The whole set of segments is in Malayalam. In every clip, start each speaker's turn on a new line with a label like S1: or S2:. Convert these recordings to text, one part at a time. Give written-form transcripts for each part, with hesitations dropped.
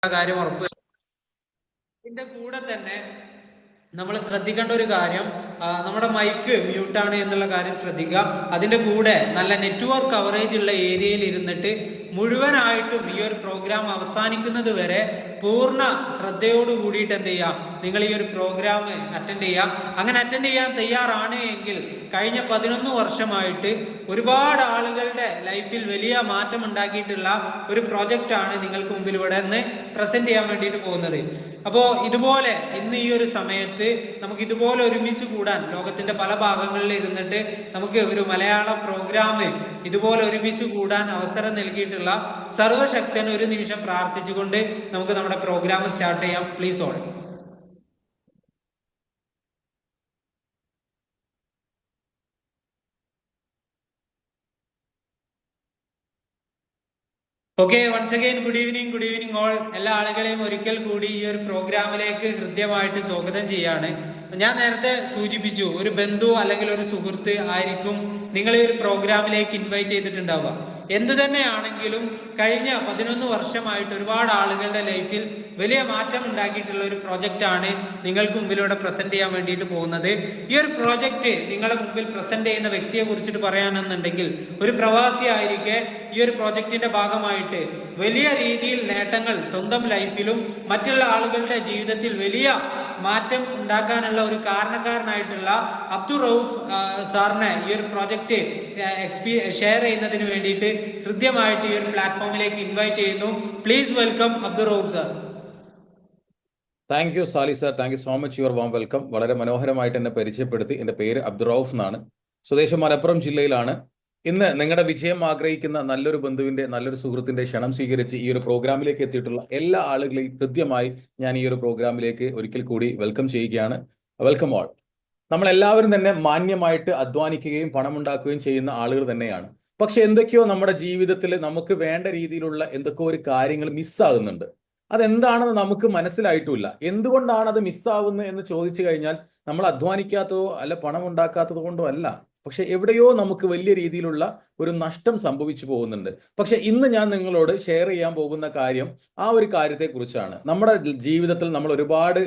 S1: കാര്യം ഉറപ്പ്. ഇതിന്റെ കൂടെ തന്നെ നമ്മൾ ശ്രദ്ധിക്കേണ്ട ഒരു കാര്യം, നമ്മുടെ മൈക്ക് മ്യൂട്ടാണ് എന്നുള്ള കാര്യം ശ്രദ്ധിക്കുക. അതിന്റെ കൂടെ നല്ല നെറ്റ്വർക്ക് കവറേജ് ഉള്ള ഏരിയയിൽ ഇരുന്നിട്ട് മുഴുവനായിട്ടും ഈ ഒരു പ്രോഗ്രാം അവസാനിക്കുന്നത് വരെ പൂർണ്ണ ശ്രദ്ധയോട് കൂടിയിട്ട് എന്ത് ചെയ്യാം, നിങ്ങൾ ഈ ഒരു പ്രോഗ്രാം അറ്റൻഡ് ചെയ്യാം. അങ്ങനെ അറ്റൻഡ് ചെയ്യാൻ തയ്യാറാണ് എങ്കിൽ കഴിഞ്ഞ 11 വർഷമായിട്ട് ഒരുപാട് ആളുകളുടെ ലൈഫിൽ വലിയ മാറ്റം ഉണ്ടാക്കിയിട്ടുള്ള ഒരു പ്രോജക്റ്റാണ് നിങ്ങൾക്ക് മുമ്പിൽ ഇവിടെ നിന്ന് പ്രസന്റ് ചെയ്യാൻ വേണ്ടിയിട്ട് പോകുന്നത്. അപ്പോൾ ഇതുപോലെ ഇന്ന് ഈ ഒരു സമയത്ത് നമുക്ക് ഇതുപോലെ ഒരുമിച്ച് കൂടാൻ ലോകത്തിന്റെ പല ഭാഗങ്ങളിൽ ഇരുന്നിട്ട് നമുക്ക് ഒരു മലയാള പ്രോഗ്രാം ഇതുപോലെ ഒരുമിച്ച് കൂടാൻ അവസരം നൽകിയിട്ടുള്ള സർവശക്തൻ ഒരു നിമിഷം പ്രാർത്ഥിച്ചുകൊണ്ട് നമുക്ക് നമ്മുടെ പ്രോഗ്രാം സ്റ്റാർട്ട് ചെയ്യാം. Please all. Okay, once again good evening all. എല്ലാ ആളുകളെയും ഒരിക്കൽ കൂടി ഈ ഒരു പ്രോഗ്രാമിലേക്ക് ഹൃദ്യമായിട്ട് സ്വാഗതം ചെയ്യാണ്. ഞാൻ നേരത്തെ സൂചിപ്പിച്ചു, ഒരു ബന്ധു അല്ലെങ്കിൽ ഒരു സുഹൃത്ത് ആയിരിക്കും നിങ്ങൾ ഈ ഒരു പ്രോഗ്രാമിലേക്ക് ഇൻവൈറ്റ് ചെയ്തിട്ടുണ്ടാവുക. എന്ത് തന്നെയാണെങ്കിലും കഴിഞ്ഞ 11 വർഷമായിട്ട് ഒരുപാട് ആളുകളുടെ ലൈഫിൽ വലിയ മാറ്റം ഉണ്ടാക്കിയിട്ടുള്ള ഒരു പ്രോജക്റ്റാണ് നിങ്ങൾക്ക് മുമ്പിലൂടെ പ്രസന്റ് ചെയ്യാൻ വേണ്ടിയിട്ട് പോകുന്നത്. ഈ ഒരു പ്രോജക്റ്റ് നിങ്ങളുടെ മുമ്പിൽ പ്രസന്റ് ചെയ്യുന്ന വ്യക്തിയെ കുറിച്ചിട്ട് പറയാനെന്നുണ്ടെങ്കിൽ ഒരു പ്രവാസി ആയിരിക്കെ ഈ ഒരു പ്രോജക്റ്റിന്റെ ഭാഗമായിട്ട് വലിയ രീതിയിൽ നേട്ടങ്ങൾ സ്വന്തം ലൈഫിലും മറ്റുള്ള ആളുകളുടെ ജീവിതത്തിൽ വലിയ മാറ്റം ഉണ്ടാക്കാനുള്ള ഒരു കാരണക്കാരനായിട്ടുള്ള അബ്ദുൾ റൌഫ് സാറിനെ ഈ ഒരു പ്രോജക്റ്റ് ഷെയർ ചെയ്യുന്നതിന് വേണ്ടിയിട്ട് കൃത്യമായിട്ട് ഈ ഒരു പ്ലാറ്റ്ഫോമിലേക്ക് ഇൻവൈറ്റ് ചെയ്യുന്നു. Please welcome Abdul Rauf sir.
S2: Thank you Sali sir, thank you so much your warm welcome. വളരെ മനോഹരമായിട്ട് എന്നെ പരിചയപ്പെടുത്തി. എൻ്റെ പേര് അബ്ദുൾ റൌഫ് എന്നാണ്. സ്വദേശം മലപ്പുറം ജില്ലയിലാണ്. ഇന്ന് നിങ്ങളുടെ വിജയം ആഗ്രഹിക്കുന്ന നല്ലൊരു ബന്ധുവിന്റെ, നല്ലൊരു സുഹൃത്തിന്റെ ക്ഷണം സ്വീകരിച്ച് ഈ ഒരു പ്രോഗ്രാമിലേക്ക് എത്തിയിട്ടുള്ള എല്ലാ ആളുകളെയും കൃത്യമായി ഞാൻ ഈ ഒരു പ്രോഗ്രാമിലേക്ക് ഒരിക്കൽ കൂടി വെൽക്കം ചെയ്യുകയാണ്. Welcome all. നമ്മളെല്ലാവരും തന്നെ മാന്യമായിട്ട് അധ്വാനിക്കുകയും പണമുണ്ടാക്കുകയും ചെയ്യുന്ന ആളുകൾ തന്നെയാണ്. പക്ഷെ എന്തൊക്കെയോ നമ്മുടെ ജീവിതത്തിൽ നമുക്ക് വേണ്ട രീതിയിലുള്ള എന്തൊക്കെയോ ഒരു കാര്യങ്ങൾ മിസ്സാകുന്നുണ്ട്. അതെന്താണെന്ന് നമുക്ക് മനസ്സിലായിട്ടുമില്ല. എന്തുകൊണ്ടാണ് അത് മിസ്സാവുന്നത് എന്ന് ചോദിച്ചു കഴിഞ്ഞാൽ നമ്മൾ അധ്വാനിക്കാത്തതോ അല്ല പണം ഉണ്ടാക്കാത്തത് കൊണ്ടോ അല്ല, പക്ഷെ എവിടെയോ നമുക്ക് വലിയ രീതിയിലുള്ള ഒരു നഷ്ടം സംഭവിച്ചു പോകുന്നുണ്ട്. പക്ഷെ ഇന്ന് ഞാൻ നിങ്ങളോട് ഷെയർ ചെയ്യാൻ പോകുന്ന കാര്യം ആ ഒരു കാര്യത്തെക്കുറിച്ചാണ്. നമ്മുടെ ജീവിതത്തിൽ നമ്മൾ ഒരുപാട്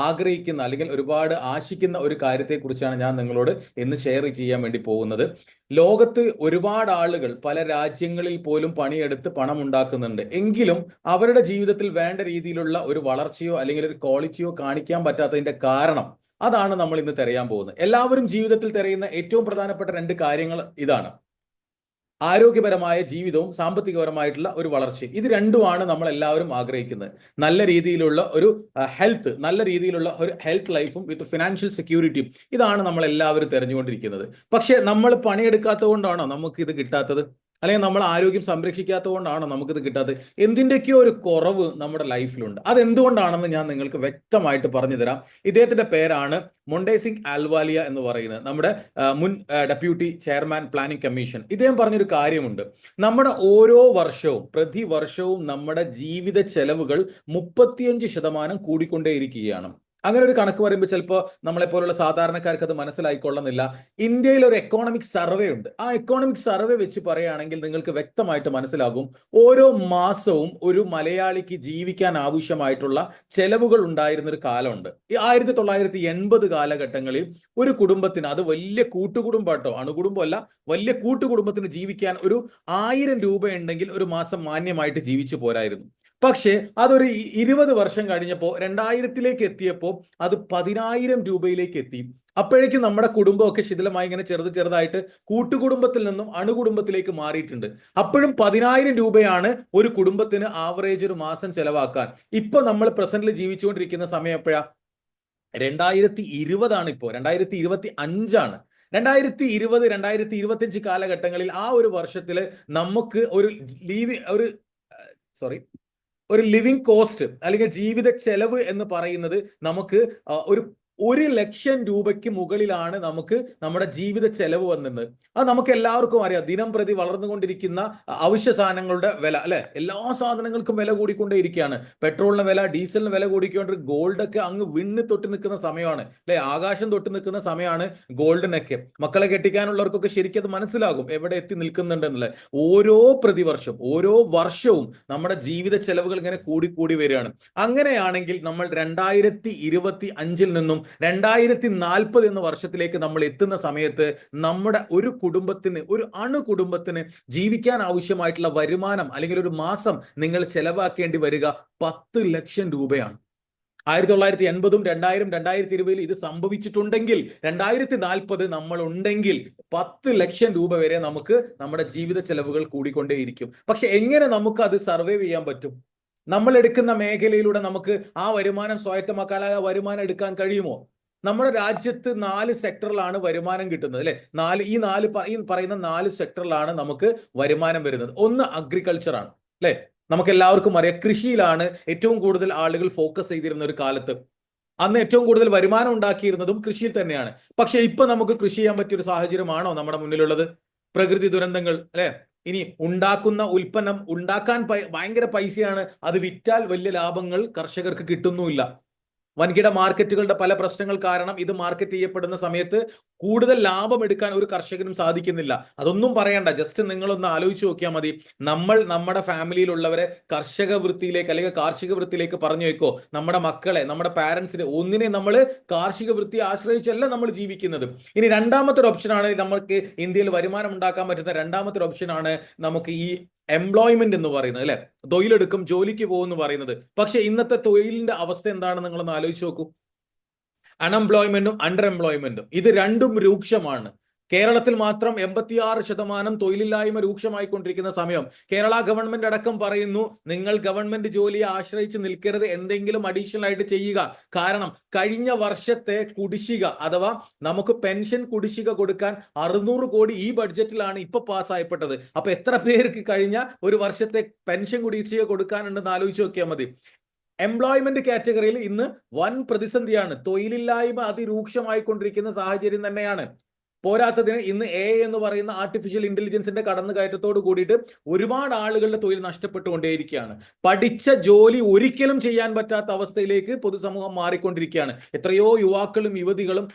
S2: ആഗ്രഹിക്കുന്ന അല്ലെങ്കിൽ ഒരുപാട് ആശിക്കുന്ന ഒരു കാര്യത്തെക്കുറിച്ചാണ് ഞാൻ നിങ്ങളോട് ഇന്ന് ഷെയർ ചെയ്യാൻ വേണ്ടി പോകുന്നത്. ലോകത്ത് ഒരുപാട് ആളുകൾ പല രാജ്യങ്ങളിൽ പോലും പണിയെടുത്ത് പണം ഉണ്ടാക്കുന്നുണ്ട്. എങ്കിലും അവരുടെ ജീവിതത്തിൽ വേണ്ട രീതിയിലുള്ള ഒരു വളർച്ചയോ അല്ലെങ്കിൽ ഒരു ക്വാളിറ്റിയോ കാണിക്കാൻ പറ്റാത്തതിന്റെ കാരണം അതാണ് നമ്മൾ ഇന്ന് തിരയാൻ പോകുന്നത്. എല്ലാവരും ജീവിതത്തിൽ തിരയുന്ന ഏറ്റവും പ്രധാനപ്പെട്ട 2 കാര്യങ്ങൾ ഇതാണ്: ആരോഗ്യപരമായ ജീവിതവും സാമ്പത്തികപരമായിട്ടുള്ള ഒരു വളർച്ചയും. ഇത് രണ്ടുമാണ് നമ്മൾ എല്ലാവരും ആഗ്രഹിക്കുന്നത്. നല്ല രീതിയിലുള്ള ഒരു ഹെൽത്ത്, നല്ല രീതിയിലുള്ള ഒരു ഹെൽത്ത് ലൈഫും വിത്ത് ഫിനാൻഷ്യൽ സെക്യൂരിറ്റിയും. ഇതാണ് നമ്മൾ എല്ലാവരും തിരഞ്ഞുകൊണ്ടിരിക്കുന്നത്. പക്ഷെ നമ്മൾ പണിയെടുക്കാത്തത് കൊണ്ടാണോ നമുക്ക് ഇത് കിട്ടാത്തത്? അല്ലെങ്കിൽ നമ്മൾ ആരോഗ്യം സംരക്ഷിക്കാത്തത് കൊണ്ടാണോ നമുക്കിത് കിട്ടാത്തത്? എന്തിൻ്റെയൊക്കെയോ ഒരു കുറവ് നമ്മുടെ ലൈഫിലുണ്ട്. അതെന്തുകൊണ്ടാണെന്ന് ഞാൻ നിങ്ങൾക്ക് വ്യക്തമായിട്ട് പറഞ്ഞു തരാം. ഇദ്ദേഹത്തിന്റെ പേരാണ് മൊണ്ടേസിംഗ് അൽവാലിയ എന്ന് പറയുന്നത്, നമ്മുടെ മുൻ ഡെപ്യൂട്ടി ചെയർമാൻ പ്ലാനിംഗ് കമ്മീഷൻ. ഇദ്ദേഹം പറഞ്ഞൊരു കാര്യമുണ്ട്: നമ്മുടെ ഓരോ വർഷവും പ്രതിവർഷവും നമ്മുടെ ജീവിത ചെലവുകൾ 35% കൂടിക്കൊണ്ടേയിരിക്കുകയാണ്. അങ്ങനെ ഒരു കണക്ക് പറയുമ്പോൾ ചിലപ്പോൾ നമ്മളെപ്പോലുള്ള സാധാരണക്കാർക്ക് അത് മനസ്സിലായിക്കൊള്ളുന്നില്ല. ഇന്ത്യയിൽ ഒരു എക്കോണമിക് സർവേ ഉണ്ട്. ആ എക്കോണമിക് സർവേ വെച്ച് പറയുകയാണെങ്കിൽ നിങ്ങൾക്ക് വ്യക്തമായിട്ട് മനസ്സിലാകും ഓരോ മാസവും ഒരു മലയാളിക്ക് ജീവിക്കാൻ ആവശ്യമായിട്ടുള്ള ചെലവുകൾ ഉണ്ടായിരുന്ന ഒരു കാലമുണ്ട്. ഈ 1980 കാലഘട്ടങ്ങളിൽ ഒരു കുടുംബത്തിന്, അത് വലിയ കൂട്ടുകുടുംബാട്ടോ, അണുകുടുംബമല്ല, വലിയ കൂട്ടുകുടുംബത്തിന് ജീവിക്കാൻ ഒരു 1000 രൂപ ഉണ്ടെങ്കിൽ ഒരു മാസം മാന്യമായിട്ട് ജീവിച്ചു പോരായിരുന്നു. പക്ഷേ അതൊരു 20 വർഷം കഴിഞ്ഞപ്പോൾ 2000-ലേക്ക് എത്തിയപ്പോൾ അത് 10,000 രൂപയിലേക്ക് എത്തി. അപ്പോഴേക്കും നമ്മുടെ കുടുംബമൊക്കെ ശിഥിലമായി ഇങ്ങനെ ചെറുതായിട്ട് കൂട്ടുകുടുംബത്തിൽ നിന്നും അണുകുടുംബത്തിലേക്ക് മാറിയിട്ടുണ്ട്. അപ്പോഴും 10,000 രൂപയാണ് ഒരു കുടുംബത്തിന് ആവറേജ് ഒരു മാസം ചെലവാക്കാൻ. ഇപ്പൊ നമ്മൾ പ്രസന്റിൽ ജീവിച്ചുകൊണ്ടിരിക്കുന്ന സമയം എപ്പോഴാ? 2020 ആണ്. ഇപ്പോൾ 2025 2020-2025 കാലഘട്ടങ്ങളിൽ ആ ഒരു വർഷത്തിൽ നമുക്ക് ഒരു ലിവിങ് കോസ്റ്റ് അല്ലെങ്കിൽ ജീവിത ചെലവ് എന്ന് പറയുന്നത് നമുക്ക് 1,00,000 രൂപയ്ക്ക് മുകളിലാണ് നമുക്ക് നമ്മുടെ ജീവിത ചെലവ് വന്നത്. അത് നമുക്ക് എല്ലാവർക്കും അറിയാം. ദിനം പ്രതി വളർന്നുകൊണ്ടിരിക്കുന്ന അവശ്യ സാധനങ്ങളുടെ വില അല്ലെ, എല്ലാ സാധനങ്ങൾക്കും വില കൂടിക്കൊണ്ടേയിരിക്കുകയാണ്. പെട്രോളിന് വില, ഡീസലിന് വില കൂടിക്കൊണ്ട് ഗോൾഡ് ഒക്കെ അങ്ങ് വിണ്ണ് തൊട്ട് നിൽക്കുന്ന സമയമാണ് അല്ലെ, ആകാശം തൊട്ട് നിൽക്കുന്ന സമയമാണ് ഗോൾഡിനൊക്കെ. മക്കളെ കെട്ടിക്കാനുള്ളവർക്കൊക്കെ ശരിക്കും അത് മനസ്സിലാകും എവിടെ എത്തി നിൽക്കുന്നുണ്ടെന്നുള്ളത്. ഓരോ പ്രതിവർഷം ഓരോ വർഷവും നമ്മുടെ ജീവിത ചെലവുകൾ ഇങ്ങനെ കൂടി വരികയാണ്. അങ്ങനെയാണെങ്കിൽ നമ്മൾ 2025 നിന്നും 2040 എന്ന വർഷത്തിലേക്ക് നമ്മൾ എത്തുന്ന സമയത്ത് നമ്മുടെ ഒരു കുടുംബത്തിന്, ഒരു അണുകുടുംബത്തിന് ജീവിക്കാൻ ആവശ്യമായിട്ടുള്ള വരുമാനം അല്ലെങ്കിൽ ഒരു മാസം നിങ്ങൾ ചെലവാക്കേണ്ടി വരിക 10 ലക്ഷം രൂപയാണ്. 1980, 2000, 2020 ഇത് സംഭവിച്ചിട്ടുണ്ടെങ്കിൽ 2040 നമ്മൾ ഉണ്ടെങ്കിൽ 10 ലക്ഷം രൂപ വരെ നമുക്ക് നമ്മുടെ ജീവിത ചെലവുകൾ കൂടിക്കൊണ്ടേയിരിക്കും. പക്ഷെ എങ്ങനെ നമുക്ക് അത് സർവൈവ് ചെയ്യാൻ പറ്റും? നമ്മൾ എടുക്കുന്ന മേഖലയിലൂടെ നമുക്ക് ആ വരുമാനം സ്വായത്തമാക്കാൻ, ആ വരുമാനം എടുക്കാൻ കഴിയുമോ? നമ്മുടെ രാജ്യത്ത് 4 സെക്ടറിലാണ് വരുമാനം കിട്ടുന്നത് അല്ലെ. ഈ പറയുന്ന 4 സെക്ടറിലാണ് നമുക്ക് വരുമാനം വരുന്നത്. ഒന്ന് അഗ്രികൾച്ചർ ആണ് അല്ലെ. നമുക്ക് എല്ലാവർക്കും അറിയാം, കൃഷിയിലാണ് ഏറ്റവും കൂടുതൽ ആളുകൾ ഫോക്കസ് ചെയ്തിരുന്ന ഒരു കാലത്ത്. അന്ന് ഏറ്റവും കൂടുതൽ വരുമാനം ഉണ്ടാക്കിയിരുന്നതും കൃഷിയിൽ തന്നെയാണ്. പക്ഷെ ഇപ്പൊ നമുക്ക് കൃഷി ചെയ്യാൻ പറ്റിയ ഒരു സാഹചര്യമാണോ നമ്മുടെ മുന്നിലുള്ളത്? പ്രകൃതി ദുരന്തങ്ങൾ അല്ലെ, ഇനി ഉണ്ടാക്കുന്ന ഉൽപ്പന്നം ഉണ്ടാക്കാൻ ഭയങ്കര പൈസയാണ്, അത് വിറ്റാൽ വലിയ ലാഭങ്ങൾ കർഷകർക്ക് കിട്ടുന്നുമില്ല. വൻകിട മാർക്കറ്റുകളുടെ പല പ്രശ്നങ്ങൾ കാരണം ഇത് മാർക്കറ്റ് ചെയ്യപ്പെടുന്ന സമയത്ത് കൂടുതൽ ലാഭം എടുക്കാൻ ഒരു കർഷകനും സാധിക്കുന്നില്ല. അതൊന്നും പറയണ്ട, ജസ്റ്റ് നിങ്ങളൊന്ന് ആലോചിച്ച് നോക്കിയാൽ മതി. നമ്മൾ നമ്മുടെ ഫാമിലിയിലുള്ളവരെ കർഷക വൃത്തിയിലേക്ക് അല്ലെങ്കിൽ കാർഷിക വൃത്തിയിലേക്ക് പറഞ്ഞു വെക്കോ? നമ്മുടെ മക്കളെ, നമ്മുടെ പാരന്റ്സിനെ ഒന്നിനെ നമ്മൾ കാർഷിക വൃത്തിയെ ആശ്രയിച്ചല്ല നമ്മൾ ജീവിക്കുന്നത്. ഇനി രണ്ടാമത്തെ ഒരു ഓപ്ഷനാണ് നമുക്ക് ഇന്ത്യയിൽ വരുമാനം ഉണ്ടാക്കാൻ പറ്റുന്ന രണ്ടാമത്തെ ഒരു ഓപ്ഷനാണ് നമുക്ക് ഈ എംപ്ലോയ്മെന്റ് എന്ന് പറയുന്നത് അല്ലെ. തൊഴിലെടുക്കും, ജോലിക്ക് പോകുമെന്ന് പറയുന്നത്. പക്ഷെ ഇന്നത്തെ തൊഴിലിന്റെ അവസ്ഥ എന്താണെന്ന് നിങ്ങളൊന്ന് ആലോചിച്ച് നോക്കൂ. അൺഎംപ്ലോയ്മെന്റും അണ്ടർ എംപ്ലോയ്മെന്റും ഇത് രണ്ടും രൂക്ഷമാണ്. കേരളത്തിൽ മാത്രം 86% തൊഴിലില്ലായ്മ രൂക്ഷമായിക്കൊണ്ടിരിക്കുന്ന സമയം കേരള ഗവൺമെന്റ് അടക്കം പറയുന്നു, നിങ്ങൾ ഗവൺമെന്റ് ജോലിയെ ആശ്രയിച്ച് നിൽക്കരുത്, എന്തെങ്കിലും അഡീഷണൽ ആയിട്ട് ചെയ്യുക. കാരണം കഴിഞ്ഞ വർഷത്തെ കുടിശ്ശിക അഥവാ നമുക്ക് പെൻഷൻ കുടിശ്ശിക കൊടുക്കാൻ 600 കോടി ഈ ബഡ്ജറ്റിലാണ് ഇപ്പൊ പാസ്സായപ്പെട്ടത്. അപ്പൊ എത്ര പേർക്ക് കഴിഞ്ഞ ഒരു വർഷത്തെ പെൻഷൻ കുടിശ്ശിക കൊടുക്കാനുണ്ടെന്ന് ആലോചിച്ച് നോക്കിയാൽ മതി. എംപ്ലോയ്മെന്റ് കാറ്റഗറിയിൽ ഇന്ന് വൻ പ്രതിസന്ധിയാണ്. തൊഴിലില്ലായ്മ അതിരൂക്ഷമായിക്കൊണ്ടിരിക്കുന്ന സാഹചര്യം തന്നെയാണ്. പോരാത്തതിന് ഇന്ന് എന്ന് പറയുന്ന ആർട്ടിഫിഷ്യൽ ഇന്റലിജൻസിന്റെ കടന്നുകയറ്റത്തോട് കൂടിയിട്ട് ഒരുപാട് ആളുകളുടെ തൊഴിൽ നഷ്ടപ്പെട്ടുകൊണ്ടേയിരിക്കുകയാണ്. പഠിച്ച ജോലി ഒരിക്കലും ചെയ്യാൻ പറ്റാത്ത അവസ്ഥയിലേക്ക് പൊതുസമൂഹം മാറിക്കൊണ്ടിരിക്കുകയാണ്. എത്രയോ യുവാക്കളും യുവതികളും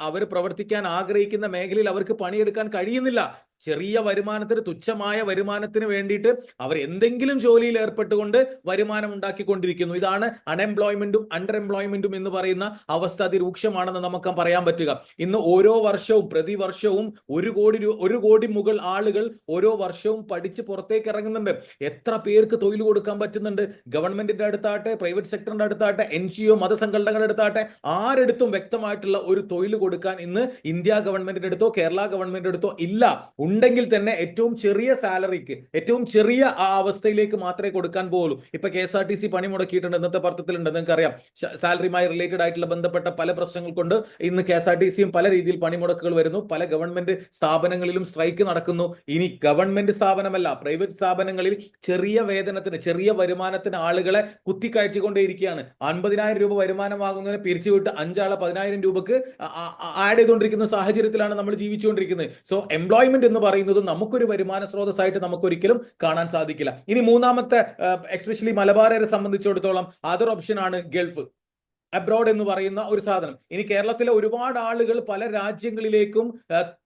S2: അവർ പ്രവർത്തിക്കാൻ ആഗ്രഹിക്കുന്ന മേഖലയിൽ അവർക്ക് പണിയെടുക്കാൻ കഴിയുന്നില്ല. ചെറിയ വരുമാനത്തിന്, തുച്ഛമായ വരുമാനത്തിന് വേണ്ടിയിട്ട് അവർ എന്തെങ്കിലും ജോലിയിൽ ഏർപ്പെട്ടുകൊണ്ട് വരുമാനം ഉണ്ടാക്കിക്കൊണ്ടിരിക്കുന്നു. ഇതാണ് അൺഎംപ്ലോയ്മെന്റും അണ്ടർ എംപ്ലോയ്മെന്റും എന്ന് പറയുന്ന അവസ്ഥ അതിരൂക്ഷമാണെന്ന് നമുക്ക് പറയാൻ പറ്റുക. ഇന്ന് ഓരോ വർഷവും പ്രതിവർഷവും 1 കോടി മുകൾ ആളുകൾ ഓരോ വർഷവും പഠിച്ച് പുറത്തേക്ക് ഇറങ്ങുന്നുണ്ട്. എത്ര പേർക്ക് തൊഴിൽ കൊടുക്കാൻ പറ്റുന്നുണ്ട്? ഗവൺമെന്റിന്റെ അടുത്താട്ടെ, പ്രൈവറ്റ് സെക്ടറിന്റെ അടുത്താട്ടെ, NGO മതസംഘടനകളുടെ അടുത്താട്ടെ, ആരെടുത്തും വ്യക്തമായിട്ടുള്ള ഒരു തൊഴിൽ കൊടുക്കാൻ ഇന്ന് ഇന്ത്യ ഗവൺമെന്റിന്റെ അടുത്തോ കേരള ഗവൺമെന്റിന്റെ അടുത്തോ ഇല്ല. ഉണ്ടെങ്കിൽ തന്നെ ഏറ്റവും ചെറിയ സാലറിക്ക്, ഏറ്റവും ചെറിയ ആ അവസ്ഥയിലേക്ക് മാത്രമേ കൊടുക്കാൻ പോകുള്ളൂ. ഇപ്പൊ KSRTC പണി മുടക്കിയിട്ടുണ്ട്, ഇന്നത്തെ പത്രത്തിലുണ്ട്, നിങ്ങൾക്ക് അറിയാം. സാലറിയുമായി റിലേറ്റഡ് ആയിട്ടുള്ള ബന്ധപ്പെട്ട പല പ്രശ്നങ്ങൾ കൊണ്ട് ഇന്ന് KSRTCയും പല രീതിയിൽ പണിമുടക്കുകൾ വരുന്നു. പല ഗവൺമെന്റ് സ്ഥാപനങ്ങളിലും സ്ട്രൈക്ക് നടക്കുന്നു. ഇനി ഗവൺമെന്റ് സ്ഥാപനമല്ല, പ്രൈവറ്റ് സ്ഥാപനങ്ങളിൽ ചെറിയ വേതനത്തിന്, ചെറിയ വരുമാനത്തിന് ആളുകളെ കുത്തിക്കയറ്റിക്കൊണ്ടേയിരിക്കുകയാണ്. 50,000 രൂപ വരുമാനമാകുന്നതിനെ പിരിച്ചുവിട്ട് 5 ആളെ 10,000 രൂപക്ക് ആഡ് ചെയ്തുകൊണ്ടിരിക്കുന്ന സാഹചര്യത്തിലാണ് നമ്മൾ ജീവിച്ചുകൊണ്ടിരിക്കുന്നത്. സോ എംപ്ലോയ്മെന്റ് എന്ന് പറയുന്നത് നമുക്കൊരു വരുമാന സ്രോതസ്സായിട്ട് നമുക്ക് ഒരിക്കലും കാണാൻ സാധിക്കില്ല. ഇനി മൂന്നാമത്തെ, എസ്പെഷ്യലി മലബാറിനെ സംബന്ധിച്ചിടത്തോളം അതർ ഓപ്ഷൻ ആണ് ഗൾഫ്, അബ്രോഡ് എന്ന് പറയുന്ന ഒരു സാധനം. ഇനി കേരളത്തിലെ ഒരുപാട് ആളുകൾ പല രാജ്യങ്ങളിലേക്കും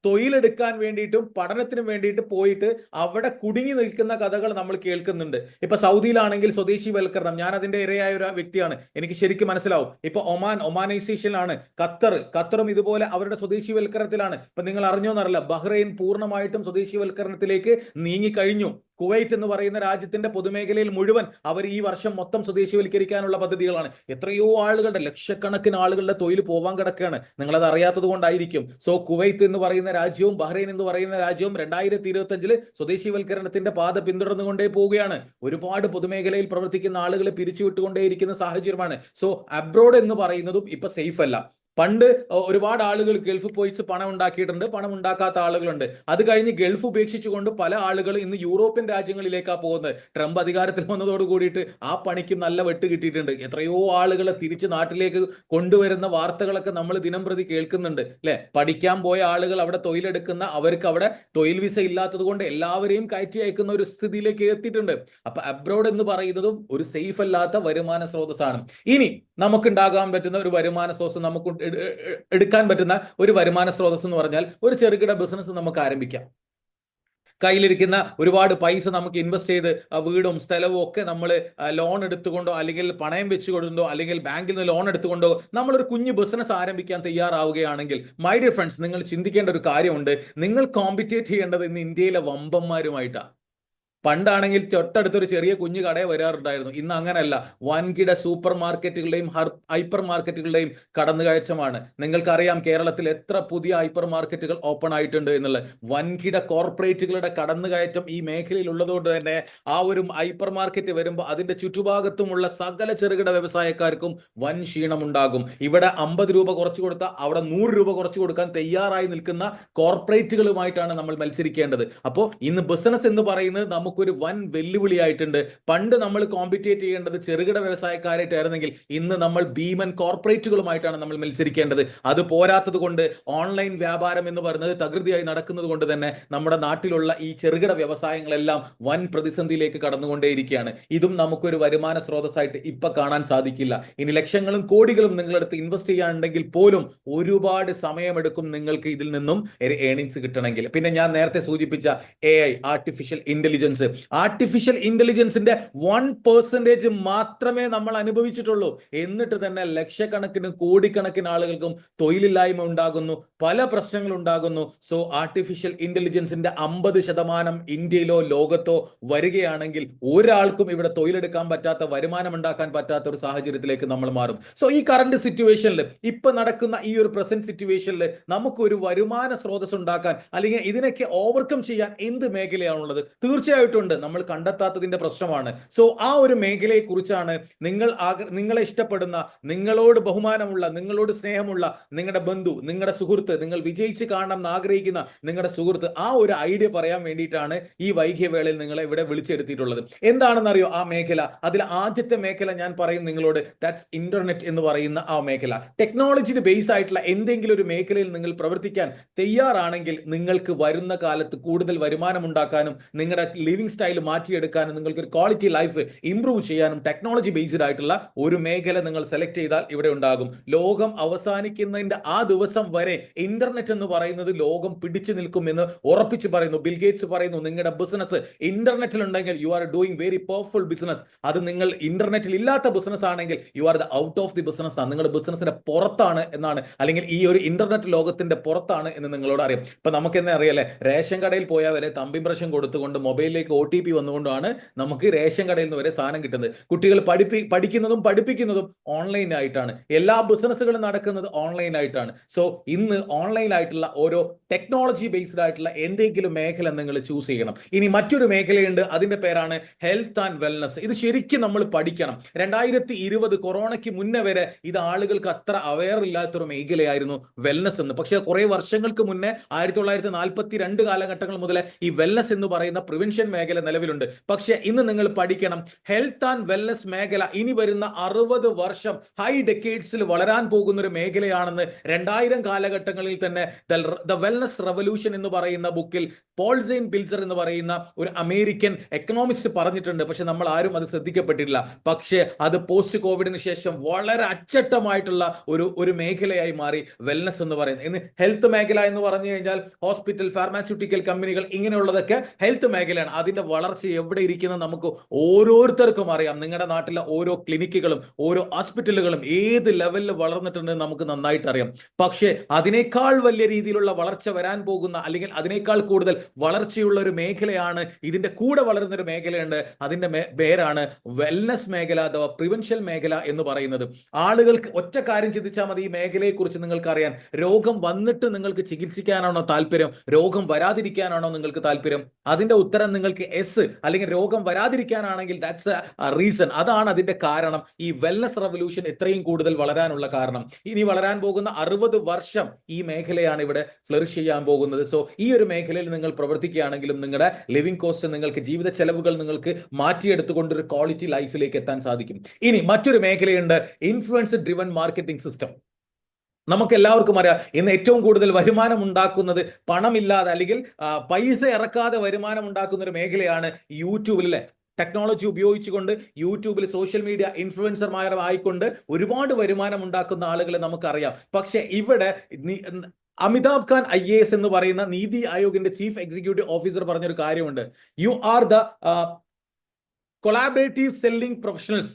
S2: തൊഴിലെടുക്കാൻ വേണ്ടിയിട്ടും പഠനത്തിനും വേണ്ടിയിട്ട് പോയിട്ട് അവിടെ കുടുങ്ങി നിൽക്കുന്ന കഥകൾ നമ്മൾ കേൾക്കുന്നുണ്ട്. ഇപ്പൊ സൗദിയിലാണെങ്കിൽ സ്വദേശിവൽക്കരണം, ഞാൻ അതിന്റെ ഇരയായ ഒരു വ്യക്തിയാണ്, എനിക്ക് ശരിക്കും മനസ്സിലാവും. ഇപ്പൊ ഒമാനൈസേഷനിലാണ്. ഖത്തറും ഇതുപോലെ അവരുടെ സ്വദേശിവൽക്കരണത്തിലാണ്. ഇപ്പൊ നിങ്ങൾ അറിഞ്ഞോന്നറിയില്ല, ബഹ്റൈൻ പൂർണ്ണമായിട്ടും സ്വദേശിവൽക്കരണത്തിലേക്ക് നീങ്ങിക്കഴിഞ്ഞു. കുവൈറ്റ് എന്ന് പറയുന്ന രാജ്യത്തിന്റെ പൊതുമേഖലയിൽ മുഴുവൻ അവർ ഈ വർഷം മൊത്തം സ്വദേശിവൽക്കരിക്കാനുള്ള പദ്ധതികളാണ്. എത്രയോ ആളുകളുടെ, ലക്ഷക്കണക്കിന് ആളുകളുടെ തൊഴിൽ പോവാൻ കിടക്കുകയാണ്. നിങ്ങളത് അറിയാത്തത് കൊണ്ടായിരിക്കും. സോ കുവൈറ്റ് എന്ന് പറയുന്ന രാജ്യവും ബഹ്റൈൻ എന്ന് പറയുന്ന രാജ്യവും 2025 സ്വദേശിവൽക്കരണത്തിന്റെ പാത പിന്തുടർന്നുകൊണ്ടേ പോവുകയാണ്. ഒരുപാട് പൊതുമേഖലയിൽ പ്രവർത്തിക്കുന്ന ആളുകളെ പിരിച്ചുവിട്ടുകൊണ്ടേയിരിക്കുന്ന സാഹചര്യമാണ്. സോ അബ്രോഡ് എന്ന് പറയുന്നതും ഇപ്പൊ സേഫ് അല്ല. പണ്ട് ഒരുപാട് ആളുകൾ ഗൾഫ് പോയിച്ച് പണം ഉണ്ടാക്കിയിട്ടുണ്ട്, പണം ഉണ്ടാക്കാത്ത ആളുകളുണ്ട്. അത് കഴിഞ്ഞ് ഗൾഫ് ഉപേക്ഷിച്ചുകൊണ്ട് പല ആളുകൾ ഇന്ന് യൂറോപ്യൻ രാജ്യങ്ങളിലേക്കാണ് പോകുന്നത്. ട്രംപ് അധികാരത്തിൽ വന്നതോട് കൂടിയിട്ട് ആ പണിക്ക് നല്ല വെട്ട് കിട്ടിയിട്ടുണ്ട്. എത്രയോ ആളുകളെ തിരിച്ച് നാട്ടിലേക്ക് കൊണ്ടുവരുന്ന വാർത്തകളൊക്കെ നമ്മൾ ദിനം പ്രതി കേൾക്കുന്നുണ്ട് അല്ലെ. പഠിക്കാൻ പോയ ആളുകൾ അവിടെ തൊഴിലെടുക്കുന്ന, അവർക്ക് അവിടെ തൊഴിൽ വിസ ഇല്ലാത്തത് കൊണ്ട് എല്ലാവരെയും കയറ്റി അയക്കുന്ന ഒരു സ്ഥിതിയിലേക്ക് എത്തിയിട്ടുണ്ട്. അപ്പൊ അബ്രോഡ് എന്ന് പറയുന്നതും ഒരു സേഫ് അല്ലാത്ത വരുമാന സ്രോതസ്സാണ്. ഇനി നമുക്ക് ഉണ്ടാകാൻ പറ്റുന്ന ഒരു വരുമാന സ്രോതസ്, നമുക്ക് എടുക്കാൻ പറ്റുന്ന ഒരു വരുമാന സ്രോതസ് എന്ന് പറഞ്ഞാൽ ഒരു ചെറുകിട ബിസിനസ് നമുക്ക് ആരംഭിക്കാം. കയ്യിലിരിക്കുന്ന ഒരുപാട് പൈസ നമുക്ക് ഇൻവെസ്റ്റ് ചെയ്ത് വീടും സ്ഥലവും ഒക്കെ നമ്മൾ ലോൺ എടുത്തുകൊണ്ടോ അല്ലെങ്കിൽ പണയം വെച്ചുകൊണ്ടോ അല്ലെങ്കിൽ ബാങ്കിൽ നിന്ന് ലോൺ എടുത്തുകൊണ്ടോ നമ്മളൊരു കുഞ്ഞു ബിസിനസ് ആരംഭിക്കാൻ തയ്യാറാവുകയാണെങ്കിൽ മൈ ഡിയർ ഫ്രണ്ട്സ്, നിങ്ങൾ ചിന്തിക്കേണ്ട ഒരു കാര്യമുണ്ട്. നിങ്ങൾ കോമ്പറ്റേറ്റ് ചെയ്യേണ്ടത് ഇന്ന് ഇന്ത്യയിലെ വമ്പന്മാരുമായിട്ടാണ്. പണ്ടാണെങ്കിൽ തൊട്ടടുത്തൊരു ചെറിയ കുഞ്ഞു കടയെ വരാറുണ്ടായിരുന്നു. ഇന്ന് അങ്ങനെയല്ല. വൻകിട സൂപ്പർ മാർക്കറ്റുകളുടെയും ഹൈപ്പർ മാർക്കറ്റുകളുടെയും കടന്നുകയറ്റമാണ്. നിങ്ങൾക്കറിയാം കേരളത്തിൽ എത്ര പുതിയ ഹൈപ്പർ മാർക്കറ്റുകൾ ഓപ്പൺ ആയിട്ടുണ്ട് എന്നുള്ളത്. വൻകിട കോർപ്പറേറ്റുകളുടെ കടന്നുകയറ്റം ഈ മേഖലയിൽ ഉള്ളതുകൊണ്ട് തന്നെ ആ ഒരു ഹൈപ്പർ മാർക്കറ്റ് വരുമ്പോൾ അതിന്റെ ചുറ്റുഭാഗത്തുമുള്ള സകല ചെറുകിട വ്യവസായക്കാർക്കും വൻ ക്ഷീണമുണ്ടാകും. ഇവിടെ 50 രൂപ കുറച്ചു കൊടുത്താൽ അവിടെ 100 രൂപ കുറച്ചു കൊടുക്കാൻ തയ്യാറായി നിൽക്കുന്ന കോർപ്പറേറ്റുകളുമായിട്ടാണ് നമ്മൾ മത്സരിക്കേണ്ടത്. അപ്പോൾ ഇന്ന് ബിസിനസ് എന്ന് പറയുന്നത് നമുക്കൊരു വൻ വെല്ലുവിളിയായിട്ടുണ്ട്. പണ്ട് നമ്മൾ കോമ്പറ്റേറ്റ് ചെയ്യേണ്ടത് ചെറുകിട വ്യവസായക്കാരായിട്ടായിരുന്നെങ്കിൽ ഇന്ന് നമ്മൾ ഭീമൻ കോർപ്പറേറ്റുകളുമായിട്ടാണ് നമ്മൾ മത്സരിക്കേണ്ടത്. അത് പോരാത്തത് കൊണ്ട് ഓൺലൈൻ വ്യാപാരം എന്ന് പറയുന്നത് തകൃതിയായി നടക്കുന്നത് കൊണ്ട് തന്നെ നമ്മുടെ നാട്ടിലുള്ള ഈ ചെറുകിട വ്യവസായങ്ങളെല്ലാം വൻ പ്രതിസന്ധിയിലേക്ക് കടന്നുകൊണ്ടേയിരിക്കുകയാണ്. ഇതും നമുക്കൊരു വരുമാന സ്രോതസ്സായിട്ട് ഇപ്പൊ കാണാൻ സാധിക്കില്ല. ഇനി ലക്ഷങ്ങളും കോടികളും നിങ്ങളടുത്ത് ഇൻവെസ്റ്റ് ചെയ്യാനുണ്ടെങ്കിൽ പോലും ഒരുപാട് സമയമെടുക്കും നിങ്ങൾക്ക് ഇതിൽ നിന്നും ഏണിങ്സ് കിട്ടണമെങ്കിൽ. പിന്നെ ഞാൻ നേരത്തെ സൂചിപ്പിച്ച AI, ആർട്ടിഫിഷ്യൽ ഇന്റലിജൻസിന്റെ 1% മാത്രമേ നമ്മൾ അനുഭവിച്ചിട്ടുള്ളൂ. എന്നിട്ട് തന്നെ ലക്ഷക്കണക്കിന് കോടിക്കണക്കിന് ആളുകൾക്കും തൊഴിലില്ലായ്മ ഉണ്ടാകുന്നു, പല പ്രശ്നങ്ങൾ ഉണ്ടാകുന്നു. സോ ആർട്ടിഫിഷ്യൽ ഇന്റലിജൻസിന്റെ 50% ഇന്ത്യയിലോ ലോകത്തോ വരികയാണെങ്കിൽ ഒരാൾക്കും ഇവിടെ തൊഴിലെടുക്കാൻ പറ്റാത്ത, വരുമാനം ഉണ്ടാക്കാൻ പറ്റാത്ത ഒരു സാഹചര്യത്തിലേക്ക് നമ്മൾ മാറും. സോ ഈ കറന്റ് സിറ്റുവേഷനിൽ, ഇപ്പൊ നടക്കുന്ന ഈ ഒരു പ്രസന്റ് സിറ്റുവേഷനിൽ നമുക്കൊരു വരുമാന സ്രോതസ് ഉണ്ടാക്കാൻ അല്ലെങ്കിൽ ഇതിനൊക്കെ ഓവർകം ചെയ്യാൻ എന്ത് മേഖലയാണുള്ളത്? തീർച്ചയായിട്ടും ഉണ്ട്. നമ്മൾ കണ്ടെത്താത്തതിന്റെ പ്രശ്നമാണ്. സോ ആ ഒരു മേഖലയെ കുറിച്ചാണ് നിങ്ങളെ ഇഷ്ടപ്പെടുന്ന, നിങ്ങളോട് ബഹുമാനമുള്ള, നിങ്ങളോട് സ്നേഹമുള്ള നിങ്ങളുടെ ബന്ധു, നിങ്ങളുടെ സുഹൃത്ത്, നിങ്ങൾ വിജയിച്ച് കാണണം എന്ന് ആഗ്രഹിക്കുന്ന നിങ്ങളുടെ സുഹൃത്ത് ആ ഒരു ഐഡിയ പറയാൻ വേണ്ടിയിട്ടാണ് ഈ വൈകിയ വേളയിൽ നിങ്ങളെ ഇവിടെ വിളിച്ചെടുത്തിട്ടുള്ളത്. എന്താണെന്നറിയോ ആ മേഖല? അതിൽ ആദ്യത്തെ മേഖല ഞാൻ പറയും നിങ്ങളോട്, ദാറ്റ്സ് ഇന്റർനെറ്റ് എന്ന് പറയുന്ന ആ മേഖല. ടെക്നോളജിയുടെ ബേസ് ആയിട്ടുള്ള എന്തെങ്കിലും ഒരു മേഖലയിൽ നിങ്ങൾ പ്രവർത്തിക്കാൻ തയ്യാറാണെങ്കിൽ നിങ്ങൾക്ക് വരുന്ന കാലത്ത് കൂടുതൽ വരുമാനം ഉണ്ടാക്കാനും നിങ്ങളുടെ ലിവിംഗ് സ്റ്റൈൽ മാറ്റിയെടുക്കാനും നിങ്ങൾക്ക് ഒരു ക്വാളിറ്റി ലൈഫ് ഇംപ്രൂവ് ചെയ്യാനും ടെക്നോളജി ബേസ്ഡ് ആയിട്ടുള്ള ഒരു മേഖല നിങ്ങൾ സെലക്ട് ചെയ്താൽ ഇവിടെ ഉണ്ടാകും. ലോകം അവസാനിക്കുന്നതിന്റെ ആ ദിവസം വരെ ഇന്റർനെറ്റ് എന്ന് പറയുന്നത് ലോകം പിടിച്ചു നിൽക്കുമെന്ന് ഉറപ്പിച്ച് പറയുന്നു. ബിൽ ഗേറ്റ്സ് പറയുന്നു, നിങ്ങളുടെ ബിസിനസ് ഇന്റർനെറ്റിൽ ഉണ്ടെങ്കിൽ U are doing very powerful business. അത് നിങ്ങൾ ഇന്റർനെറ്റിൽ ഇല്ലാത്ത ബിസിനസ് ആണെങ്കിൽ you are the out of the business ആണ്, നിങ്ങളുടെ ബിസിനസിന്റെ പുറത്താണ് എന്നാണ്, അല്ലെങ്കിൽ ഈ ഒരു ഇന്റർനെറ്റ് ലോകത്തിന്റെ പുറത്താണ് എന്ന് നിങ്ങളോട് അറിയാം. ഇപ്പൊ നമുക്ക് തന്നെ അറിയാലേ, റേഷൻ കടയിൽ പോയാൽ വരെ തമ്പി ബ്രഷം കൊടുത്തുകൊണ്ട് മൊബൈലിലേക്ക് OTP വന്നുകൊണ്ടാണ് നമുക്ക് റേഷൻ കടയിൽ നിന്ന് വരെ സാധനം കിട്ടുന്നത്. കുട്ടികൾ പഠിക്കുന്നതും പഠിപ്പിക്കുന്നതും ഓൺലൈൻ ആയിട്ടാണ്. എല്ലാ ബിസിനസ്സുകളും നടക്കുന്നത് ഓൺലൈൻ ആയിട്ടാണ്. സോ ഇന്ന് ഓൺലൈൻ ആയിട്ടുള്ള ഓരോ ടെക്നോളജി ബേസ്ഡ് ആയിട്ടുള്ള എന്തെങ്കിലും മേഖല നിങ്ങൾ ചൂസ് ചെയ്യണം. ഇനി മറ്റൊരു മേഖലയുണ്ട്, അതിന്റെ പേരാണ് ഹെൽത്ത് ആൻഡ് വെൽനസ്. ഇത് ശരിക്കും നമ്മൾ പഠിക്കണം. 2020 കൊറോണയ്ക്ക് മുന്നേ വരെ ഇത് ആളുകൾക്ക് അത്ര അവെയർ ഇല്ലാത്തൊരു മേഖലയായിരുന്നു വെൽനസ് എന്ന്. പക്ഷേ കുറെ വർഷങ്ങൾക്ക് മുന്നേ 1942 കാലഘട്ടങ്ങൾ മുതൽ ഈ വെൽനസ് എന്ന് പറയുന്ന പ്രിവെൻഷൻ മേഖല നിലവിലുണ്ട്. പക്ഷെ ഇന്ന് നിങ്ങൾ പഠിക്കണം, ഹെൽത്ത് ആൻഡ് വെൽനസ് മേഖല ഇനി വരുന്ന 60 വർഷം ഹൈ ഡെക്കേഡ്സിൽ വളരാൻ പോകുന്ന ഒരു മേഖലയാണെന്ന് 2000 കാലഘട്ടങ്ങളിൽ തന്നെ ദ വെൽനസ് റെവല്യൂഷൻ എന്ന് പറയുന്ന ബുക്കിൽ പോൾ സെയിൻ പിൽസർ എന്ന് പറയുന്ന ഒരു അമേരിക്കൻ എക്കണോമിസ്റ്റ് പറഞ്ഞിട്ടുണ്ട്. പക്ഷെ നമ്മൾ ആരും അത് ശ്രദ്ധിക്കപ്പെട്ടിട്ടില്ല. പക്ഷേ അത് പോസ്റ്റ് കോവിഡിന് ശേഷം വളരെ അച്ചട്ടമായിട്ടുള്ള ഒരു മേഖലയായി മാറി വെൽനസ് എന്ന് പറയുന്നത്. ഇന്ന് ഹെൽത്ത് മേഖല എന്ന് പറഞ്ഞു കഴിഞ്ഞാൽ ഹോസ്പിറ്റൽ, ഫാർമാസ്യൂട്ടിക്കൽ കമ്പനികൾ, ഇങ്ങനെയുള്ളതൊക്കെ ഹെൽത്ത് മേഖലയാണ്. അതിന്റെ വളർച്ച എവിടെ ഇരിക്കുന്നത് നമുക്ക് ഓരോരുത്തർക്കും അറിയാം. നിങ്ങളുടെ നാട്ടിലെ ഓരോ ക്ലിനിക്കുകളും ഓരോ ഹോസ്പിറ്റലുകളും ഏത് ലെവലിൽ വളർന്നിട്ടുണ്ട് നമുക്ക് നന്നായിട്ട് അറിയാം. പക്ഷേ അതിനേക്കാൾ വലിയ രീതിയിലുള്ള വളർച്ച വരാൻ പോകുന്ന, അല്ലെങ്കിൽ അതിനേക്കാൾ കൂടുതൽ വളർച്ചയുള്ള ഒരു മേഖലയാണ്, ഇതിന്റെ കൂടെ വളരുന്ന ഒരു മേഖലയുണ്ട്. അതിന്റെ പേരാണ് വെൽനസ് മേഖല അഥവാ പ്രിവെൻഷൻ മേഖല എന്ന് പറയുന്നത്. ആളുകൾക്ക് ഒറ്റ കാര്യം ചിന്തിച്ചാൽ മതി, ഈ മേഖലയെ കുറിച്ച് നിങ്ങൾക്ക് അറിയാൻ. രോഗം വന്നിട്ട് നിങ്ങൾക്ക് ചികിത്സിക്കാനാണോ താല്പര്യം, രോഗം വരാതിരിക്കാനാണോ നിങ്ങൾക്ക് താല്പര്യം? അതിന്റെ ഉത്തരം നിങ്ങൾ നിങ്ങൾക്ക് എസ് അല്ലെങ്കിൽ രോഗം വരാതിരിക്കാനാണെങ്കിൽ ദാറ്റ്സ് റീസൺ. അതാണ് അതിന്റെ കാരണം. ഈ വെൽനസ് റവല്യൂഷൻ ഇത്രയും കൂടുതൽ വളരാനുള്ള കാരണം. ഇനി വളരാൻ പോകുന്ന 60 വർഷം ഈ മേഖലയാണ് ഇവിടെ ഫ്ലറിഷ് ചെയ്യാൻ പോകുന്നത്. സോ ഈ ഒരു മേഖലയിൽ നിങ്ങൾ പ്രവർത്തിക്കുകയാണെങ്കിലും നിങ്ങളുടെ ലിവിംഗ് കോസ്റ്റ്, നിങ്ങൾക്ക് ജീവിത ചെലവുകൾ നിങ്ങൾക്ക് മാറ്റിയെടുത്തുകൊണ്ട് ഒരു ക്വാളിറ്റി ലൈഫിലേക്ക് എത്താൻ സാധിക്കും. ഇനി മറ്റൊരു മേഖലയുണ്ട്, ഇൻഫ്ലുവൻസർ ഡ്രിവൺ മാർക്കറ്റിംഗ് സിസ്റ്റം. നമുക്ക് എല്ലാവർക്കും അറിയാം, ഇന്ന് ഏറ്റവും കൂടുതൽ വരുമാനം ഉണ്ടാക്കുന്നത് പണമില്ലാതെ അല്ലെങ്കിൽ പൈസ ഇറക്കാതെ വരുമാനം ഉണ്ടാക്കുന്ന ഒരു മേഖലയാണ് യൂട്യൂബിൽ അല്ലെ. ടെക്നോളജി ഉപയോഗിച്ചുകൊണ്ട് യൂട്യൂബിൽ സോഷ്യൽ മീഡിയ ഇൻഫ്ലുവൻസർമാരായിക്കൊണ്ട് ഒരുപാട് വരുമാനം ഉണ്ടാക്കുന്ന ആളുകളെ നമുക്കറിയാം. പക്ഷെ ഇവിടെ അമിതാഭ് ഖാൻ IAS എന്ന് പറയുന്ന നീതി ആയോഗിന്റെ ചീഫ് എക്സിക്യൂട്ടീവ് ഓഫീസർ പറഞ്ഞൊരു കാര്യമുണ്ട്. You are the collaborative selling professionals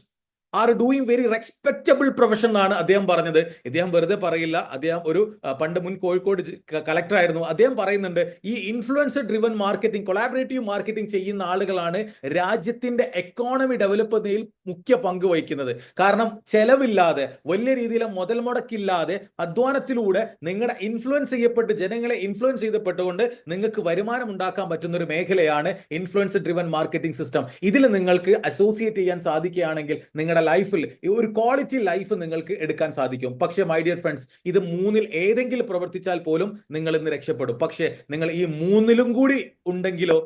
S2: R doing very respectable profession എന്നാണ് അദ്ദേഹം പറഞ്ഞത്. ഇദ്ദേഹം വെറുതെ പറയില്ല. അദ്ദേഹം ഒരു പണ്ട് മുൻ കോഴിക്കോട് കളക്ടർ ആയിരുന്നു. അദ്ദേഹം പറയുന്നുണ്ട്, ഈ influencer driven marketing, collaborative marketing ചെയ്യുന്ന ആളുകളാണ് രാജ്യത്തിന്റെ എക്കോണമി ഡെവലപ്പ് ചെയ്യുന്നതിൽ മുഖ്യ പങ്ക് വഹിക്കുന്നത്. കാരണം ചെലവില്ലാതെ, വലിയ രീതിയിലെ മുതൽ മുടക്കില്ലാതെ, അധ്വാനത്തിലൂടെ നിങ്ങളുടെ ഇൻഫ്ലുവൻസ് ചെയ്യപ്പെട്ട്, ജനങ്ങളെ ഇൻഫ്ലുവൻസ് ചെയ്യപ്പെട്ടുകൊണ്ട് നിങ്ങൾക്ക് വരുമാനം ഉണ്ടാക്കാൻ പറ്റുന്ന ഒരു മേഖലയാണ് ഇൻഫ്ലുവൻസർ ഡ്രിവൺ മാർക്കറ്റിംഗ് സിസ്റ്റം. ഇതിൽ നിങ്ങൾക്ക് അസോസിയേറ്റ് ചെയ്യാൻ സാധിക്കുകയാണെങ്കിൽ നിങ്ങളുടെ ലൈഫിൽ ഒരു ക്വാളിറ്റി ലൈഫ് നിങ്ങൾക്ക് എടുക്കാൻ സാധിക്കും. പക്ഷേ മൈ ഡിയർ ഫ്രണ്ട്സ്, ഇത് മൂന്നിൽ ഏതെങ്കിലും പ്രവർത്തിച്ചാൽ പോലും നിങ്ങൾ ഇന്ന് രക്ഷപ്പെടും. പക്ഷേ നിങ്ങൾ ഈ മൂന്നിലും കൂടി ഉണ്ടെങ്കിലോ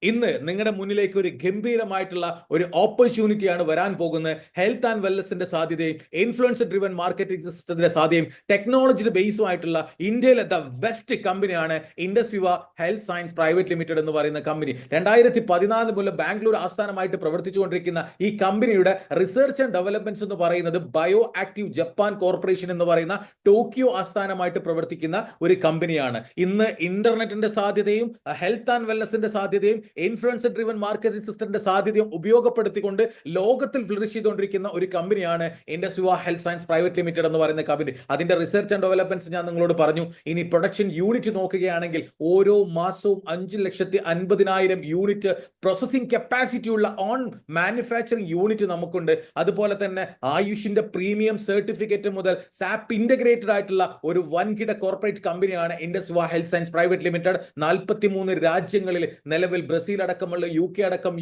S2: ഇന്ന് നിങ്ങളുടെ മുന്നിലേക്ക് ഒരു ഗംഭീരമായിട്ടുള്ള ഒരു ഓപ്പർച്യൂണിറ്റിയാണ് വരാൻ പോകുന്നത്. ഹെൽത്ത് ആൻഡ് വെൽനസിന്റെ സാധ്യതയും ഇൻഫ്ലുവൻസർ ഡ്രിവൺ മാർക്കറ്റിംഗ് സിസ്റ്റത്തിന്റെ സാധ്യതയും ടെക്നോളജിയുടെ ബേസുമായിട്ടുള്ള ഇന്ത്യയിലെ ദ ബെസ്റ്റ് കമ്പനിയാണ് ഇൻഡസ് വിവ ഹെൽത്ത് സയൻസ് പ്രൈവറ്റ് ലിമിറ്റഡ് എന്ന് പറയുന്ന കമ്പനി. 2014 മുതൽ ബാംഗ്ലൂർ ആസ്ഥാനമായിട്ട് പ്രവർത്തിച്ചുകൊണ്ടിരിക്കുന്ന ഈ കമ്പനിയുടെ റിസർച്ച് ആൻഡ് ഡെവലപ്മെന്റ്സ് എന്ന് പറയുന്നത് ബയോ ആക്റ്റീവ് ജപ്പാൻ കോർപ്പറേഷൻ എന്ന് പറയുന്ന ടോക്കിയോ ആസ്ഥാനമായിട്ട് പ്രവർത്തിക്കുന്ന ഒരു കമ്പനിയാണ്. ഇന്ന് ഇന്റർനെറ്റിന്റെ സാധ്യതയും ഹെൽത്ത് ആൻഡ് വെൽനസിന്റെ സാധ്യതയും ഇൻഫ്ലുവൻസർ ഡ്രിവൺ മാർക്കറ്റിംഗ് സിസ്റ്റത്തിന്റെ സാധ്യതയും ഉപയോഗപ്പെടുത്തിക്കൊണ്ട് ലോകത്തിൽ ഫ്ലറിഷ് ചെയ്തുകൊണ്ടിരിക്കുന്ന ഒരു കമ്പനിയാണ് ഇൻഡസ് വിവ ഹെൽത്ത് സയൻസ് പ്രൈവറ്റ് ലിമിറ്റഡ് എന്ന് പറയുന്ന കമ്പനി. അതിന്റെ റിസർച്ച് ആൻഡ് ഡെവലപ്മെന്റ്സ് ഞാൻ നിങ്ങളോട് പറഞ്ഞു. ഇനി പ്രൊഡക്ഷൻ യൂണിറ്റ് നോക്കുകയാണെങ്കിൽ ഓരോ മാസവും 5,50,000 യൂണിറ്റ് പ്രോസസിംഗ് കപ്പാസിറ്റി ഉള്ള ഓൺ മാനുഫാക്ചറിംഗ് യൂണിറ്റ് നമുക്കുണ്ട്. അതുപോലെ തന്നെ ആയുഷിന്റെ പ്രീമിയം സർട്ടിഫിക്കറ്റ് മുതൽ സാപ്പ് ഇന്റഗ്രേറ്റഡ് ആയിട്ടുള്ള ഒരു വൻകിട കോർപ്പറേറ്റ് കമ്പനിയാണ് ഇൻഡസ് വിവ ഹെൽത്ത് സയൻസ് പ്രൈവറ്റ് ലിമിറ്റഡ്. 43 രാജ്യങ്ങളിൽ നിലവിൽ ബ്രസീൽ അടക്കമുള്ള, UK അടക്കം,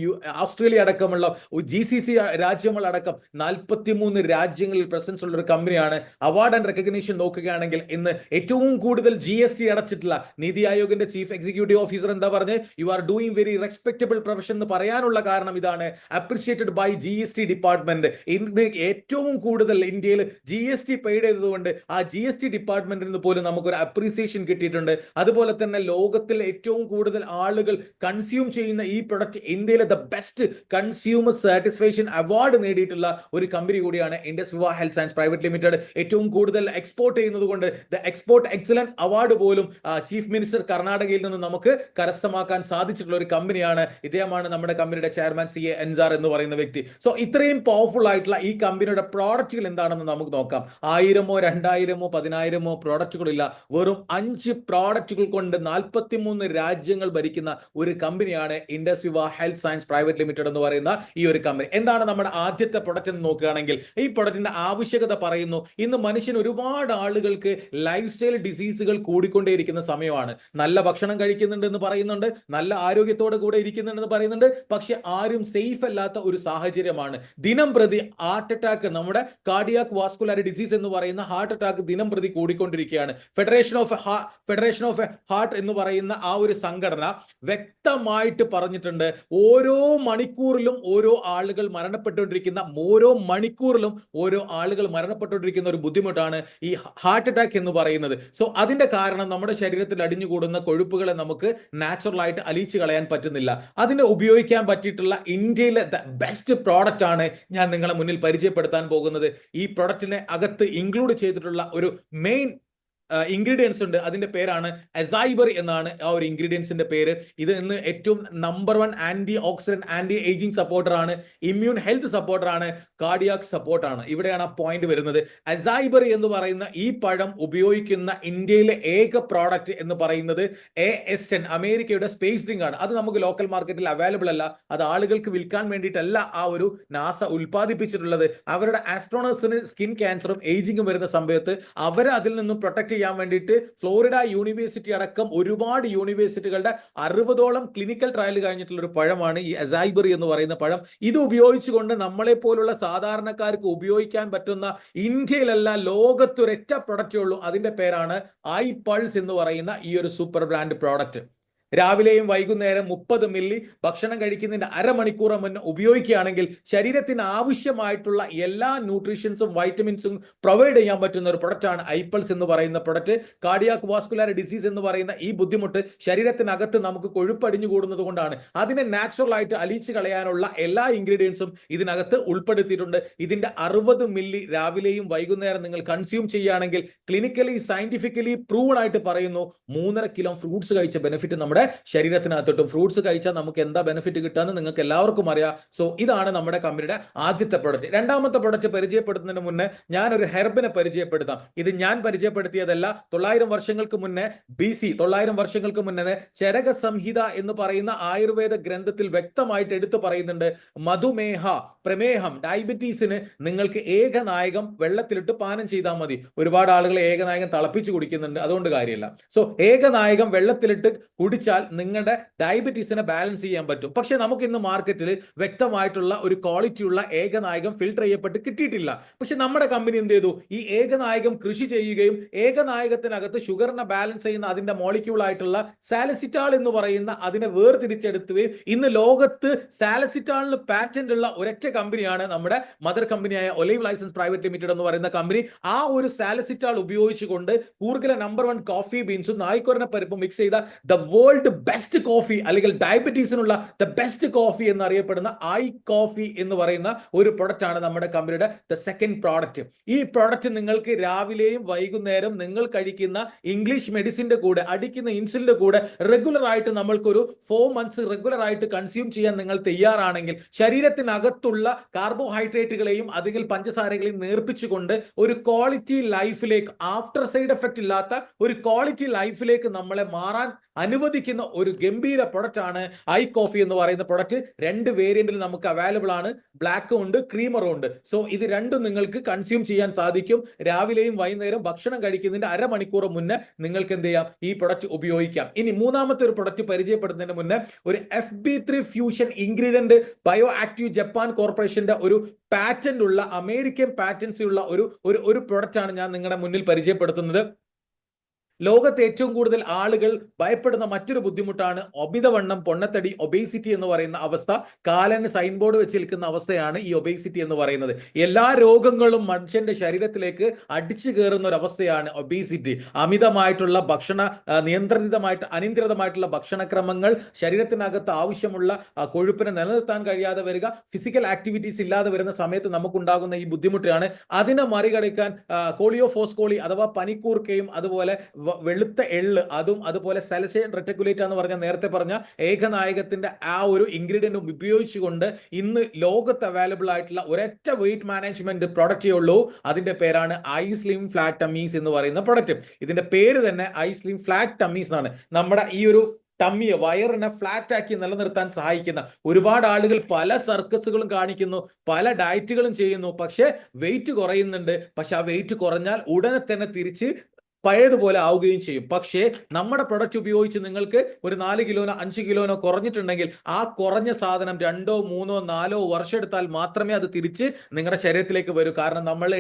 S2: ഓസ്ട്രേലിയ അടക്കമുള്ള GCC രാജ്യങ്ങളടക്കം 43 രാജ്യങ്ങളിൽ പ്രസൻസ് ഉള്ള ഒരു കമ്പനിയാണ്. അവാർഡ് ആൻഡ് റെക്കഗ്നീഷൻ നോക്കുകയാണെങ്കിൽ ഇന്ന് ഏറ്റവും കൂടുതൽ GST അടച്ചിട്ടുള്ള നീതി ആയോഗിന്റെ ചീഫ് എക്സിക്യൂട്ടീവ് ഓഫീസർ എന്താ പറഞ്ഞത്, you are doing very respectable profession എന്ന് പറയാനുള്ള കാരണം ഇതാണ്. Appreciated by GST department. ഇന്ന് ഏറ്റവും കൂടുതൽ ഇന്ത്യയിൽ GST പെയ്ഡ് ചെയ്തതുകൊണ്ട് ആ GST ഡിപ്പാർട്ട്മെന്റിൽ നിന്ന് പോലും നമുക്കൊരു അപ്രീസിയേഷൻ കിട്ടിയിട്ടുണ്ട്. അതുപോലെ തന്നെ ലോകത്തിൽ ഏറ്റവും കൂടുതൽ ആളുകൾ കൺസ്യൂം ചെയ്യുന്ന ഈ പ്രൊഡക്റ്റ് ഇന്ത്യയിലെ the best consumer satisfaction award നേടിയിട്ടുള്ള ഒരു കമ്പനി കൂടിയാണ് ഇൻഡസ് വിവ ഹെൽത്ത് സയൻസ് പ്രൈവറ്റ് ലിമിറ്റഡ്. ഏറ്റവും കൂടുതൽ എക്സ്പോർട്ട് ചെയ്യുന്നത് കൊണ്ട് ദ എക്സ്പോർട്ട് എക്സലൻസ് അവാർഡ് പോലും ചീഫ് മിനിസ്റ്റർ കർണാടകയിൽ നിന്ന് നമുക്ക് കരസ്ഥമാക്കാൻ സാധിച്ചിട്ടുള്ള ഒരു കമ്പനിയാണ്. ഇദ്ദേഹമാണ് നമ്മുടെ കമ്പനിയുടെ ചെയർമാൻ CA അൻസാർ എന്ന് പറയുന്ന വ്യക്തി. സോ ഇത്രയും പവർഫുൾ ആയിട്ടുള്ള ഈ കമ്പനിയുടെ പ്രോഡക്റ്റുകൾ എന്താണെന്ന് നമുക്ക് നോക്കാം. 1000-ഓ 2000-ഓ 10,000-ഓ പ്രോഡക്റ്റുകളില്ല. വെറും 5 പ്രോഡക്റ്റുകൾ കൊണ്ട് 43 രാജ്യങ്ങൾ ഭരിക്കുന്ന ഒരു കമ്പനിയാണ് ഇൻഡസ് വിവ ഹെൽത്ത് സയൻസ് പ്രൈവറ്റ് ലിമിറ്റഡ് എന്ന് പറയുന്ന ഈ ഒരു കമ്പനി. എന്താണ് നമ്മുടെ ആദ്യത്തെ പ്രൊഡക്റ്റ് എന്ന് നോക്കുകയാണെങ്കിൽ ഈ പ്രൊഡക്റ്റിന്റെ ആവശ്യകത പറയുന്നു. ഇന്ന് മനുഷ്യൻ ഒരുപാട് ആളുകൾക്ക് ലൈഫ് സ്റ്റൈൽ ഡിസീസുകൾ കൂടിക്കൊണ്ടേയിരിക്കുന്ന സമയമാണ്. നല്ല ഭക്ഷണം കഴിക്കുന്നുണ്ട് എന്ന് പറയുന്നുണ്ട്, നല്ല ആരോഗ്യത്തോടെ കൂടെ ഇരിക്കുന്നുണ്ടെന്ന് പറയുന്നുണ്ട്, പക്ഷെ ആരും സേഫ് അല്ലാത്ത ഒരു സാഹചര്യമാണ്. ദിനം പ്രതി ഹാർട്ട് അറ്റാക്ക്, നമ്മുടെ കാർഡിയാക് വാസ്കുലർ ഡിസീസ് എന്ന് പറയുന്ന ഹാർട്ട് അറ്റാക്ക് ദിനം പ്രതി കൂടിക്കൊണ്ടിരിക്കുകയാണ്. ഫെഡറേഷൻ ഓഫ് ഹാർട്ട് എന്ന് പറയുന്ന ആ ഒരു സംഘടന വ്യക്തമായിട്ട് പറഞ്ഞിട്ടുണ്ട്, ഓരോ മണിക്കൂറിലും ഓരോ ആളുകൾ മരണപ്പെട്ടുകൊണ്ടിരിക്കുന്ന ഒരു ബുദ്ധിമുട്ടാണ് ഈ ഹാർട്ട് അറ്റാക്ക് എന്ന് പറയുന്നത്. സോ അതിന്റെ കാരണം നമ്മുടെ ശരീരത്തിൽ അടിഞ്ഞുകൂടുന്ന കൊഴുപ്പുകളെ നമുക്ക് നാച്ചുറൽ ആയിട്ട് അലിയിച്ചു കളയാൻ പറ്റുന്നില്ല. അതിനെ ഉപയോഗിക്കാൻ പറ്റിയിട്ടുള്ള ഇന്ത്യയിലെ ബെസ്റ്റ് പ്രോഡക്റ്റ് ആണ് ഞാൻ നിങ്ങളെ മുന്നിൽ പരിചയപ്പെടുത്താൻ പോകുന്നത്. ഈ പ്രോഡക്റ്റിനെ അകത്ത് ഇൻക്ലൂഡ് ചെയ്തിട്ടുള്ള ഒരു മെയിൻ ഇൻഗ്രീഡിയൻസ് ഉണ്ട്. അതിന്റെ പേരാണ് അസൈബറി എന്നാണ് ആ ഒരു ഇൻഗ്രീഡിയൻസിന്റെ പേര്. ഇത് ഇന്ന് ഏറ്റവും number 1 antioxidant, anti ageing supporter ആണ്, ഇമ്മ്യൂൺ ഹെൽത്ത് സപ്പോർട്ടർ ആണ്, കാർഡിയാക് സപ്പോർട്ട് ആണ്. ഇവിടെയാണ് ആ പോയിന്റ് വരുന്നത്. അസൈബറി എന്ന് പറയുന്ന ഈ പഴം ഉപയോഗിക്കുന്ന ഇന്ത്യയിലെ ഏക പ്രോഡക്റ്റ് എന്ന് പറയുന്നത് AS10, അമേരിക്കയുടെ സ്പേസ് ഡ്രിങ്ക് ആണ്. അത് നമുക്ക് ലോക്കൽ മാർക്കറ്റിൽ അവൈലബിൾ അല്ല. അത് ആളുകൾക്ക് വിൽക്കാൻ വേണ്ടിയിട്ടല്ല ആ ഒരു നാസ ഉൽപ്പാദിപ്പിച്ചിട്ടുള്ളത്. അവരുടെ ആസ്ട്രോണേഴ്സിന് സ്കിൻ ക്യാൻസറും ഏജിങ്ങും വരുന്ന സമയത്ത് അവരെ അതിൽ നിന്നും പ്രൊട്ടക്ട് ചെയ്യാൻ വേണ്ടിയിട്ട് ഫ്ലോറിഡ യൂണിവേഴ്സിറ്റി അടക്കം ഒരുപാട് യൂണിവേഴ്സിറ്റികളുടെ 60ഓളം ക്ലിനിക്കൽ ട്രയൽ കഴിഞ്ഞിട്ടുള്ള ഒരു പഴമാണ് ഈ അസൈബറി എന്ന് പറയുന്ന പഴം. ഇത് ഉപയോഗിച്ചുകൊണ്ട് നമ്മളെ പോലുള്ള സാധാരണക്കാർക്ക് ഉപയോഗിക്കാൻ പറ്റുന്ന ഇന്ത്യയിലല്ല ലോകത്ത് ഒരൊറ്റ പ്രൊഡക്റ്റേ ഉള്ളൂ. അതിന്റെ പേരാണ് ഐ പൾസ് എന്ന് പറയുന്ന ഈ ഒരു സൂപ്പർ ബ്രാൻഡ് പ്രോഡക്റ്റ്. രാവിലെയും വൈകുന്നേരം 30 മില്ലി ഭക്ഷണം കഴിക്കുന്നതിന്റെ അരമണിക്കൂർ മുന്നേ ഉപയോഗിക്കുകയാണെങ്കിൽ ശരീരത്തിന് ആവശ്യമായിട്ടുള്ള എല്ലാ ന്യൂട്രീഷൻസും വൈറ്റമിൻസും പ്രൊവൈഡ് ചെയ്യാൻ പറ്റുന്ന ഒരു പ്രൊഡക്റ്റാണ് ഐപ്പൾസ് എന്ന് പറയുന്ന പ്രൊഡക്റ്റ്. കാർഡിയാക് വാസ്കുലർ ഡിസീസ് എന്ന് പറയുന്ന ഈ ബുദ്ധിമുട്ട് ശരീരത്തിനകത്ത് നമുക്ക് കൊഴുപ്പടിഞ്ഞു കൂടുന്നത് കൊണ്ടാണ്. അതിനെ നാച്ചുറൽ ആയിട്ട് അലിച്ചു കളയാനുള്ള എല്ലാ ഇൻഗ്രീഡിയൻസും ഇതിനകത്ത് ഉൾപ്പെടുത്തിയിട്ടുണ്ട്. ഇതിന്റെ 60 മില്ലി രാവിലെയും വൈകുന്നേരം നിങ്ങൾ കൺസ്യൂം ചെയ്യുകയാണെങ്കിൽ ക്ലിനിക്കലി സയന്റിഫിക്കലി പ്രൂവൺ ആയിട്ട് പറയുന്നു 3.5 കിലോ ഫ്രൂട്ട്സ് കഴിച്ച ബെനിഫിറ്റ് നമ്മുടെ ശരീരത്തിനകത്തോട്ടും. ഫ്രൂട്ട്സ് കഴിച്ചാൽ നമുക്ക് എന്താ ബെനിഫിറ്റ് കിട്ടാന്ന് നിങ്ങൾക്ക് എല്ലാവർക്കും അറിയാം. സോ ഇതാണ് നമ്മുടെ കമ്പനിയുടെ ആദ്യത്തെ പ്രൊഡക്റ്റ്. രണ്ടാമത്തെ പ്രൊഡക്റ്റ് പരിചയപ്പെടുത്തുന്നതിന് മുന്നേ ഞാനൊരു ഹെർബിനെ പരിചയപ്പെടുത്താം. ഇത് ഞാൻ പരിചയപ്പെടുത്തിയതല്ല. 900 വർഷങ്ങൾക്ക് മുന്നേ BC 900 വർഷങ്ങൾക്ക് മുന്നേ ചരക സംഹിത എന്ന് പറയുന്ന ആയുർവേദ ഗ്രന്ഥത്തിൽ വ്യക്തമായിട്ട് എടുത്തു പറയുന്നുണ്ട്, മധുമേഹ, പ്രമേഹം, ഡയബറ്റീസിന് നിങ്ങൾക്ക് ഏകനായകം വെള്ളത്തിലിട്ട് പാനം ചെയ്താൽ മതി. ഒരുപാട് ആളുകൾ ഏകനായകം തിളപ്പിച്ച് കുടിക്കുന്നുണ്ട്, അതുകൊണ്ട് കാര്യമില്ല. സോ ഏകനായകം വെള്ളത്തിലിട്ട് കുടിച്ചാൽ നിങ്ങളുടെ ഡയബറ്റീസിനെ ബാലൻസ് ചെയ്യാൻ പറ്റും. പക്ഷെ നമുക്ക് ഇന്ന് മാർക്കറ്റിൽ വ്യക്തമായിട്ടുള്ള ഒരു ക്വാളിറ്റിയുള്ള ഏകനായകം ഫിൽട്ടർ ചെയ്യപ്പെട്ട് കിട്ടിയിട്ടില്ല. പക്ഷെ നമ്മുടെ കമ്പനി എന്ത് ചെയ്തു, ഈ ഏകനായകം കൃഷി ചെയ്യുകയും ഏകനായകത്തിനകത്ത് ഷുഗറിനെ ബാലൻസ് ചെയ്യുന്ന അതിന്റെ മോളിക്യൂൾ ആയിട്ടുള്ള സാലസിറ്റാൾ എന്ന് പറയുന്ന അതിനെ വേർതിരിച്ചെടുക്കുകയും ഇന്ന് ലോകത്ത് സാലസിറ്റാളിന് പാറ്റന്റ് ഉള്ള ഒരൊറ്റ കമ്പനിയാണ് നമ്മുടെ മദർ കമ്പനിയായ ഒലൈവ് ലൈസൻസ് പ്രൈവറ്റ് ലിമിറ്റഡ് എന്ന് പറയുന്ന കമ്പനി. ആ ഒരു സാലസിറ്റാൾ ഉപയോഗിച്ചുകൊണ്ട് കൂർഗില നമ്പർ 1 കോഫി ബീൻസും നായ്ക്കൊരന പരിപ്പും മിക്സ് ചെയ്ത ദ വേൾഡ് ബെസ്റ്റ് കോഫി അല്ലെങ്കിൽ ഡയബറ്റീസിനുള്ള ദ ബെസ്റ്റ് കോഫി എന്നറിയപ്പെടുന്ന ഐ കോഫി എന്ന് പറയുന്ന ഒരു പ്രൊഡക്റ്റ് ആണ് നമ്മുടെ കമ്പനിയുടെ ദ സെക്കൻഡ് പ്രോഡക്റ്റ്. ഈ പ്രോഡക്റ്റ് നിങ്ങൾക്ക് രാവിലെയും വൈകുന്നേരം നിങ്ങൾ കഴിക്കുന്ന ഇംഗ്ലീഷ് മെഡിസിന്റെ കൂടെ അടിക്കുന്ന ഇൻസുലിന്റെ കൂടെ റെഗുലർ ആയിട്ട് നമ്മൾക്കൊരു 4 മന്ത്സ് റെഗുലർ ആയിട്ട് കൺസ്യൂം ചെയ്യാൻ നിങ്ങൾ തയ്യാറാണെങ്കിൽ ശരീരത്തിനകത്തുള്ള കാർബോഹൈഡ്രേറ്റുകളെയും അതിൽ പഞ്ചസാരകളെയും നേർപ്പിച്ചുകൊണ്ട് ഒരു ക്വാളിറ്റി ലൈഫിലേക്ക്, ആഫ്റ്റർ സൈഡ് എഫക്റ്റ് ഇല്ലാത്ത ഒരു ക്വാളിറ്റി ലൈഫിലേക്ക് നമ്മളെ മാറാൻ അനുവദിക്കുന്ന ഒരു ഗംഭീര പ്രൊഡക്റ്റ് ആണ് ഐ കോഫി എന്ന് പറയുന്ന പ്രൊഡക്റ്റ്. 2 വേരിയന്റിൽ നമുക്ക് അവൈലബിൾ ആണ്, ബ്ലാക്കും ഉണ്ട് ക്രീമറും ഉണ്ട്. സോ ഇത് രണ്ടും നിങ്ങൾക്ക് കൺസ്യൂം ചെയ്യാൻ സാധിക്കും. രാവിലെയും വൈകുന്നേരം ഭക്ഷണം കഴിക്കുന്നതിന്റെ അരമണിക്കൂർ മുന്നേ നിങ്ങൾക്ക് എന്ത് ചെയ്യാം, ഈ പ്രൊഡക്റ്റ് ഉപയോഗിക്കാം. ഇനി മൂന്നാമത്തെ ഒരു പ്രൊഡക്റ്റ് പരിചയപ്പെടുന്നതിന് മുന്നേ ഒരു FB3 fusion ingredient bio active Japan കോർപ്പറേഷന്റെ ഒരു പാറ്റന്റ് ഉള്ള അമേരിക്കൻ പാറ്റൻസി ഉള്ള ഒരു പ്രൊഡക്റ്റ് ആണ് ഞാൻ നിങ്ങളുടെ മുന്നിൽ പരിചയപ്പെടുത്തുന്നത്. ലോകത്ത് ഏറ്റവും കൂടുതൽ ആളുകൾ ഭയപ്പെടുന്ന മറ്റൊരു ബുദ്ധിമുട്ടാണ് അമിതവണ്ണം, പൊണ്ണത്തടി, ഒബേസിറ്റി എന്ന് പറയുന്ന അവസ്ഥ. കാലന് സൈൻ ബോർഡ് വെച്ച് നിൽക്കുന്ന അവസ്ഥയാണ് ഈ ഒബേസിറ്റി എന്ന് പറയുന്നത്. എല്ലാ രോഗങ്ങളും മനുഷ്യന്റെ ശരീരത്തിലേക്ക് അടിച്ചു കയറുന്ന ഒരു അവസ്ഥയാണ് ഒബേസിറ്റി. അമിതമായിട്ടുള്ള അനിയന്ത്രിതമായിട്ടുള്ള ഭക്ഷണക്രമങ്ങൾ, ശരീരത്തിനകത്ത് ആവശ്യമുള്ള കൊഴുപ്പിനെ നിലനിർത്താൻ കഴിയാതെ വരിക, ഫിസിക്കൽ ആക്ടിവിറ്റീസ് ഇല്ലാതെ വരുന്ന സമയത്ത് നമുക്കുണ്ടാകുന്ന ഈ ബുദ്ധിമുട്ടാണ്. അതിനെ മറികടക്കാൻ കോളിയോഫോസ്കോളി അഥവാ പനിക്കൂർക്കയും അതുപോലെ വെളുത്ത എള്ള്, അതും അതുപോലെ സലസൈൻ റെറ്റിക്കുലേറ്റ എന്ന് പറഞ്ഞ നേരത്തെ പറഞ്ഞ ഏകനായകത്തിന്റെ ആ ഒരു ഇൻഗ്രീഡിയന്റ് ഉപയോഗിച്ചുകൊണ്ട് ഇന്ന് ലോകത്ത് അവൈലബിൾ ആയിട്ടുള്ള ഒരൊറ്റ വെയിറ്റ് മാനേജ്മെന്റ് പ്രൊഡക്റ്റേ ഉള്ളൂ. അതിന്റെ പേരാണ് ഐ സ്ലിം ഫ്ലാറ്റ് ടമ്മീസ് എന്ന് പറയുന്ന പ്രൊഡക്റ്റ്. ഇതിന്റെ പേര് തന്നെ ഐ സ്ലിം ഫ്ലാറ്റ് ടമ്മീസ് എന്നാണ്. നമ്മുടെ ഈ ഒരു ടമ്മിയെ, വയറിനെ ഫ്ലാറ്റ് ആക്കി നിലനിർത്താൻ സഹായിക്കുന്ന ഒരുപാട് ആളുകൾ പല സർക്കസുകളും കാണിക്കുന്നു, പല ഡയറ്റുകളും ചെയ്യുന്നു, പക്ഷെ വെയിറ്റ് കുറയുന്നുണ്ട്. പക്ഷെ ആ വെയിറ്റ് കുറഞ്ഞാൽ ഉടനെ തന്നെ തിരിച്ച് പഴയതുപോലെ ആവുകയും ചെയ്യും. പക്ഷേ നമ്മുടെ പ്രൊഡക്റ്റ് ഉപയോഗിച്ച് നിങ്ങൾക്ക് ഒരു 4 കിലോനോ 5 കിലോനോ കുറഞ്ഞിട്ടുണ്ടെങ്കിൽ ആ കുറഞ്ഞ സാധനം 2, 3, 4 വർഷം എടുത്താൽ മാത്രമേ അത് തിരിച്ച് നിങ്ങളുടെ ശരീരത്തിലേക്ക് വരൂ. കാരണം നമ്മൾ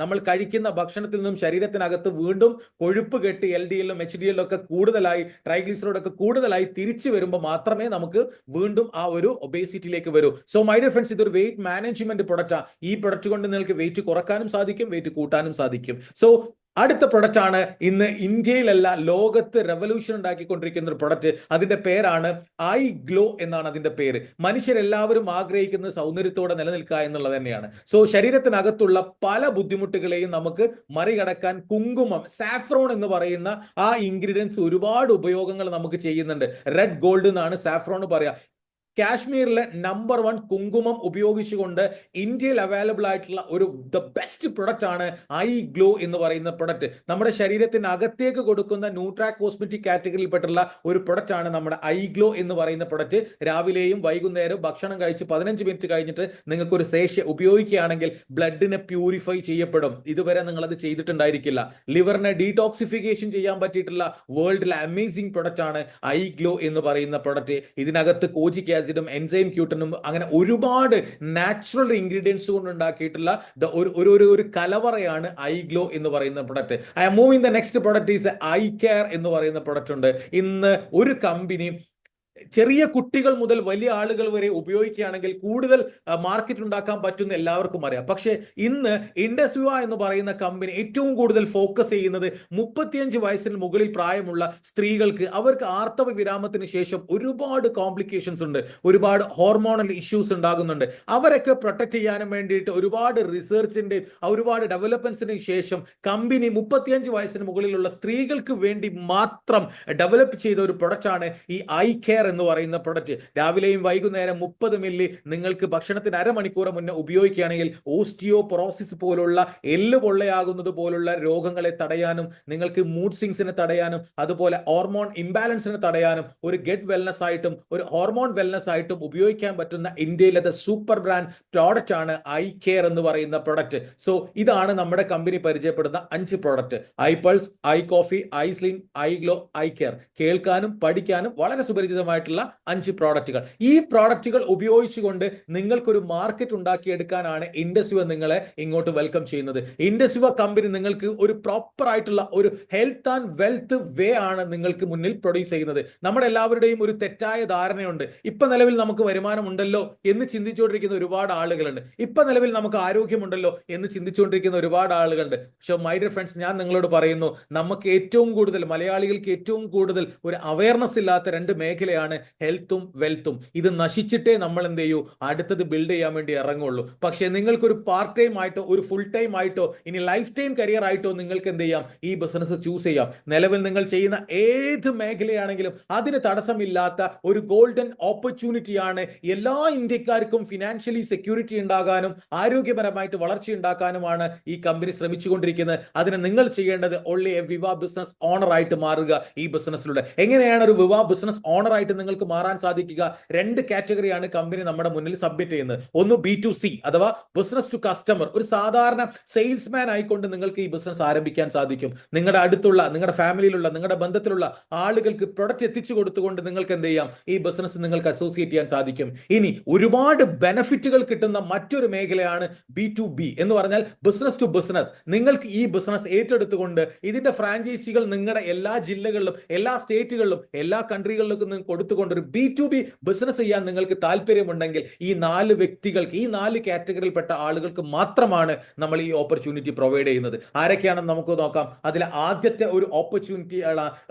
S2: നമ്മൾ കഴിക്കുന്ന ഭക്ഷണത്തിൽ നിന്നും ശരീരത്തിനകത്ത് വീണ്ടും കൊഴുപ്പ് കെട്ടി LDL-ഉം HDL-ഉം ഒക്കെ കൂടുതലായി, ട്രൈഗ്ലിസറൈഡ് ഒക്കെ കൂടുതലായി തിരിച്ചു വരുമ്പോൾ മാത്രമേ നമുക്ക് വീണ്ടും ആ ഒരു ഒബേസിറ്റിയിലേക്ക് വരൂ. സോ മൈ ഡിയർ ഫ്രണ്ട്സ്, ഇതൊരു വെയിറ്റ് മാനേജ്മെന്റ് പ്രൊഡക്റ്റാണ്. ഈ പ്രൊഡക്റ്റ് കൊണ്ട് നിങ്ങൾക്ക് വെയിറ്റ് കുറക്കാനും സാധിക്കും, വെയിറ്റ് കൂട്ടാനും സാധിക്കും. സോ അടുത്ത പ്രൊഡക്റ്റ് ആണ് ഇന്ന് ഇന്ത്യയിലല്ല ലോകത്ത് റെവല്യൂഷൻ ഉണ്ടാക്കിക്കൊണ്ടിരിക്കുന്ന ഒരു പ്രൊഡക്റ്റ്. അതിന്റെ പേരാണ് ഐ ഗ്ലോ എന്നാണ് അതിന്റെ പേര്. മനുഷ്യരെല്ലാവരും ആഗ്രഹിക്കുന്നത് സൗന്ദര്യത്തോടെ നിലനിൽക്കുക എന്നുള്ളത് തന്നെയാണ്. സോ ശരീരത്തിനകത്തുള്ള പല ബുദ്ധിമുട്ടുകളെയും നമുക്ക് മറികടക്കാൻ കുങ്കുമം, സാഫ്രോൺ എന്ന് പറയുന്ന ആ ഇൻഗ്രീഡിയൻസ് ഒരുപാട് ഉപയോഗങ്ങൾ നമുക്ക് ചെയ്യുന്നുണ്ട്. റെഡ് ഗോൾഡ് എന്നാണ് സാഫ്രോൺ പറയാ. കാശ്മീരിലെ നമ്പർ 1 കുങ്കുമം ഉപയോഗിച്ചുകൊണ്ട് ഇന്ത്യയിൽ അവൈലബിൾ ആയിട്ടുള്ള ഒരു ദ ബെസ്റ്റ് പ്രൊഡക്റ്റ് ആണ് ഐ ഗ്ലോ എന്ന് പറയുന്ന പ്രൊഡക്റ്റ്. നമ്മുടെ ശരീരത്തിന് അകത്തേക്ക് കൊടുക്കുന്ന ന്യൂട്രാ കോസ്മെറ്റിക് കാറ്റഗറിയിൽപ്പെട്ടുള്ള ഒരു പ്രൊഡക്റ്റ് ആണ് നമ്മുടെ ഐ ഗ്ലോ എന്ന് പറയുന്ന പ്രൊഡക്റ്റ്. രാവിലെയും വൈകുന്നേരവും ഭക്ഷണം കഴിച്ച് 15 മിനിറ്റ് കഴിഞ്ഞിട്ട് നിങ്ങൾക്ക് ഒരു സേഷ്യ ഉപയോഗിക്കുകയാണെങ്കിൽ ബ്ലഡിനെ പ്യൂരിഫൈ ചെയ്യപ്പെടും. ഇതുവരെ നിങ്ങൾ അത് ചെയ്തിട്ടുണ്ടായിരിക്കില്ല. ലിവറിനെ ഡീടോക്സിഫിക്കേഷൻ ചെയ്യാൻ പറ്റിയിട്ടുള്ള വേൾഡിലെ അമേസിംഗ് പ്രൊഡക്റ്റ് ആണ് ഐ ഗ്ലോ എന്ന് പറയുന്ന പ്രൊഡക്റ്റ്. ഇതിനകത്ത് കോജിക് ആസിഡും എൻസൈം ക്യൂട്ടനും അങ്ങനെ ഒരുപാട് നാച്ചുറൽ ഇൻഗ്രീഡിയൻസ് കൊണ്ട് ഉണ്ടാക്കിയിട്ടുള്ള ഒരു കലവറയാണ് ഐ ഗ്ലോ എന്ന് പറയുന്ന product. I am moving the next product is eye care എന്ന് പറയുന്ന പ്രൊഡക്റ്റ് ഉണ്ട്. ഇന്ന് ഒരു കമ്പനി ചെറിയ കുട്ടികൾ മുതൽ വലിയ ആളുകൾ വരെ ഉപയോഗിക്കുകയാണെങ്കിൽ കൂടുതൽ മാർക്കറ്റ് ഉണ്ടാക്കാൻ പറ്റുന്ന എല്ലാവർക്കും അറിയാം. പക്ഷേ ഇന്ന് ഇൻഡസ്വിവ എന്ന് പറയുന്ന കമ്പനി ഏറ്റവും കൂടുതൽ ഫോക്കസ് ചെയ്യുന്നത് 35 വയസ്സിന് മുകളിൽ പ്രായമുള്ള സ്ത്രീകൾക്ക്, അവർക്ക് ആർത്തവ വിരാമത്തിന് ശേഷം ഒരുപാട് കോംപ്ലിക്കേഷൻസ് ഉണ്ട്, ഒരുപാട് ഹോർമോണൽ ഇഷ്യൂസ് ഉണ്ടാകുന്നുണ്ട്. അവരൊക്കെ പ്രൊട്ടക്ട് ചെയ്യാനും വേണ്ടിയിട്ട് ഒരുപാട് റിസർച്ചിന്റെ ഒരുപാട് ഡെവലപ്മെന്റ്സിന് ശേഷം കമ്പനി 35 വയസ്സിന് മുകളിലുള്ള സ്ത്രീകൾക്ക് വേണ്ടി മാത്രം ഡെവലപ്പ് ചെയ്ത ഒരു പ്രൊഡക്റ്റ് ആണ് ഈ ഐ കെയർ എന്ന് പറയുന്ന പ്രൊഡക്റ്റ്. രാവിലെയും വൈകുന്നേരം 30 മില്ലി നിങ്ങൾക്ക് ഭക്ഷണത്തിന് അരമണിക്കൂർ മുന്നേ ഉപയോഗിക്കുകയാണെങ്കിൽ ഓസ്റ്റിയോപൊറോസിസ് പോലുള്ള എല്ല് പൊള്ളയാകുന്നത് പോലുള്ള രോഗങ്ങളെ തടയാനും നിങ്ങൾക്ക് മൂഡ് സ്വിങ്സിനെ തടയാനും അതുപോലെ ഹോർമോൺ ഇംബാലൻസിനെ തടയാനും ഒരു ഗെറ്റ് വെൽനസ് ആയിട്ടും ഒരു ഹോർമോൺ വെൽനസ് ആയിട്ടും ഉപയോഗിക്കാൻ പറ്റുന്ന ഇന്ത്യയിലത്തെ സൂപ്പർ ബ്രാൻഡ് പ്രോഡക്റ്റ് ആണ് ഐ കെയർ എന്ന് പറയുന്ന പ്രൊഡക്റ്റ്. സോ ഇതാണ് നമ്മുടെ കമ്പനി പരിചയപ്പെടുന്ന 5 product: I pulse, I coffee, I slim, I glow, I care. കേൾക്കാനും പഠിക്കാനും വളരെ സുപരിചിതമായിട്ടുള്ള 5 പ്രോഡക്റ്റുകൾ. ഈ പ്രോഡക്റ്റുകൾ ഉപയോഗിച്ചുകൊണ്ട് നിങ്ങൾക്കൊരു മാർക്കറ്റ് ഉണ്ടാക്കിയെടുക്കാനാണ് ഇൻഡസ്വിവ നിങ്ങളെ ഇങ്ങോട്ട് വെൽക്കം ചെയ്യുന്നത്. ഇൻഡസ്വിവ കമ്പനി നിങ്ങൾക്ക് ഒരു പ്രോപ്പർ ആയിട്ടുള്ള ഒരു ഹെൽത്ത് ആൻഡ് വെൽത്ത് വേ ആണ് നിങ്ങൾക്ക് മുന്നിൽ പ്രൊഡ്യൂസ് ചെയ്യുന്നത്. നമ്മുടെ എല്ലാവരുടെയും ഒരു തെറ്റായ ധാരണയുണ്ട്. ഇപ്പൊ നിലവിൽ നമുക്ക് വരുമാനം ഉണ്ടല്ലോ എന്ന് ചിന്തിച്ചുകൊണ്ടിരിക്കുന്ന ഒരുപാട് ആളുകളുണ്ട്. ഇപ്പൊ നിലവിൽ നമുക്ക് ആരോഗ്യമുണ്ടല്ലോ എന്ന് ചിന്തിച്ചുകൊണ്ടിരിക്കുന്ന ഒരുപാട് ആളുകളുണ്ട്. പക്ഷെ മൈ ഡിയർ ഫ്രണ്ട്സ്, ഞാൻ നിങ്ങളോട് പറയുന്നു, നമുക്ക് ഏറ്റവും കൂടുതൽ മലയാളികൾക്ക് ഏറ്റവും കൂടുതൽ ഒരു അവയർനെസ് ഇല്ലാത്ത 2 മേഖലയാണ് ഹെൽത്തും വെൽത്തും. ഇത് നശിച്ചിട്ടേ നമ്മൾ എന്ത് ചെയ്യൂ, അടുത്തത് ബിൽഡ് ചെയ്യാൻ വേണ്ടി ഇറങ്ങുള്ളൂ. പക്ഷേ നിങ്ങൾക്കൊരു പാർട്ട് ടൈം ആയിട്ടോ ഒരു ഫുൾ ടൈം ആയിട്ടോ ഇനി ലൈഫ് ടൈം കരിയർ ആയിട്ടോ നിങ്ങൾക്ക് എന്ത് ചെയ്യാം, ഈ ബിസിനസ് ചൂസ് ചെയ്യാം. നിലവിൽ നിങ്ങൾ ചെയ്യുന്ന ഏത് മേഖലയാണെങ്കിലും അതിന് തടസ്സമില്ലാത്ത ഒരു ഗോൾഡൻ ഓപ്പർച്യൂണിറ്റിയാണ്. എല്ലാ ഇന്ത്യക്കാർക്കും ഫിനാൻഷ്യലി സെക്യൂരിറ്റി ഉണ്ടാകാനും ആരോഗ്യപരമായിട്ട് വളർച്ച ഉണ്ടാക്കാനുമാണ് ഈ കമ്പനി ശ്രമിച്ചുകൊണ്ടിരിക്കുന്നത്. അതിന് നിങ്ങൾ ചെയ്യേണ്ടത് ഓൺലി എ വിവ ബിസിനസ് ഓണർ ആയിട്ട് മാറുക. ഈ ബിസിനസ്സിലൂടെ എങ്ങനെയാണ് ഒരു വിവ ബിസിനസ് ഓണർ ആയിട്ട് നിങ്ങൾക്ക് മാറാൻ സാധിക്കുക? 2 കാറ്റഗറിയാണ് കമ്പനി നമ്മുടെ മുന്നിൽ സബ്മിറ്റ് ചെയ്യുന്നത്. ഒന്ന് B2C അഥവാ ബിസിനസ് ടു കസ്റ്റമർ. ഒരു സാധാരണ സെയിൽസ്മാൻ ആയിക്കൊണ്ട് നിങ്ങൾക്ക് ഈ ബിസിനസ് ആരംഭിക്കാൻ സാധിക്കും. നിങ്ങളുടെ അടുത്തുള്ള, നിങ്ങളുടെ ഫാമിലിയിലുള്ള, നിങ്ങളുടെ ബന്ധത്തിലുള്ള ആളുകൾക്ക് പ്രൊഡക്റ്റ് എത്തിച്ചു കൊടുത്തുകൊണ്ട് നിങ്ങൾക്ക് എന്ത് ചെയ്യാം, ഈ ബിസിനസ് നിങ്ങൾക്ക് അസോസിയേറ്റ് ചെയ്യാൻ സാധിക്കും. ഇനി ഒരുപാട് ബെനിഫിറ്റുകൾ കിട്ടുന്ന മറ്റൊരു മേഖലയാണ് B2B എന്ന് പറഞ്ഞാൽ ബിസിനസ് ടു ബിസിനസ്. നിങ്ങൾക്ക് ഈ ബിസിനസ് ഏറ്റെടുത്തുകൊണ്ട് ഇതിന്റെ ഫ്രാഞ്ചൈസികൾ നിങ്ങളുടെ എല്ലാ ജില്ലകളിലും, എല്ലാ സ്റ്റേറ്റുകളിലും, എല്ലാ കൺട്രികളിലേക്കും കൊടുത്തുകൊണ്ട് ഒരു B2B ബിസിനസ് ചെയ്യാൻ നിങ്ങൾക്ക് താല്പര്യമുണ്ടെങ്കിൽ ഈ 4 വ്യക്തികൾക്ക്, ഈ 4 കാറ്റഗറിയിൽപ്പെട്ട ആളുകൾക്ക് മാത്രമാണ് നമ്മൾ ഈ ഓപ്പർച്യൂണിറ്റി പ്രൊവൈഡ് ചെയ്യുന്നത്. ആരൊക്കെയാണെന്ന് നമുക്ക് നോക്കാം. അതിലെ ആദ്യത്തെ ഒരു ഓപ്പർച്യൂണിറ്റി ആണ്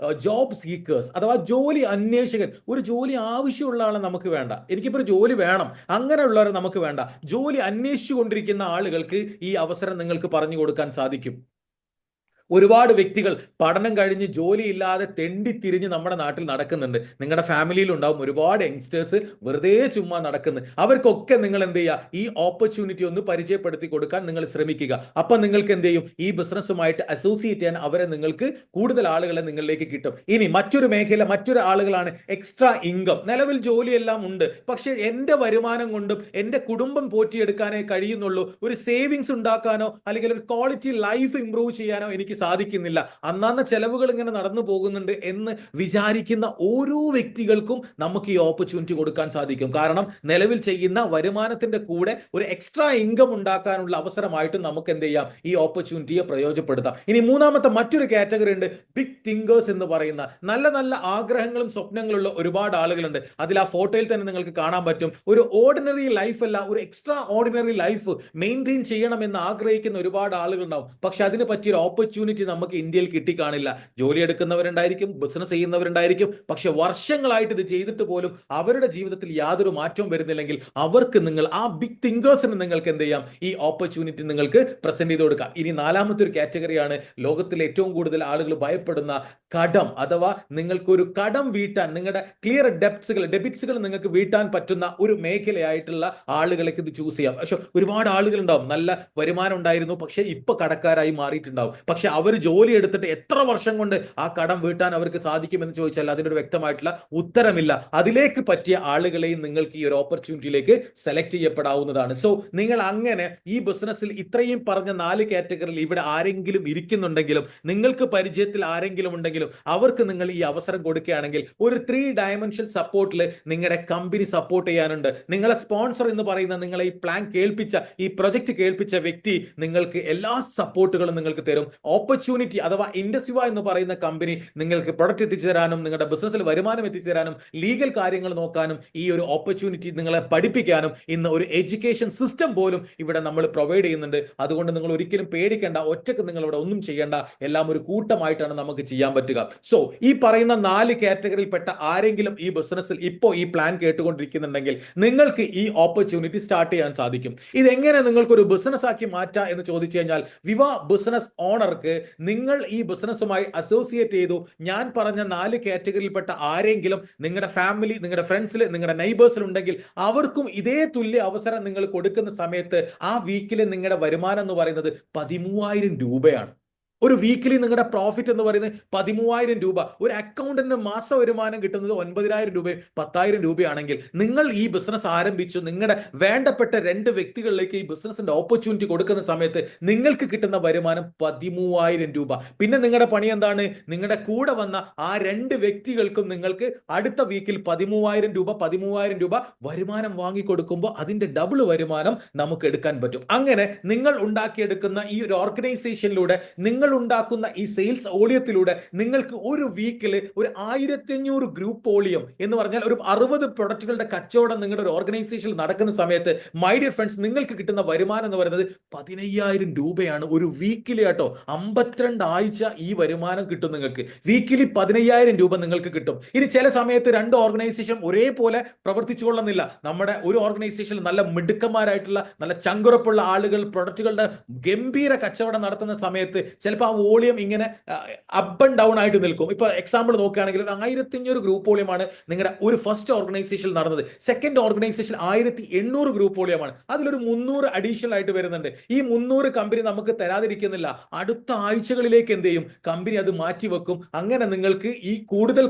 S2: ജോബ് സീക്കേഴ്സ് അഥവാ ജോലി അന്വേഷകൻ. ഒരു ജോലി ആവശ്യമുള്ള ആളെ നമുക്ക് വേണ്ട, എനിക്കിപ്പോൾ ഒരു ജോലി വേണം, അങ്ങനെയുള്ളവരെ നമുക്ക് വേണ്ട. ജോലി അന്വേഷിച്ചു കൊണ്ടിരിക്കുന്ന ആളുകൾക്ക് ഈ അവസരം നിങ്ങൾക്ക് പറഞ്ഞു കൊടുക്കാൻ സാധിക്കും. ഒരുപാട് വ്യക്തികൾ പഠനം കഴിഞ്ഞ് ജോലിയില്ലാതെ തെണ്ടിത്തിരിഞ്ഞ് നമ്മുടെ നാട്ടിൽ നടക്കുന്നുണ്ട്. നിങ്ങളുടെ ഫാമിലിയിൽ ഉണ്ടാവും ഒരുപാട് യങ്സ്റ്റേഴ്സ് വെറുതെ ചുമ്മാ നടക്കുന്നു. അവർക്കൊക്കെ നിങ്ങൾ എന്ത് ചെയ്യുക, ഈ ഓപ്പർച്യൂണിറ്റി ഒന്ന് പരിചയപ്പെടുത്തി കൊടുക്കാൻ നിങ്ങൾ ശ്രമിക്കുക. അപ്പൊ നിങ്ങൾക്ക് എന്ത് ചെയ്യും, ഈ ബിസിനസ്സുമായിട്ട് അസോസിയേറ്റ് ചെയ്യാൻ അവരെ നിങ്ങൾക്ക് കൂടുതൽ ആളുകളെ നിങ്ങളിലേക്ക് കിട്ടും. ഇനി മറ്റൊരു മേഖല, മറ്റൊരു ആളുകളാണ് എക്സ്ട്രാ ഇൻകം. നിലവിൽ ജോലിയെല്ലാം ഉണ്ട്, പക്ഷെ എന്റെ വരുമാനം കൊണ്ടും എന്റെ കുടുംബം പോറ്റിയെടുക്കാനേ കഴിയുന്നുള്ളൂ, ഒരു സേവിങ്സ് ഉണ്ടാക്കാനോ അല്ലെങ്കിൽ ഒരു ക്വാളിറ്റി ലൈഫ് ഇംപ്രൂവ് ചെയ്യാനോ എനിക്ക് സാധിക്കുന്നില്ല, അന്നാന്ന ചെലവുകൾ ഇങ്ങനെ നടന്നു പോകുന്നുണ്ട് എന്ന് വിചാരിക്കുന്ന ഓരോ വ്യക്തികൾക്കും നമുക്ക് ഈ ഓപ്പർച്യൂണിറ്റി കൊടുക്കാൻ സാധിക്കും. കാരണം നിലവിൽ ചെയ്യുന്ന വരുമാനത്തിന്റെ കൂടെ ഒരു എക്സ്ട്രാ ഇൻകം ഉണ്ടാക്കാനുള്ള അവസരമായിട്ട് നമുക്ക് എന്ത് ചെയ്യാം, ഈ ഓപ്പർച്യൂണിറ്റിയെ പ്രയോജനപ്പെടുത്താം. ഇനി മൂന്നാമത്തെ മറ്റൊരു കാറ്റഗറി ഉണ്ട്, ബിഗ് തിങ്കേഴ്സ് എന്ന് പറയുന്ന നല്ല നല്ല ആഗ്രഹങ്ങളും സ്വപ്നങ്ങളുള്ള ഒരുപാട് ആളുകളുണ്ട്. അതിൽ ആ ഫോട്ടോയിൽ തന്നെ നിങ്ങൾക്ക് കാണാൻ പറ്റും. ഒരു ഓർഡിനറി ലൈഫ് അല്ല, ഒരു എക്സ്ട്രാ ഓർഡിനറി ലൈഫ് മെയിൻറ്റെയിൻ ചെയ്യണമെന്ന് ആഗ്രഹിക്കുന്ന ഒരുപാട് ആളുകൾ ഉണ്ടാവും. പക്ഷെ അതിന് പറ്റിയൊരു ഓപ്പർച്യൂണിറ്റി ഓപ്പർച്യൂണിറ്റി നമുക്ക് ഇന്ത്യയിൽ കിട്ടിക്കാണില്ല. ജോലി എടുക്കുന്നവരുണ്ടായിരിക്കും, ബിസിനസ് ചെയ്യുന്നവരുണ്ടായിരിക്കും, പക്ഷെ വർഷങ്ങളായിട്ട് ഇത് ചെയ്തിട്ട് പോലും അവരുടെ ജീവിതത്തിൽ യാതൊരു മാറ്റവും വരുന്നില്ലെങ്കിൽ അവർക്ക് നിങ്ങൾ ആ ബിഗ് തിങ്കേഴ്സിന് നിങ്ങൾക്ക് എന്ത് ചെയ്യാം, ഈ ഓപ്പർച്യൂണിറ്റി നിങ്ങൾക്ക് പ്രസന്റ് ചെയ്ത് കൊടുക്കാം. ഇനി നാലാമത്തെ ഒരു കാറ്റഗറിയാണ് ലോകത്തിൽ ഏറ്റവും കൂടുതൽ ആളുകൾ ഭയപ്പെടുന്ന കടം, അഥവാ നിങ്ങൾക്ക് ഒരു കടം വീട്ടാൻ, നിങ്ങളുടെ ക്ലിയർ ഡെബിറ്റ്സുകൾ നിങ്ങൾക്ക് വീട്ടാൻ പറ്റുന്ന ഒരു മേഖലയായിട്ടുള്ള ആളുകളേക്ക് ഇത് ചൂസ് ചെയ്യാം. പക്ഷെ ഒരുപാട് ആളുകൾ ഉണ്ടാവും, നല്ല വരുമാനം ഉണ്ടായിരുന്നു, പക്ഷെ ഇപ്പൊ കടക്കാരായി മാറിയിട്ടുണ്ടാവും. പക്ഷെ അവർ ജോലി എടുത്തിട്ട് എത്ര വർഷം കൊണ്ട് ആ കടം വീട്ടാൻ അവർക്ക് സാധിക്കുമെന്ന് ചോദിച്ചാൽ അതിനൊരു വ്യക്തമായിട്ടുള്ള ഉത്തരമില്ല. അതിലേക്ക് പറ്റിയ ആളുകളെയും നിങ്ങൾക്ക് ഈ ഒരു ഓപ്പർച്യൂണിറ്റിയിലേക്ക് സെലക്ട് ചെയ്യപ്പെടാവുന്നതാണ്. സോ നിങ്ങൾ അങ്ങനെ ഈ ബിസിനസ്സിൽ ഇത്രയും പറഞ്ഞ 4 കാറ്റഗറിയിൽ ഇവിടെ ആരെങ്കിലും ഇരിക്കുന്നുണ്ടെങ്കിലും, നിങ്ങൾക്ക് പരിചയത്തിൽ ആരെങ്കിലും ഉണ്ടെങ്കിലും അവർക്ക് നിങ്ങൾ ഈ അവസരം കൊടുക്കുകയാണെങ്കിൽ ഒരു 3 ഡയമെൻഷൻ സപ്പോർട്ടിൽ നിങ്ങളുടെ കമ്പനി സപ്പോർട്ട് ചെയ്യാനുണ്ട്. നിങ്ങളെ സ്പോൺസർ എന്ന് പറയുന്ന, നിങ്ങളെ ഈ പ്ലാൻ കേൾപ്പിച്ച, ഈ പ്രൊജക്ട് കേൾപ്പിച്ച വ്യക്തി നിങ്ങൾക്ക് എല്ലാ സപ്പോർട്ടുകളും നിങ്ങൾക്ക് തരും. ഓപ്പർച്യൂണിറ്റി അഥവാ ഇൻഡസ്വിവ എന്ന് പറയുന്ന കമ്പനി നിങ്ങൾക്ക് പ്രൊഡക്റ്റ് എത്തിച്ചു തരാനും നിങ്ങളുടെ ബിസിനസ്സിൽ വരുമാനം എത്തിച്ചു തരാനും ലീഗൽ കാര്യങ്ങൾ നോക്കാനും ഈ ഒരു ഓപ്പർച്യൂണിറ്റി നിങ്ങളെ പഠിപ്പിക്കാനും ഇന്ന് ഒരു എഡ്യൂക്കേഷൻ സിസ്റ്റം പോലും ഇവിടെ നമ്മൾ പ്രൊവൈഡ് ചെയ്യുന്നുണ്ട്. അതുകൊണ്ട് നിങ്ങൾ ഒരിക്കലും പേടിക്കേണ്ട, ഒറ്റക്ക് നിങ്ങൾ ഇവിടെ ഒന്നും ചെയ്യേണ്ട, എല്ലാം ഒരു കൂട്ടമായിട്ടാണ് നമുക്ക് ചെയ്യാൻ പറ്റുക. സോ ഈ പറയുന്ന 4 കാറ്റഗറിയിൽപ്പെട്ട ആരെങ്കിലും ഈ ബിസിനസ്സിൽ ഇപ്പോൾ ഈ പ്ലാൻ കേട്ടുകൊണ്ടിരിക്കുന്നുണ്ടെങ്കിൽ നിങ്ങൾക്ക് ഈ ഓപ്പർച്യൂണിറ്റി സ്റ്റാർട്ട് ചെയ്യാൻ സാധിക്കും. ഇതെങ്ങനെ നിങ്ങൾക്ക് ഒരു ബിസിനസ് ആക്കി മാറ്റാം എന്ന് ചോദിച്ചു കഴിഞ്ഞാൽ, വിവ ബിസിനസ് ഓണർക്ക് നിങ്ങൾ ഈ ബിസിനസ്സുമായി അസോസിയേറ്റ് ചെയ്തു, ഞാൻ പറഞ്ഞ 4 കാറ്റഗറിയിൽപ്പെട്ട ആരെങ്കിലും നിങ്ങളുടെ ഫാമിലി, നിങ്ങളുടെ ഫ്രണ്ട്സിൽ, നിങ്ങളുടെ നെയ്ബേഴ്സിൽ ഉണ്ടെങ്കിൽ അവർക്കും ഇതേ തുല്യ അവസരം നിങ്ങൾ കൊടുക്കുന്ന സമയത്ത് ആ വീക്കിലെ നിങ്ങളുടെ വരുമാനം എന്ന് പറയുന്നത് 13,000 രൂപയാണ്. ഒരു വീക്കിലി നിങ്ങളുടെ പ്രോഫിറ്റ് എന്ന് പറയുന്നത് 13,000 രൂപ. ഒരു അക്കൗണ്ടന്റിന് മാസ വരുമാനം കിട്ടുന്നത് 9,000 രൂപയും 10,000 രൂപയാണെങ്കിൽ നിങ്ങൾ ഈ ബിസിനസ് ആരംഭിച്ചു, നിങ്ങളുടെ വേണ്ടപ്പെട്ട 2 വ്യക്തികളിലേക്ക് ഈ ബിസിനസിന്റെ ഓപ്പർച്യൂണിറ്റി കൊടുക്കുന്ന സമയത്ത് നിങ്ങൾക്ക് കിട്ടുന്ന വരുമാനം 13,000 രൂപ. പിന്നെ നിങ്ങളുടെ പണി എന്താണ്? നിങ്ങളുടെ കൂടെ വന്ന ആ 2 വ്യക്തികൾക്കും നിങ്ങൾക്ക് അടുത്ത വീക്കിൽ 13,000 രൂപ വരുമാനം വാങ്ങിക്കൊടുക്കുമ്പോൾ അതിന്റെ ഡബിൾ വരുമാനം നമുക്ക് എടുക്കാൻ പറ്റും. അങ്ങനെ നിങ്ങൾ ഉണ്ടാക്കിയെടുക്കുന്ന ഈ ഒരു ഓർഗനൈസേഷനിലൂടെ, നിങ്ങൾ ഉണ്ടാക്കുന്ന ഈ സെയിൽസ് ഓഡിയത്തിലൂടെ നിങ്ങൾക്ക് ഒരു വീക്കിൽ ഒരു 1,500 ഗ്രൂപ്പ് ഓളിയം എന്ന് പറഞ്ഞാൽ ഒരു 60 പ്രൊഡക്റ്റുകളുടെ കച്ചവടം നിങ്ങളുടെ ഒരു ഓർഗനൈസേഷനിൽ നടക്കുന്ന സമയത്ത് മൈ ഡിയർ ഫ്രണ്ട്സ് നിങ്ങൾക്ക് കിട്ടുന്ന വരുമാനം എന്ന് പറയുന്നത് 15,000 രൂപയാണ് ഒരു വീക്കിലി കേട്ടോ. 52 ആഴ്ച ഈ വരുമാനം കിട്ടും നിങ്ങൾക്ക്. വീക്കിലി 15,000 രൂപ നിങ്ങൾക്ക് കിട്ടും. ഇനി ചില സമയത്ത് 2 ഓർഗനൈസേഷൻ ഒരേപോലെ പ്രവർത്തിച്ചു കൊള്ളുന്നില്ല. നമ്മുടെ ഒരു ഓർഗനൈസേഷനിൽ നല്ല മിടുക്കന്മാരായിട്ടുള്ള, നല്ല ചങ്കുറപ്പുള്ള ആളുകൾ പ്രൊഡക്റ്റുകളുടെ ഗംഭീര കച്ചവടം നടത്തുന്ന സമയത്ത് ചിലപ്പോൾ ആ വോളിയം ഇങ്ങനെ അപ്പ് ആൻഡ് ഡൗൺ ആയിട്ട് നിൽക്കും. ഇപ്പൊ എക്സാമ്പിൾ നോക്കുകയാണെങ്കിൽ 1,500 ഗ്രൂപ്പ് വോളിയമാണ് നിങ്ങളുടെ ഒരു ഫസ്റ്റ് ഓർഗനൈസേഷൻ നടന്നത്. സെക്കൻഡ് ഓർഗനൈസേഷൻ 1,800 ഗ്രൂപ്പ് വോളിയമാണ്. അതിലൊരു 300 അഡീഷണൽ ആയിട്ട് വരുന്നുണ്ട്. ഈ 300 കമ്പനി നമുക്ക് തരാതിരിക്കുന്നില്ല. അടുത്ത ആഴ്ചകളിലേക്ക് എന്ത് ചെയ്യും? കമ്പനി അത് മാറ്റിവെക്കും. അങ്ങനെ നിങ്ങൾക്ക് ഈ കൂടുതൽ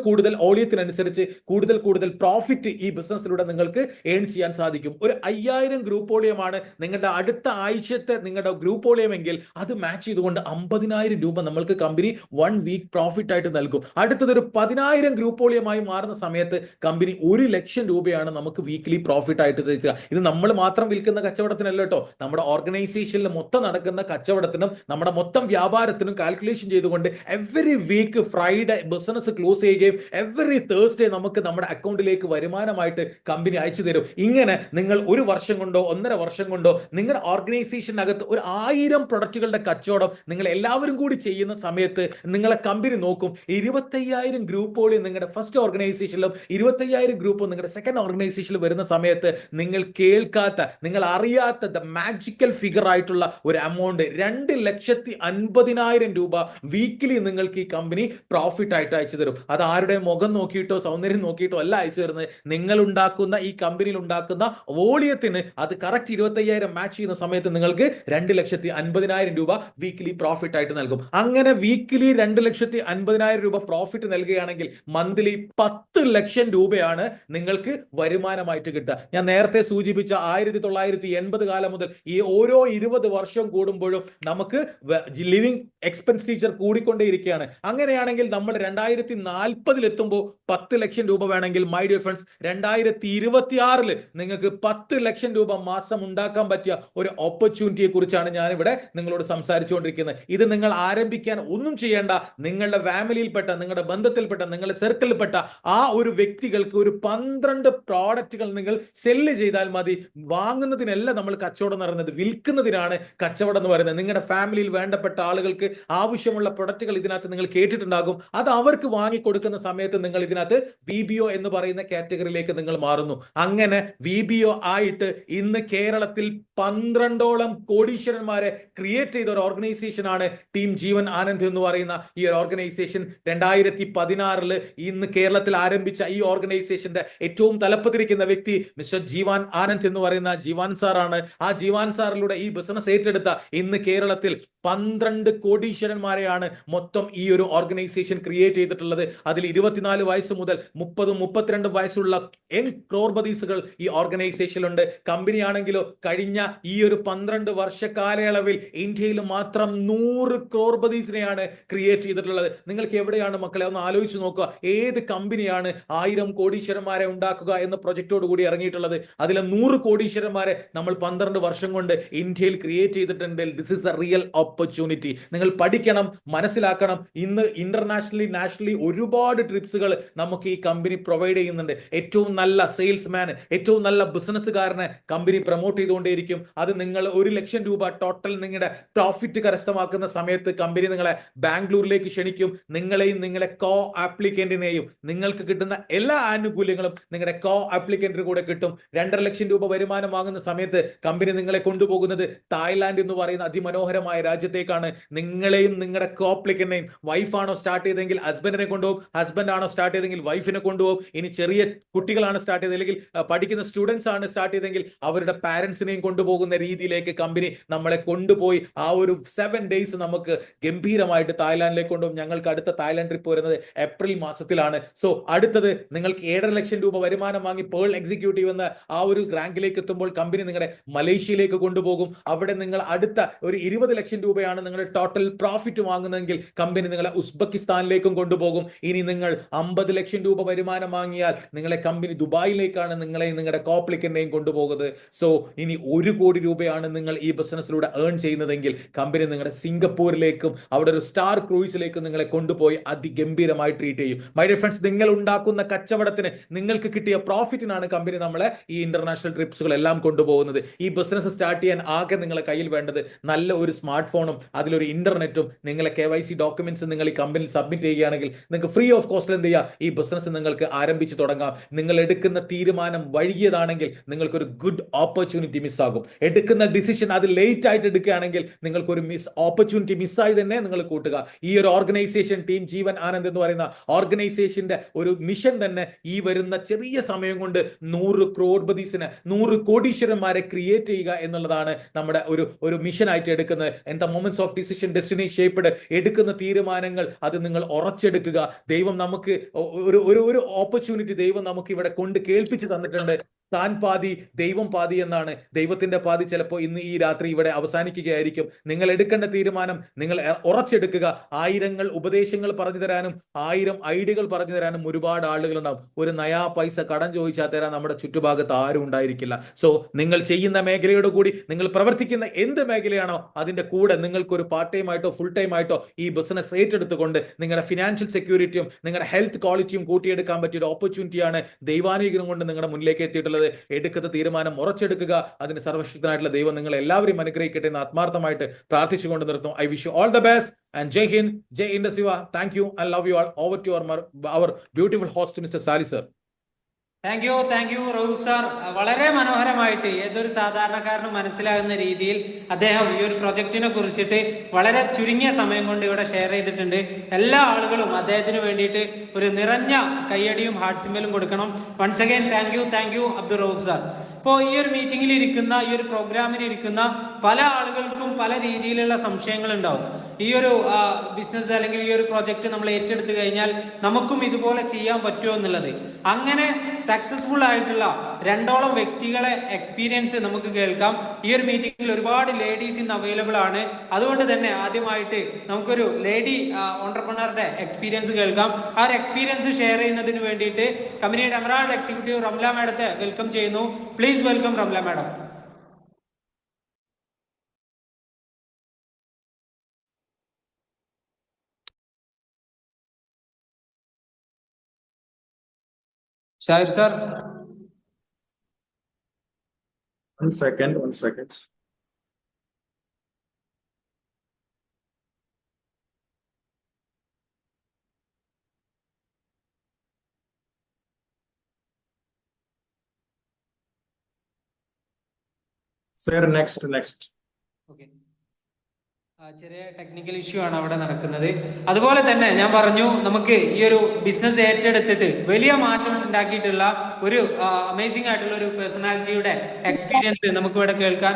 S2: ഓളിയത്തിനനുസരിച്ച് കൂടുതൽ പ്രോഫിറ്റ് ഈ ബിസിനസ്സിലൂടെ നിങ്ങൾക്ക് ഏൺ ചെയ്യാൻ സാധിക്കും. ഒരു 5,000 ഗ്രൂപ്പ് വോളിയമാണ് നിങ്ങളുടെ അടുത്ത ആഴ്ചത്തെ നിങ്ങളുടെ ഗ്രൂപ്പ് വോളിയം എങ്കിൽ അത് മാച്ച് ചെയ്തുകൊണ്ട് 50,000 രൂപ നമ്മൾക്ക് കമ്പനി 1 വീക്ക് പ്രോഫിറ്റ് ആയിട്ട് നൽകും. അടുത്തത് ഒരു 10,000 ഗ്രൂപ്പ് വോളിയമായി മാറുന്ന സമയത്ത് കമ്പനി 1,00,000 രൂപയാണ് നമുക്ക് വീക്ക്ലി പ്രോഫിറ്റ് ആയിട്ട് തരുക. ഇത് നമ്മൾ മാത്രം വിൽക്കുന്ന കച്ചവടത്തിനല്ല കേട്ടോ, നമ്മുടെ ഓർഗനൈസേഷനിൽ മൊത്തം നടക്കുന്ന കച്ചവടത്തിനും നമ്മുടെ മൊത്തം വ്യാപാരത്തിനും കാൽക്കുലേഷൻ ചെയ്തുകൊണ്ട് every week Friday business close ചെയ്യുകയും എവറി തേഴ്സ്ഡേ നമുക്ക് നമ്മുടെ അക്കൗണ്ടിലേക്ക് വരുമാനമായിട്ട് കമ്പനി അയച്ചു തരും. ഇങ്ങനെ നിങ്ങൾ 1 വർഷം കൊണ്ടോ 1.5 വർഷം കൊണ്ടോ നിങ്ങളുടെ ഓർഗനൈസേഷനകത്ത് ഒരു 1000 പ്രൊഡക്റ്റുകളുടെ കച്ചവടം നിങ്ങൾ എല്ലാവരും കൂടി ചെയ്യുന്ന സമയത്ത് നിങ്ങളെ കമ്പനി നോക്കും. 25,000 ഗ്രൂപ്പുകൾ നിങ്ങളുടെ ഫസ്റ്റ് ഓർഗനൈസേഷനിലും 25,000 ഗ്രൂപ്പ് നിങ്ങളുടെ സെക്കൻഡ് ഓർഗനൈസേഷനിൽ വരുന്ന സമയത്ത് നിങ്ങൾ കേൾക്കാത്ത, നിങ്ങൾ അറിയാത്ത ദ മാജിക്കൽ ഫിഗർ ആയിട്ടുള്ള ഒരു എമൗണ്ട് 2,50,000 രൂപ വീക്കിലി നിങ്ങൾക്ക് ഈ കമ്പനി പ്രോഫിറ്റ് ആയിട്ട് അയച്ചു തരും. അത് ആരുടെ മുഖം നോക്കിയിട്ടോ സൗന്ദര്യം നോക്കിയിട്ടോ അല്ല അയച്ചു തരുന്നത്. നിങ്ങൾ ഉണ്ടാക്കുന്ന ഈ കമ്പനിയിൽ ഉണ്ടാക്കുന്ന വോളിയത്തിന് അത് കറക്റ്റ് 25,000 മാച്ച് ചെയ്യുന്ന സമയത്ത് നിങ്ങൾക്ക് 2,50,000 രൂപ വീക്കിലി പ്രോഫിറ്റ് ആയിട്ട് നൽകും. അങ്ങനെ വീക്കിലി 2,50,000 രൂപ പ്രോഫിറ്റ് നൽകുകയാണെങ്കിൽ മന്ത്ലി 10 ലക്ഷം രൂപയാണ് നിങ്ങൾക്ക് വരുമാനമായിട്ട് കിട്ടുക. ഞാൻ നേരത്തെ സൂചിപ്പിച്ച 1980 കാലം മുതൽ ഈ ഓരോ 20 വർഷം കൂടുമ്പോഴും നമുക്ക് ലിവിംഗ് എക്സ്പെൻഡിച്ചർ കൂടിക്കൊണ്ടേയിരിക്കുകയാണ്. അങ്ങനെയാണെങ്കിൽ നമ്മൾ 2040 എത്തുമ്പോൾ 10 ലക്ഷം രൂപ വേണമെങ്കിൽ മൈ ഡിയർ ഫ്രണ്ട്സ് 2026 നിങ്ങൾക്ക് 10 ലക്ഷം രൂപ മാസം ഉണ്ടാക്കാൻ പറ്റിയ ഒരു ഓപ്പർച്യൂണിറ്റിയെ കുറിച്ചാണ് ഞാൻ ഇവിടെ നിങ്ങളോട് സംസാരിച്ചുകൊണ്ടിരിക്കുന്നത്. ഇത് നിങ്ങൾ നിങ്ങൾ ആരംഭിക്കാൻ ഒന്നും ചെയ്യേണ്ട. നിങ്ങളുടെ ഫാമിലിയിൽപ്പെട്ട, നിങ്ങളുടെ ബന്ധത്തിൽപ്പെട്ട, നിങ്ങളുടെ സർക്കിളിൽപ്പെട്ട ആ ഒരു വ്യക്തികൾക്ക് ഒരു 12 പ്രോഡക്റ്റുകൾ നിങ്ങൾ സെല്ല് ചെയ്താൽ മതി. വാങ്ങുന്നതിനല്ല നമ്മൾ കച്ചവടം നടന്നത്, വിൽക്കുന്നതിനാണ് കച്ചവടം എന്ന് പറയുന്നത്. നിങ്ങളുടെ ഫാമിലിയിൽ വേണ്ടപ്പെട്ട ആളുകൾക്ക് ആവശ്യമുള്ള പ്രൊഡക്റ്റുകൾ ഇതിനകത്ത് നിങ്ങൾ കേട്ടിട്ടുണ്ടാകും. അത് അവർക്ക് വാങ്ങിക്കൊടുക്കുന്ന സമയത്ത് നിങ്ങൾ ഇതിനകത്ത് VBO എന്ന് പറയുന്ന കാറ്റഗറിയിലേക്ക് നിങ്ങൾ മാറുന്നു. അങ്ങനെ VBO ആയിട്ട് ഇന്ന് കേരളത്തിൽ 12ഓളം കോടീശ്വരന്മാരെ ക്രിയേറ്റ് ചെയ്ത ഒരു ഓർഗനൈസേഷൻ ആണ് ടീം ജീവൻ ആനന്ദ് എന്ന് പറയുന്ന ഈ ഒരു ഓർഗനൈസേഷൻ. 2016 ഇന്ന് കേരളത്തിൽ ആരംഭിച്ച ഈ ഓർഗനൈസേഷന്റെ ഏറ്റവും തലപ്പത്തിരിക്കുന്ന വ്യക്തി മിസ്റ്റർ ജീവാൻ ആനന്ദ് എന്ന് പറയുന്ന ജീവാൻ സാറാണ്. ആ ജീവാൻ സാറിലൂടെ ഈ ബിസിനസ് ഏറ്റെടുത്ത ഇന്ന് കേരളത്തിൽ 12 കോടീശ്വരന്മാരെയാണ് മൊത്തം ഈ ഒരു ഓർഗനൈസേഷൻ ക്രിയേറ്റ് ചെയ്തിട്ടുള്ളത്. അതിൽ 24 വയസ്സ് മുതൽ 30-32 വയസ്സുള്ള യങ് ക്രോർപതീസുകൾ ഈ ഓർഗനൈസേഷനിലുണ്ട്. കമ്പനി ആണെങ്കിലോ കഴിഞ്ഞ ഈ ഒരു 12 വർഷ കാലയളവിൽ ഇന്ത്യയിൽ മാത്രം 100 ക്രോർപതീസിനെയാണ് ക്രിയേറ്റ് ചെയ്തിട്ടുള്ളത്. നിങ്ങൾക്ക് എവിടെയാണ് മക്കളെ ഒന്ന് ആലോചിച്ച് നോക്കുക. ഏത് കമ്പനിയാണ് 1000 കോടീശ്വരന്മാരെ ഉണ്ടാക്കുക എന്ന പ്രൊജക്റ്റോട് കൂടി ഇറങ്ങിയിട്ടുള്ളത്? അതിലെ 100 കോടീശ്വരന്മാരെ നമ്മൾ 12 വർഷം കൊണ്ട് ഇന്ത്യയിൽ ക്രിയേറ്റ് ചെയ്തിട്ടുണ്ടെങ്കിൽ this is A real opportunity. നിങ്ങൾ പഠിക്കണം, മനസ്സിലാക്കണം. ഇന്ന് ഇന്റർനാഷണലി നാഷണലി ഒരുപാട് ട്രിപ്സുകൾ നമുക്ക് ഈ കമ്പനി പ്രൊവൈഡ് ചെയ്യുന്നുണ്ട്. ഏറ്റവും നല്ല സെയിൽസ്മാൻ, ഏറ്റവും നല്ല ബിസിനസ്സുകാരനെ കമ്പനി പ്രൊമോട്ട് ചെയ്തുകൊണ്ടേയിരിക്കും. അത് നിങ്ങൾ 1 ലക്ഷം രൂപ ടോട്ടൽ നിങ്ങളുടെ പ്രോഫിറ്റ് കരസ്ഥമാക്കുന്ന സമയത്ത് കമ്പനി നിങ്ങളെ ബാംഗ്ലൂരിലേക്ക് ക്ഷണിക്കും. നിങ്ങളെയും നിങ്ങളുടെ കോ ആപ്ലിക്കന്റിനെയും നിങ്ങൾക്ക് കിട്ടുന്ന എല്ലാ ആനുകൂല്യങ്ങളും നിങ്ങളുടെ കോ ആപ്ലിക്കന്റിന് കൂടെ കിട്ടും. 2.5 ലക്ഷം രൂപ വരുമാനം വാങ്ങുന്ന സമയത്ത് കമ്പനി നിങ്ങളെ കൊണ്ടുപോകുന്നത് തായ്ലാന്റ് എന്ന് പറയുന്ന അതിമനോഹരമായ രാജ്യത്തേക്കാണ്. നിങ്ങളെയും നിങ്ങളുടെ കോ ആപ്ലിക്കന്റിനെയും, വൈഫാണോ സ്റ്റാർട്ട് ചെയ്തെങ്കിൽ ഹസ്ബൻഡിനെ കൊണ്ടുപോകും, ഹസ്ബൻഡ് ആണോ സ്റ്റാർട്ട് ചെയ്തെങ്കിൽ വൈഫിനെ കൊണ്ടുപോകും. ഇനി ചെറിയ കുട്ടികളാണ് സ്റ്റാർട്ട് ചെയ്തത്, അല്ലെങ്കിൽ പഠിക്കുന്ന സ്റ്റുഡൻസ് ആണ് സ്റ്റാർട്ട് ചെയ്തെങ്കിൽ അവരുടെ പാരന്റ്സിനെയും കൊണ്ടുപോകുന്ന രീതിയിലേക്ക് കമ്പനി നമ്മളെ കൊണ്ടുപോയി ആ ഒരു 7 ഡേയ്സ് നമുക്ക് ഗംഭീരമായിട്ട് തായ്ലാന്റിലേക്ക് കൊണ്ടുപോകും. ഞങ്ങൾക്ക് അടുത്ത തായ്ലാന്റ് ട്രിപ്പ് വരുന്നത് ഏപ്രിൽ മാസത്തിലാണ്. സോ അടുത്തത് നിങ്ങൾക്ക് 7.5 ലക്ഷം രൂപ വരുമാനം വാങ്ങി പേൾ എക്സിക്യൂട്ടീവ് എന്ന ആ ഒരു റാങ്കിലേക്ക് എത്തുമ്പോൾ കമ്പനി നിങ്ങളുടെ മലേഷ്യയിലേക്ക് കൊണ്ടുപോകും. അവിടെ നിങ്ങൾ അടുത്ത ഒരു 20 ലക്ഷം രൂപയാണ് നിങ്ങളുടെ ടോട്ടൽ പ്രോഫിറ്റ് വാങ്ങുന്നതെങ്കിൽ കമ്പനി നിങ്ങളെ ഉസ്ബെക്കിസ്ഥാനിലേക്കും കൊണ്ടുപോകും. ഇനി നിങ്ങൾ 50 ലക്ഷം രൂപ വരുമാനം വാങ്ങിയാൽ നിങ്ങളെ കമ്പനി ദുബായിലേക്കാണ് നിങ്ങളെയും നിങ്ങളുടെ കോപ്ലിക്കന്റെയും കൊണ്ടുപോകുന്നത്. സോ ഇനി 1 കോടി രൂപയാണ് നിങ്ങൾ ഈ ബിസിനസ്സിലൂടെ ഏൺ ചെയ്യുന്നതെങ്കിൽ കമ്പനി നിങ്ങളുടെ സിംഗപ്പൂരിലേക്കും അവിടെ ഒരു സ്റ്റാർ ക്രൂയിസിലേക്കും നിങ്ങളെ കൊണ്ടുപോയി അതിഗംഭീരമായി ട്രീറ്റ് ചെയ്യും. മൈ ഡിയർ ഫ്രണ്ട്സ്, നിങ്ങൾ ഉണ്ടാക്കുന്ന കച്ചവടത്തിന് നിങ്ങൾക്ക് കിട്ടിയ പ്രോഫിറ്റിനാണ് കമ്പനി നമ്മളെ ഈ ഇന്റർനാഷണൽ ട്രിപ്സുകൾ എല്ലാം കൊണ്ടുപോകുന്നത്. ഈ ബിസിനസ് സ്റ്റാർട്ട് ചെയ്യാൻ ആകെ നിങ്ങളെ കയ്യിൽ വേണ്ടത് നല്ല ഒരു സ്മാർട്ട് ഫോണും അതിലൊരു ഇന്റർനെറ്റും നിങ്ങളെ KYC ഡോക്യുമെന്റ്സ് നിങ്ങൾ ഈ കമ്പനിയിൽ സബ്മിറ്റ് ചെയ്യുകയാണെങ്കിൽ നിങ്ങൾക്ക് ഫ്രീ ഓഫ് കോസ്റ്റ് എന്ത് ചെയ്യുക, ഈ ബിസിനസ് നിങ്ങൾക്ക് ആരംഭിച്ച് തുടങ്ങാം. നിങ്ങൾ എടുക്കുന്ന തീരുമാനം വൈകിയതാണെങ്കിൽ നിങ്ങൾക്കൊരു ഗുഡ് ഓപ്പർച്യൂണിറ്റി മിസ്സാകും. എടുക്കുന്ന ഡിസിഷൻ അത് ലേറ്റ് ആയിട്ട് എടുക്കുകയാണെങ്കിൽ നിങ്ങൾക്കൊരു ഓപ്പർച്യൂണിറ്റി മിസ്സായി തന്നെ നിങ്ങൾ കൂട്ടുക. ഈ ഒരു ഓർഗനൈസേഷൻ ടീം ജീവൻ ആനന്ദ് എന്ന് പറയുന്ന ഓർഗനൈസേഷന്റെ ഒരു മിഷൻ തന്നെ ഈ വരുന്ന ചെറിയ സമയം കൊണ്ട് 100 ക്രോർപതീസിനെ 100 കോടീശ്വരന്മാരെ ക്രിയേറ്റ് ചെയ്യുക എന്നുള്ളതാണ് നമ്മുടെ ഒരു മിഷൻ ആയിട്ട് എടുക്കുന്നത്. എന്താ moments of decision destiny shaped. എടുക്കുന്ന തീരുമാനങ്ങൾ അത് നിങ്ങൾ ഉറച്ചെടുക്കുക. ദൈവം നമുക്ക് ഒരു ഓപ്പർച്യൂണിറ്റി ദൈവം നമുക്ക് ഇവിടെ കൊണ്ട് കേൾപ്പിച്ച് തന്നിട്ടുണ്ട്. താൻ പാതി ദൈവം പാതി എന്നാണ്. ദൈവത്തിന്റെ പാതി ചിലപ്പോൾ ഇന്ന് ഈ രാത്രി ഇവിടെ അവസാനിക്കുകയായിരിക്കും. നിങ്ങൾ എടുക്കേണ്ട തീരുമാനം നിങ്ങൾ ഉറച്ചെടുക്കുക. 1000 ഉപദേശങ്ങൾ പറഞ്ഞു തരാനും 1000 ഐഡിയകൾ പറഞ്ഞു തരാനും ഒരുപാട് ആളുകളുണ്ടാവും. ഒരു നയാ പൈസ കടം ചോദിച്ചാൽ തരാൻ നമ്മുടെ ചുറ്റുഭാഗത്ത് ആരും ഉണ്ടായിരിക്കില്ല. സോ നിങ്ങൾ ചെയ്യുന്ന മേഖലയോട് കൂടി നിങ്ങൾ പ്രവർത്തിക്കുന്ന എന്ത് മേഖലയാണോ അതിന്റെ കൂടെ നിങ്ങൾക്കൊരു പാർട്ട് ടൈം ആയിട്ടോ ഫുൾ ടൈം ആയിട്ടോ ഈ ബിസിനസ് ഏറ്റെടുത്തുകൊണ്ട് നിങ്ങളുടെ ഫിനാൻഷ്യൽ സെക്യൂരിറ്റിയും നിങ്ങളുടെ ഹെൽത്ത് ക്വാളിറ്റിയും കൂട്ടിയെടുക്കാൻ പറ്റിയ ഒരു ഓപ്പർച്യൂണിറ്റിയാണ് ദൈവാനുഗ്രഹം കൊണ്ട് നിങ്ങളുടെ മുന്നിലേക്ക് എത്തിയിട്ടുള്ളത്. എടുക്കുന്ന തീരുമാനം ഉറച്ചെടുക്കുക. അതിന് സർവശക്തനായിട്ടുള്ള ദൈവം നിങ്ങൾ എല്ലാവരും അനുഗ്രഹിക്കട്ടെ എന്ന് ആത്മാർത്ഥമായിട്ട് പ്രാർത്ഥിച്ചുകൊണ്ട് നിർത്തുന്നു. I wish you all the best and Jai Hind, Jai Indus Viva. Thank you and love you all. Over to our beautiful host Mr. Sali sir.
S1: Thank you Rauf sir. വളരെ മനോഹരമായിട്ട് ഏതൊരു സാധാരണക്കാരനും മനസ്സിലാകുന്ന രീതിയിൽ അദ്ദേഹം ഈ ഒരു പ്രൊജക്റ്റിനെ കുറിച്ചിട്ട് വളരെ ചുരുങ്ങിയ സമയം കൊണ്ട് ഇവിടെ ഷെയർ ചെയ്തിട്ടുണ്ട്. എല്ലാ ആളുകളും അദ്ദേഹത്തിന് വേണ്ടിയിട്ട് ഒരു നിറഞ്ഞ കയ്യടിയും ഹാർട്ട് സിമ്പലും കൊടുക്കണം. Once again thank you Abdul Rauf sir. ഇപ്പോൾ ഈ ഒരു മീറ്റിംഗിൽ ഇരിക്കുന്ന, ഈ ഒരു പ്രോഗ്രാമിൽ ഇരിക്കുന്ന പല ആളുകൾക്കും പല രീതിയിലുള്ള സംശയങ്ങൾ ഉണ്ടാവും. ഈ ഒരു ബിസിനസ് അല്ലെങ്കിൽ ഈ ഒരു പ്രോജക്റ്റ് നമ്മൾ ഏറ്റെടുത്തു കഴിഞ്ഞാൽ നമുക്കും ഇതുപോലെ ചെയ്യാൻ പറ്റുമോ എന്നുള്ളത്. അങ്ങനെ സക്സസ്ഫുൾ ആയിട്ടുള്ള 2ഓളം വ്യക്തികളെ എക്സ്പീരിയൻസ് നമുക്ക് കേൾക്കാം. ഈ ഒരു മീറ്റിംഗിൽ ഒരുപാട് ലേഡീസ് ഇന്ന് അവൈലബിൾ ആണ്. അതുകൊണ്ട് തന്നെ ആദ്യമായിട്ട് നമുക്കൊരു ലേഡി ഓണ്ടർപ്രണറുടെ എക്സ്പീരിയൻസ് കേൾക്കാം. ആ ഒരു എക്സ്പീരിയൻസ് ഷെയർ ചെയ്യുന്നതിന് വേണ്ടിയിട്ട് കമ്പനിയുടെ എമറാൾഡ് എക്സിക്യൂട്ടീവ് റംല മാഡത്തെ വെൽക്കം ചെയ്യുന്നു. Please welcome Ramla madam. Shahir sir.
S3: 1 second, 1 second. Sir, next.
S1: Okay. ചെറിയ ടെക്നിക്കൽ ഇഷ്യൂ ആണ് അവിടെ നടക്കുന്നത്. അതുപോലെ തന്നെ ഞാൻ പറഞ്ഞു, നമുക്ക് ഈ ഒരു ബിസിനസ് ഏറ്റെടുത്തിട്ട് വലിയ മാറ്റം ഉണ്ടാക്കിയിട്ടുള്ള ഒരു അമേസിംഗ് ആയിട്ടുള്ള ഒരു പേഴ്സണാലിറ്റിയുടെ എക്സ്പീരിയൻസ് നമുക്ക് ഇവിടെ കേൾക്കാൻ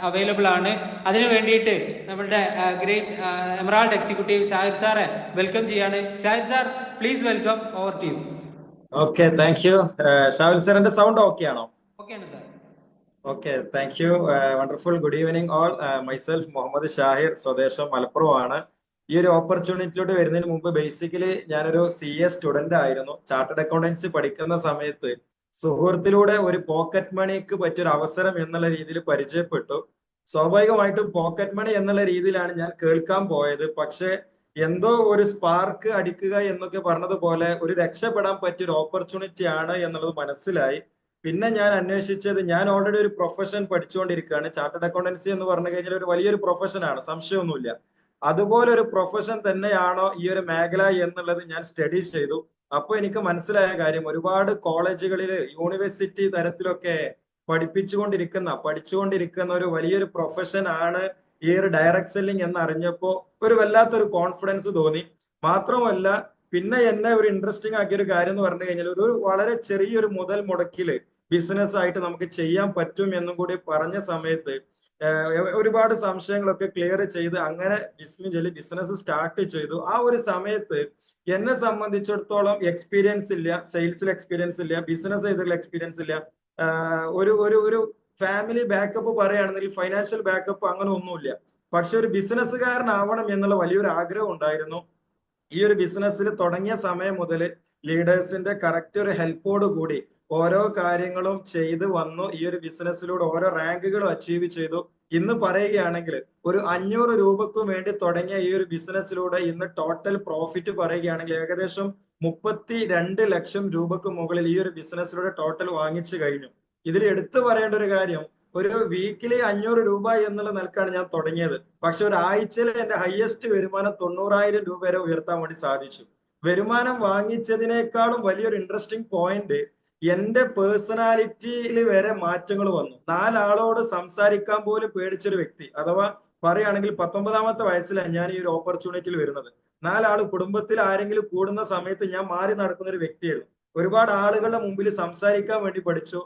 S1: അവൈലബിൾ ആണ്. അതിനു വേണ്ടിയിട്ട് നമ്മുടെ ഗ്രേറ്റ് എമറാൾഡ് എക്സിക്യൂട്ടീവ് ഷാഹിർ സാറെ വെൽക്കം ചെയ്യാണ്. Shahir sir, please welcome, over to you.
S3: Okay, thank you. ഷാവിൽ സാറിന്റെ സൗണ്ട് ഓക്കെ ആണോ?
S1: ഓക്കെ ആണ് sir.
S3: Okay, thank you. Wonderful. Good evening all. Myself Muhammad Shahir, സ്വദേശം മലപ്പുറമാണ്. ഈ ഒരു ഓപ്പർച്യൂണിറ്റിയിലോട്ട് വരുന്നതിന് മുമ്പ് ബേസിക്കലി ഞാനൊരു CA സ്റ്റുഡന്റ് ആയിരുന്നു. ചാർട്ടേഡ് അക്കൗണ്ടൻസി പഠിക്കുന്ന സമയത്ത് സുഹൃത്തിലൂടെ ഒരു പോക്കറ്റ് മണിക്ക് പറ്റിയൊരു അവസരം എന്നുള്ള രീതിയിൽ പരിചയപ്പെട്ടു. സ്വാഭാവികമായിട്ടും പോക്കറ്റ് മണി എന്നുള്ള രീതിയിലാണ് ഞാൻ കേൾക്കാൻ പോയത്. പക്ഷെ എന്തോ ഒരു സ്പാർക്ക് അടിക്കുക എന്നൊക്കെ പറഞ്ഞതുപോലെ ഒരു രക്ഷപ്പെടാൻ പറ്റിയൊരു ഓപ്പർച്യൂണിറ്റി ആണ് എന്നുള്ളത് മനസ്സിലായി. പിന്നെ ഞാൻ അന്വേഷിച്ചത്, ഞാൻ ഓൾറെഡി ഒരു പ്രൊഫഷൻ പഠിച്ചുകൊണ്ടിരിക്കുകയാണ്. ചാർട്ടേഡ് അക്കൗണ്ടൻസി എന്ന് പറഞ്ഞു കഴിഞ്ഞാൽ ഒരു വലിയൊരു പ്രൊഫഷനാണ്, സംശയമൊന്നുമില്ല. അതുപോലെ ഒരു പ്രൊഫഷൻ തന്നെയാണോ ഈ ഒരു മേഖല എന്നുള്ളത് ഞാൻ സ്റ്റഡി ചെയ്തു. അപ്പോൾ എനിക്ക് മനസ്സിലായ കാര്യം, ഒരുപാട് കോളേജുകളിൽ യൂണിവേഴ്സിറ്റി തരത്തിലൊക്കെ പഠിച്ചുകൊണ്ടിരിക്കുന്ന ഒരു വലിയൊരു പ്രൊഫഷൻ ആണ് ഈ ഒരു ഡയറക്ട് സെല്ലിംഗ് എന്ന് അറിഞ്ഞപ്പോൾ ഒരു വല്ലാത്തൊരു കോൺഫിഡൻസ് തോന്നി. മാത്രമല്ല പിന്നെ എന്നെ ഒരു ഇൻട്രസ്റ്റിംഗ് ആക്കിയ ഒരു കാര്യം എന്ന് പറഞ്ഞു കഴിഞ്ഞാൽ, ഒരു വളരെ ചെറിയൊരു മുതൽ മുടക്കില് ബിസിനസ് ആയിട്ട് നമുക്ക് ചെയ്യാൻ പറ്റും എന്നും കൂടി പറഞ്ഞ സമയത്ത് ഒരുപാട് സംശയങ്ങളൊക്കെ ക്ലിയർ ചെയ്ത് അങ്ങനെ ബിസിനസ് സ്റ്റാർട്ട് ചെയ്തു. ആ ഒരു സമയത്ത് എന്നെ സംബന്ധിച്ചിടത്തോളം എക്സ്പീരിയൻസ് ഇല്ല, സെയിൽസിൽ എക്സ്പീരിയൻസ് ഇല്ല, ബിസിനസ് ചെയ്തിട്ടുള്ള എക്സ്പീരിയൻസ് ഇല്ല. ഒരു ഒരു ഒരു ഫാമിലി ബാക്കപ്പ് പറയുകയാണെന്നുണ്ടെങ്കിൽ ഫൈനാൻഷ്യൽ ബാക്കപ്പ് അങ്ങനെ ഒന്നുമില്ല. പക്ഷെ ഒരു ബിസിനസ്സുകാരനാവണം എന്നുള്ള വലിയൊരു ആഗ്രഹം ഉണ്ടായിരുന്നു. ഈ ഒരു ബിസിനസ്സിൽ തുടങ്ങിയ സമയം മുതൽ ലീഡേഴ്സിന്റെ കറക്റ്റ് ഒരു ഹെൽപ്പോട് കൂടി ഓരോ കാര്യങ്ങളും ചെയ്ത് വന്നു. ഈ ഒരു ബിസിനസ്സിലൂടെ ഓരോ റാങ്കുകളും അച്ചീവ് ചെയ്തു. ഇന്ന് പറയുകയാണെങ്കിൽ ഒരു 500 രൂപക്കും വേണ്ടി തുടങ്ങിയ ഈ ഒരു ബിസിനസ്സിലൂടെ ഇന്ന് ടോട്ടൽ പ്രോഫിറ്റ് പറയുകയാണെങ്കിൽ ഏകദേശം 32 ലക്ഷം രൂപക്ക് മുകളിൽ ഈ ഒരു ബിസിനസ്സിലൂടെ ടോട്ടൽ വാങ്ങിച്ചു കഴിഞ്ഞു. ഇതിൽ എടുത്തു പറയേണ്ട ഒരു കാര്യം, ഒരു വീക്കിലി 500 രൂപ എന്നുള്ള നിലക്കാണ് ഞാൻ തുടങ്ങിയത്. പക്ഷെ ഒരാഴ്ചയിൽ എന്റെ ഹയസ്റ്റ് വരുമാനം 90,000 രൂപ വരെ ഉയർത്താൻ വേണ്ടി സാധിച്ചു. വരുമാനം വാങ്ങിച്ചതിനേക്കാളും വലിയൊരു ഇൻട്രസ്റ്റിംഗ് പോയിന്റ്, എന്റെ പേഴ്സണാലിറ്റിയിൽ വരെ മാറ്റങ്ങൾ വന്നു. 4 ആളോട് സംസാരിക്കാൻ പോലും പേടിച്ചൊരു വ്യക്തി, അഥവാ പറയുകയാണെങ്കിൽ 19ാമത്തെ വയസ്സിലാണ് ഞാൻ ഈ ഒരു ഓപ്പർച്യൂണിറ്റിയിൽ വരുന്നത്. 4 ആള് കുടുംബത്തിൽ ആരെങ്കിലും കൂടുന്ന സമയത്ത് ഞാൻ മാറി നടക്കുന്ന ഒരു വ്യക്തിയായിരുന്നു. ഒരുപാട് ആളുകളുടെ മുമ്പിൽ സംസാരിക്കാൻ വേണ്ടി പഠിച്ചു.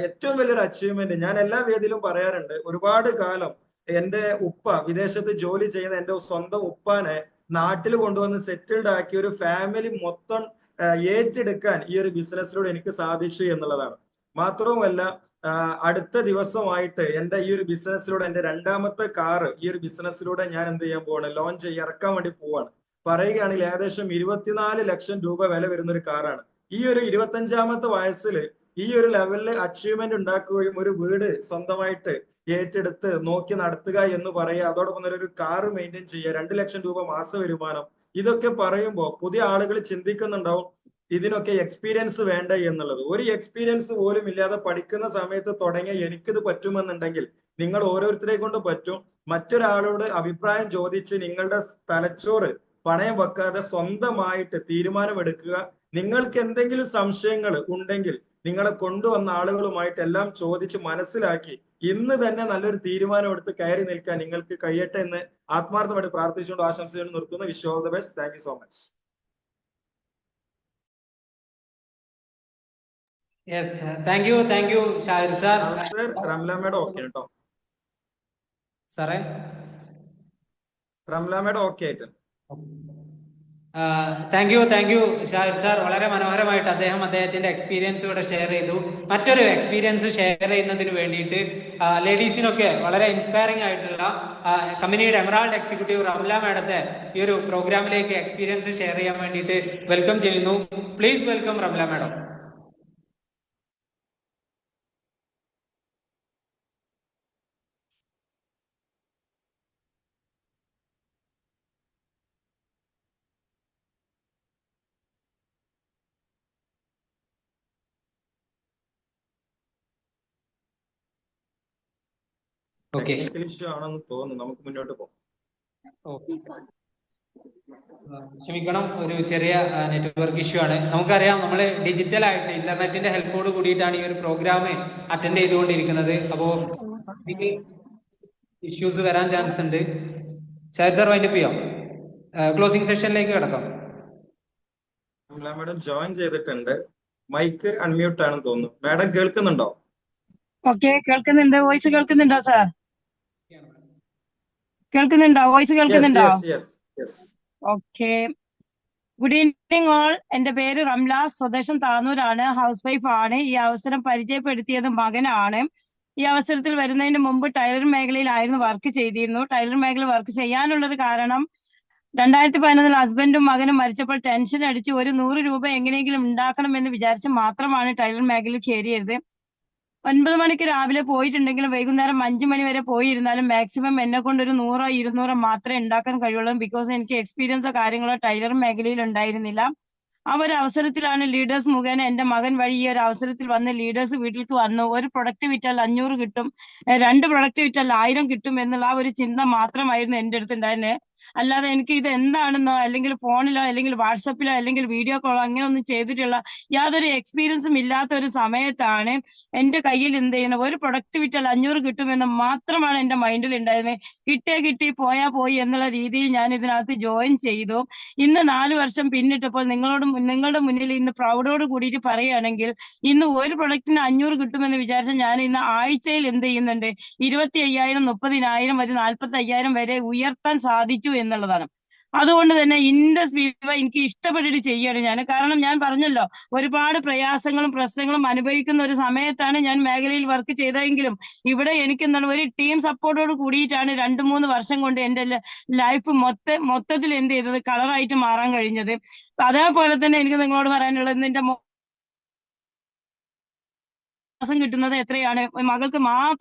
S3: ഏറ്റവും വലിയൊരു അച്ചീവ്മെന്റ് ഞാൻ എല്ലാ വേദിയിലും പറയാറുണ്ട്. ഒരുപാട് കാലം എന്റെ ഉപ്പ വിദേശത്ത് ജോലി ചെയ്യുന്ന എന്റെ സ്വന്തം ഉപ്പാനെ നാട്ടിൽ കൊണ്ടുവന്ന് സെറ്റിൽഡ് ആക്കി ഒരു ഫാമിലി മൊത്തം ഏറ്റെടുക്കാൻ ഈ ഒരു ബിസിനസ്സിലൂടെ എനിക്ക് സാധിച്ചു എന്നുള്ളതാണ്. മാത്രവുമല്ല അടുത്ത ദിവസമായിട്ട് എന്റെ ഈ ഒരു ബിസിനസ്സിലൂടെ എന്റെ 2ാമത്തെ കാറ് ഈ ഒരു ബിസിനസ്സിലൂടെ ഞാൻ എന്ത് ചെയ്യാൻ പോവാണ്, ലോഞ്ച് ഇറക്കാൻ വേണ്ടി പോവാണ്. പറയുകയാണെങ്കിൽ ഏകദേശം 24 ലക്ഷം രൂപ വില വരുന്ന ഒരു കാറാണ്. ഈ ഒരു 25ാമത്തെ വയസ്സിൽ ഈ ഒരു ലെവലിൽ അച്ചീവ്മെന്റ് ഉണ്ടാക്കുകയും ഒരു വീട് സ്വന്തമായിട്ട് ഏറ്റെടുത്ത് നോക്കി നടത്തുക എന്ന് പറയുക, അതോടൊപ്പം തന്നെ ഒരു കാറ് മെയിൻറ്റെയിൻ ചെയ്യുക, 2 ലക്ഷം രൂപ മാസ വരുമാനം, ഇതൊക്കെ പറയുമ്പോൾ പുതിയ ആളുകൾ ചിന്തിക്കുന്നുണ്ടാവും ഇതിനൊക്കെ എക്സ്പീരിയൻസ് വേണ്ട എന്നുള്ളത്. ഒരു എക്സ്പീരിയൻസ് പോലും ഇല്ലാതെ പഠിക്കുന്ന സമയത്ത് തുടങ്ങിയ എനിക്കിത് പറ്റുമെന്നുണ്ടെങ്കിൽ നിങ്ങൾ ഓരോരുത്തരെ കൊണ്ട് പറ്റും. മറ്റൊരാളോട് അഭിപ്രായം ചോദിച്ച് നിങ്ങളുടെ തലച്ചോറ് പണയം വെക്കാതെ സ്വന്തമായിട്ട് തീരുമാനമെടുക്കുക. നിങ്ങൾക്ക് എന്തെങ്കിലും സംശയങ്ങൾ ഉണ്ടെങ്കിൽ നിങ്ങളെ കൊണ്ടുവന്ന ആളുകളുമായിട്ട് എല്ലാം ചോദിച്ച് മനസ്സിലാക്കി ഇന്ന് തന്നെ നല്ലൊരു തീരുമാനം എടുത്ത് കയറി നിൽക്കാൻ നിങ്ങൾക്ക് കഴിയട്ടെ എന്ന് ആത്മാർത്ഥമായിട്ട് പ്രാർത്ഥിച്ചുകൊണ്ട് ആശംസകൾ നിർത്തുന്നു. Wish all the best. Thank you so much.
S1: Thank you Shahir sir.
S3: Ramla madam okay കേട്ടോ?
S1: സാറേ,
S3: റംല മേഡം ഓക്കെ ആയിട്ട്?
S1: Thank you Shahir sir. വളരെ മനോഹരമായിട്ട് അദ്ദേഹത്തിന്റെ എക്സ്പീരിയൻസ് ഇവിടെ ഷെയർ ചെയ്തു. മറ്റൊരു എക്സ്പീരിയൻസ് ഷെയർ ചെയ്യുന്നതിന് വേണ്ടിയിട്ട് ലേഡീസിനൊക്കെ വളരെ ഇൻസ്പയറിംഗ് ആയിട്ടുള്ള കമ്പനിയുടെ എമറാൾഡ് എക്സിക്യൂട്ടീവ് റംല മാഡത്തെ ഈ ഒരു പ്രോഗ്രാമിലേക്ക് എക്സ്പീരിയൻസ് ഷെയർ ചെയ്യാൻ വേണ്ടിയിട്ട് വെൽക്കം ചെയ്യുന്നു. Please welcome Ramla madam. Okay.
S3: Technical issue ആണെന്ന് തോന്നുന്നു. നമുക്ക് മുന്നോട്ട് പോകാം.
S1: ക്ഷമിക്കണം, ഒരു ചെറിയ നെറ്റ്വർക്ക് ഇഷ്യൂ ആണ്. നമുക്കറിയാം, നമ്മൾ ഡിജിറ്റലായിട്ട് ഇന്റർനെറ്റിന്റെ ഹെൽപ്പോട് കൂടിയിട്ടാണ് ഈ ഒരു പ്രോഗ്രാം അറ്റൻഡ് ചെയ്തുകൊണ്ടിരിക്കുന്നത്. അപ്പോൾ ഇഷ്യൂസ് വരാൻ ചാൻസ് ഉണ്ട്. സർ വൈൻഡപ്പ് ചെയ്യാം, ക്ലോസിംഗ് സെഷനിലേക്ക് കിടക്കാം.
S3: മാഡം ജോയിൻ ചെയ്തിട്ടുണ്ട്. മൈക്ക് അൺമ്യൂട്ട് ആണെന്ന് തോന്നുന്നു. മാഡം കേൾക്കുന്നുണ്ടോ?
S4: ഓക്കെ, കേൾക്കുന്നുണ്ട്. വോയിസ് കേൾക്കുന്നുണ്ടോ സാർ? കേൾക്കുന്നുണ്ടോ? വോയിസ് കേൾക്കുന്നുണ്ടോ? ഓക്കെ. Good evening all. എന്റെ പേര് റംല, സ്വദേശം താനൂരാണ്, ഹൗസ് വൈഫ് ആണ്. ഈ അവസരം പരിചയപ്പെടുത്തിയത് മകനാണ്. ഈ അവസരത്തിൽ വരുന്നതിന് മുമ്പ് ടൈലറിംഗ് മേഖലയിലായിരുന്നു വർക്ക് ചെയ്തിരുന്നു. ടൈലറിംഗ് മേഖല വർക്ക് ചെയ്യാനുള്ളത് കാരണം 2011 ഹസ്ബൻഡും മകനും മരിച്ചപ്പോൾ ടെൻഷൻ അടിച്ച് ഒരു 100 രൂപ എങ്ങനെയെങ്കിലും ഉണ്ടാക്കണമെന്ന് വിചാരിച്ച് മാത്രമാണ് ടൈലറിംഗ് മേഖലയിൽ കയറിയത്. 9 മണിക്ക് രാവിലെ പോയിട്ടുണ്ടെങ്കിലും വൈകുന്നേരം 5 മണി വരെ പോയിരുന്നാലും മാക്സിമം എന്നെ കൊണ്ട് ഒരു 100 200 മാത്രമേ ഉണ്ടാക്കാൻ കഴിയുള്ളൂ. ബിക്കോസ് എനിക്ക് എക്സ്പീരിയൻസോ കാര്യങ്ങളോ ടൈലറിംഗ് മേഖലയിൽ ഉണ്ടായിരുന്നില്ല. ആ ഒരു അവസരത്തിലാണ് ലീഡേഴ്സ് മുഖേന എന്റെ മകൻ വഴി ഈ ഒരു അവസരത്തിൽ വന്ന് ലീഡേഴ്സ് വീട്ടിലേക്ക് വന്നു. ഒരു പ്രൊഡക്റ്റ് വിറ്റാൽ 500 കിട്ടും, 2 പ്രൊഡക്റ്റ് വിറ്റാൽ 1000 കിട്ടും എന്നുള്ള ആ ഒരു ചിന്ത മാത്രമായിരുന്നു എന്റെ അടുത്ത് ഉണ്ടായിരുന്നത്. അല്ലാതെ എനിക്ക് ഇത് എന്താണെന്നോ അല്ലെങ്കിൽ ഫോണിലോ അല്ലെങ്കിൽ വാട്സപ്പിലോ അല്ലെങ്കിൽ വീഡിയോ കോളോ അങ്ങനെ ഒന്നും ചെയ്തിട്ടുള്ള യാതൊരു എക്സ്പീരിയൻസും ഇല്ലാത്ത ഒരു സമയത്താണ് എന്റെ കയ്യിൽ എന്ത് ചെയ്യുന്നത്, ഒരു പ്രൊഡക്റ്റ് വിറ്റാൽ 500 കിട്ടുമെന്ന് മാത്രമാണ് എന്റെ മൈൻഡിൽ ഉണ്ടായിരുന്നത്. കിട്ടിയാ കിട്ടി, പോയാ പോയി എന്നുള്ള രീതിയിൽ ഞാൻ ഇതിനകത്ത് ജോയിൻ ചെയ്തു. ഇന്ന് 4 വർഷം പിന്നിട്ടപ്പോൾ നിങ്ങളുടെ മുന്നിൽ ഇന്ന് പ്രൗഡോട് കൂടിയിട്ട് പറയുകയാണെങ്കിൽ, ഇന്ന് ഒരു പ്രൊഡക്റ്റിന് 500 കിട്ടുമെന്ന് വിചാരിച്ച ഞാൻ ഇന്ന് ആഴ്ചയിൽ എന്ത് ചെയ്യുന്നുണ്ട്, 25,000 30,000 വരെ 45,000 വരെ ഉയർത്താൻ സാധിച്ചു എന്നുള്ളതാണ്. അതുകൊണ്ട് തന്നെ ഇൻഡസ് വിവ എനിക്ക് ഇഷ്ടപ്പെട്ടിട്ട് ചെയ്യാണ് ഞാൻ. കാരണം ഞാൻ പറഞ്ഞല്ലോ, ഒരുപാട് പ്രയാസങ്ങളും പ്രശ്നങ്ങളും അനുഭവിക്കുന്ന ഒരു സമയത്താണ് ഞാൻ മേഖലയിൽ വർക്ക് ചെയ്തതെങ്കിലും ഇവിടെ എനിക്ക് എന്താണ്, ഒരു ടീം സപ്പോർട്ടോട് കൂടിയിട്ടാണ് 2-3 വർഷം കൊണ്ട് എന്റെ ലൈഫ് മൊത്തത്തിൽ എന്ത് ചെയ്തത്, കളറായിട്ട് മാറാൻ കഴിഞ്ഞത്. അതേപോലെ തന്നെ എനിക്ക് നിങ്ങളോട് പറയാനുള്ളത്, നിന്റെ മാസം കിട്ടുന്നത് എത്രയാണ്? മകൾക്ക്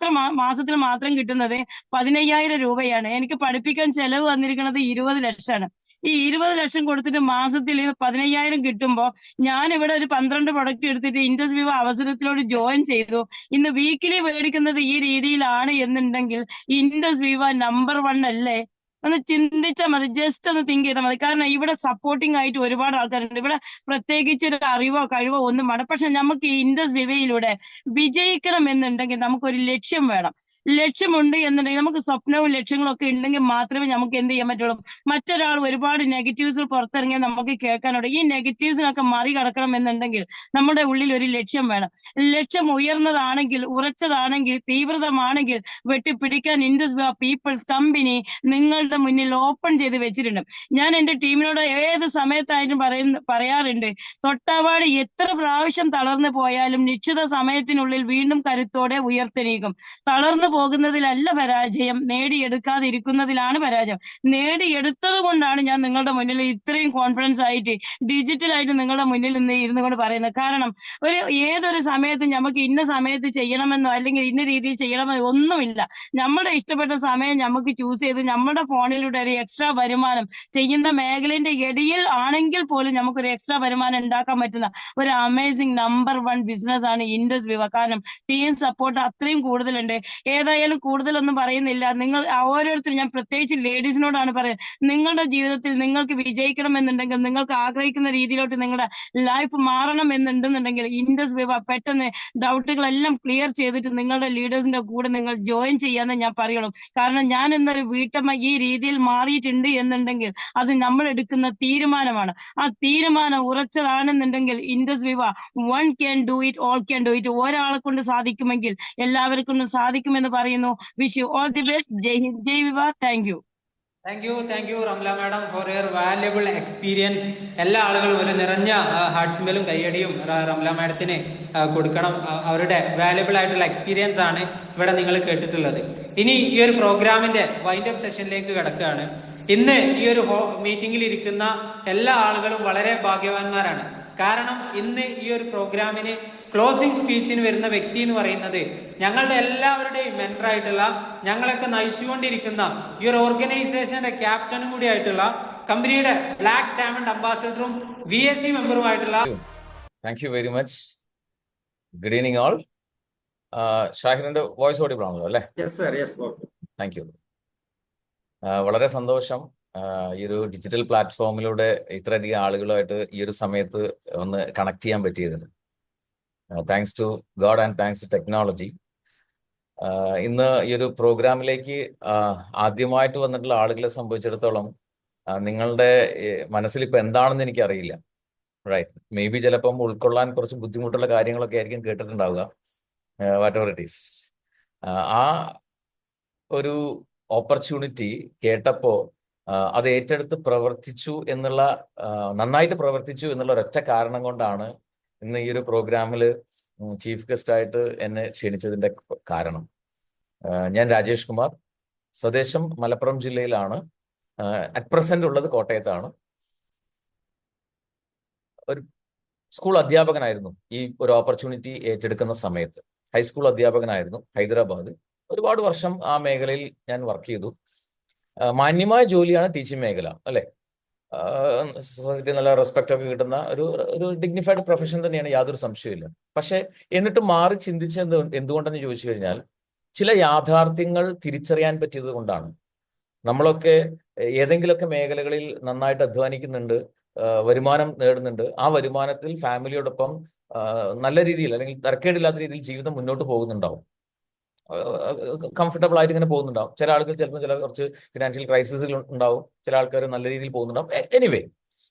S4: മാസത്തിൽ മാത്രം കിട്ടുന്നത് 15,000 രൂപയാണ്. എനിക്ക് പഠിപ്പിക്കാൻ ചെലവ് വന്നിരിക്കുന്നത് 20 ലക്ഷമാണ്. ഈ 20 ലക്ഷം കൊടുത്തിട്ട് മാസത്തിൽ 15,000 കിട്ടുമ്പോൾ ഞാൻ ഇവിടെ ഒരു 12 പ്രൊഡക്റ്റ് എടുത്തിട്ട് ഇൻഡസ് വിവ അവസരത്തിലോട് ജോയിൻ ചെയ്തു. ഇന്ന് വീക്കിലി മേടിക്കുന്നത് ഈ രീതിയിലാണ് എന്നുണ്ടെങ്കിൽ ഇൻഡസ് വിവ നമ്പർ 1 അല്ലേ? ഒന്ന് ചിന്തിച്ചാൽ മതി, ജസ്റ്റ് ഒന്ന് തിങ്ക് ചെയ്താൽ മതി. കാരണം ഇവിടെ സപ്പോർട്ടിംഗ് ആയിട്ട് ഒരുപാട് ആൾക്കാരുണ്ട്. ഇവിടെ പ്രത്യേകിച്ച് ഒരു അറിവോ കഴിവോ ഒന്നും വേണം. പക്ഷെ നമുക്ക് ഈ ഇൻഡസ് വിവയിലൂടെ വിജയിക്കണം എന്നുണ്ടെങ്കിൽ നമുക്കൊരു ലക്ഷ്യം വേണം. ലക്ഷ്യമുണ്ട് എന്നുണ്ടെങ്കിൽ, നമുക്ക് സ്വപ്നവും ലക്ഷ്യങ്ങളും ഒക്കെ ഉണ്ടെങ്കിൽ മാത്രമേ നമുക്ക് എന്ത് ചെയ്യാൻ പറ്റുള്ളൂ. മറ്റൊരാൾ ഒരുപാട് നെഗറ്റീവ്സ് പുറത്തിറങ്ങിയാൽ നമുക്ക് കേൾക്കാനുണ്ട്. ഈ നെഗറ്റീവ്സിനൊക്കെ മറികടക്കണം എന്നുണ്ടെങ്കിൽ നമ്മുടെ ഉള്ളിൽ ഒരു ലക്ഷ്യം വേണം. ലക്ഷ്യം ഉയർന്നതാണെങ്കിൽ, ഉറച്ചതാണെങ്കിൽ, തീവ്രതമാണെങ്കിൽ വെട്ടിപ്പിടിക്കാൻ ഇൻഡസ് വിവ പീപ്പിൾസ് കമ്പനി നിങ്ങളുടെ മുന്നിൽ ഓപ്പൺ ചെയ്ത് വെച്ചിട്ടുണ്ട്. ഞാൻ എന്റെ ടീമിനോട് ഏത് സമയത്തായിട്ടും പറയാറുണ്ട്, തൊട്ടാവാടി എത്ര പ്രാവശ്യം തളർന്നു പോയാലും നിശ്ചിത സമയത്തിനുള്ളിൽ വീണ്ടും കരുത്തോടെ ഉയർത്തെണീക്കും. തളർന്നു പോകുന്നതിലല്ല പരാജയം, നേടിയെടുക്കാതിരിക്കുന്നതിലാണ് പരാജയം. നേടിയെടുത്തത് കൊണ്ടാണ് ഞാൻ നിങ്ങളുടെ മുന്നിൽ ഇത്രയും കോൺഫിഡൻസ് ആയിട്ട് ഡിജിറ്റലായിട്ട് നിങ്ങളുടെ മുന്നിൽ നിന്ന് ഇരുന്നു കൊണ്ട് പറയുന്നത്. കാരണം ഏതൊരു സമയത്തും നമുക്ക് ഇന്ന സമയത്ത് ചെയ്യണമെന്നോ അല്ലെങ്കിൽ ഇന്ന രീതിയിൽ ചെയ്യണമെന്നോ ഒന്നുമില്ല. നമ്മുടെ ഇഷ്ടപ്പെട്ട സമയം നമുക്ക് ചൂസ് ചെയ്ത് നമ്മുടെ ഫോണിലൂടെ ഒരു എക്സ്ട്രാ വരുമാനം ചെയ്യുന്ന മേഖലയുടെ ഇടയിൽ ആണെങ്കിൽ പോലും നമുക്കൊരു എക്സ്ട്രാ വരുമാനം ഉണ്ടാക്കാൻ പറ്റുന്ന ഒരു അമേസിംഗ് നമ്പർ 1 ബിസിനസ് ആണ് ഇൻഡസ് വിവ. കാരണം ടീം സപ്പോർട്ട് അത്രയും കൂടുതലുണ്ട്. ഏതായാലും കൂടുതലൊന്നും പറയുന്നില്ല. നിങ്ങൾ ഓരോരുത്തരും, ഞാൻ പ്രത്യേകിച്ച് ലേഡീസിനോടാണ് പറയുന്നത്, നിങ്ങളുടെ ജീവിതത്തിൽ നിങ്ങൾക്ക് വിജയിക്കണമെന്നുണ്ടെങ്കിൽ, നിങ്ങൾക്ക് ആഗ്രഹിക്കുന്ന രീതിയിലോട്ട് നിങ്ങളുടെ ലൈഫ് മാറണം എന്നുണ്ടെന്നുണ്ടെങ്കിൽ ഇൻഡസ് വിവ പെട്ടെന്ന് ഡൗട്ടുകളെല്ലാം ക്ലിയർ ചെയ്തിട്ട് നിങ്ങളുടെ ലീഡേഴ്സിന്റെ കൂടെ നിങ്ങൾ ജോയിൻ ചെയ്യാന്ന് ഞാൻ പറയുള്ളൂ. കാരണം ഞാൻ എന്നൊരു വീട്ടമ്മ ഈ രീതിയിൽ മാറിയിട്ടുണ്ട് എന്നുണ്ടെങ്കിൽ അത് നമ്മൾ എടുക്കുന്ന തീരുമാനമാണ്. ആ തീരുമാനം ഉറച്ചതാണെന്നുണ്ടെങ്കിൽ ഇൻഡസ് വിവ 1 can do it, all can do it. ഒരാളെ കൊണ്ട് സാധിക്കുമെങ്കിൽ എല്ലാവർക്കും സാധിക്കുമെന്ന് പറയുന്നു. Wish you all the best. Jai Hind, Jai Viva. Thank you.
S1: Thank you Ramla madam for your valuable experience. എല്ലാ ആളുകളും ഒരു നിറഞ്ഞ ഹാർട്ട്സ്മെലും കയ്യടിയും റംല മാഡത്തിന് കൊടുക്കണം. അവരുടെ വാല്യബിൾ ആയിട്ടുള്ള എക്സ്പീരിയൻസ് ആണ് ഇവിടെ നിങ്ങൾ കേട്ടിട്ടുള്ളത്. ഇനി ഈ ഒരു പ്രോഗ്രാമിന്റെ വൈൻഡ് അപ്പ് സെഷനിലേക്ക് കിടക്കുകയാണ്. ഇന്ന് ഈ ഒരു മീറ്റിംഗിൽ ഇരിക്കുന്ന എല്ലാ ആളുകളും വളരെ ഭാഗ്യവാന്മാരാണ്. കാരണം ഇന്ന് ഈ ഒരു പ്രോഗ്രാമിന് ക്ലോസിംഗ് സ്പീച്ചിന് വരുന്ന വ്യക്തി എന്ന് പറയുന്നത് ഞങ്ങളുടെ എല്ലാവരുടെയും മെന്ററായിട്ടുള്ള, ഞങ്ങളൊക്കെ നയിച്ചുകൊണ്ടിരിക്കുന്ന ഈ ഒരു ഓർഗനൈസേഷന്റെ ക്യാപ്റ്റനും കൂടി ആയിട്ടുള്ള, കമ്പനിയുടെ ബ്ലാക്ക് ഡയമണ്ട് അംബാസിഡറും VAC മെമ്പറുമായിട്ടുള്ള.
S2: Thank you very much. Good evening all. ഷാഹിറിന്റെ വോയിസ് ഓഡിബിൾ ആണല്ലോ അല്ലേ?
S3: Yes sir, yes. Okay.
S2: Thank you. വളരെ സന്തോഷം ഈ ഒരു ഡിജിറ്റൽ പ്ലാറ്റ്ഫോമിലൂടെ ഇത്രയധികം ആളുകളുമായിട്ട് ഈ ഒരു സമയത്ത് ഒന്ന് കണക്ട് ചെയ്യാൻ പറ്റിയതിന്. Thanks to God and thanks to technology. ഇന്ന് ഈ ഒരു പ്രോഗ്രാമിലേക്ക് ആദ്യമായിട്ട് വന്നിട്ടുള്ള ആളുകളെ സംബന്ധിച്ചിടത്തോളം നിങ്ങളുടെ മനസ്സിൽ ഇപ്പൊ എന്താണെന്ന് എനിക്കറിയില്ല. റൈറ്റ്, മേ ബി ചിലപ്പം ഉൾക്കൊള്ളാൻ കുറച്ച് ബുദ്ധിമുട്ടുള്ള കാര്യങ്ങളൊക്കെ ആയിരിക്കും കേട്ടിട്ടുണ്ടാവുക. വാട്ട് എവർ ഇറ്റ് ഈസ്, ആ ഒരു ഓപ്പർച്യൂണിറ്റി കേട്ടപ്പോ അത് ഏറ്റെടുത്ത് പ്രവർത്തിച്ചു എന്നുള്ള നന്നായിട്ട് പ്രവർത്തിച്ചു എന്നുള്ള ഒരൊറ്റ കാരണം കൊണ്ടാണ് ഇന്ന് ഈ ഒരു പ്രോഗ്രാമിൽ ചീഫ് ഗസ്റ്റ് ആയിട്ട് എന്നെ ക്ഷണിച്ചതിന്റെ കാരണം. ഞാൻ രാജേഷ് കുമാർ, സ്വദേശം മലപ്പുറം ജില്ലയിലാണ്, അറ്റ് പ്രസന്റ് ഉള്ളത് കോട്ടയത്താണ്. ഒരു സ്കൂൾ അധ്യാപകനായിരുന്നു ഈ ഒരു ഓപ്പർച്യൂണിറ്റി ഏറ്റെടുക്കുന്ന സമയത്ത്. ഹൈസ്കൂൾ അധ്യാപകനായിരുന്നു ഹൈദരാബാദ്. ഒരുപാട് വർഷം ആ മേഖലയിൽ ഞാൻ വർക്ക് ചെയ്തു. മാന്യമായ ജോലിയാണ് ടീച്ചിങ് മേഖല, അല്ലെ? സൊസൈറ്റി നല്ല റെസ്പെക്ട് ഒക്കെ കിട്ടുന്ന ഒരു ഡിഗ്നിഫൈഡ് പ്രൊഫഷൻ തന്നെയാണ്, യാതൊരു സംശയമില്ല. പക്ഷെ എന്നിട്ട് മാറി ചിന്തിച്ചത് എന്തുകൊണ്ടെന്ന് ചോദിച്ചു കഴിഞ്ഞാൽ, ചില യാഥാർത്ഥ്യങ്ങൾ തിരിച്ചറിയാൻ പറ്റിയത് കൊണ്ടാണ്. നമ്മളൊക്കെ ഏതെങ്കിലുമൊക്കെ മേഖലകളിൽ നന്നായിട്ട് അധ്വാനിക്കുന്നുണ്ട്, വരുമാനം നേടുന്നുണ്ട്. ആ വരുമാനത്തിൽ ഫാമിലിയോടൊപ്പം നല്ല രീതിയിൽ അല്ലെങ്കിൽ തരക്കേടില്ലാത്ത രീതിയിൽ ജീവിതം മുന്നോട്ട് പോകുന്നുണ്ടാവും, കംഫർട്ടബിൾ ആയിട്ട് ഇങ്ങനെ പോകുന്നുണ്ടാവും. ചില ആളുകൾ ചിലപ്പോൾ കുറച്ച് ഫിനാൻഷ്യൽ ക്രൈസിസുകൾ ഉണ്ടാവും, ചില ആൾക്കാർ നല്ല രീതിയിൽ പോകുന്നുണ്ടാവും. എനിവേ,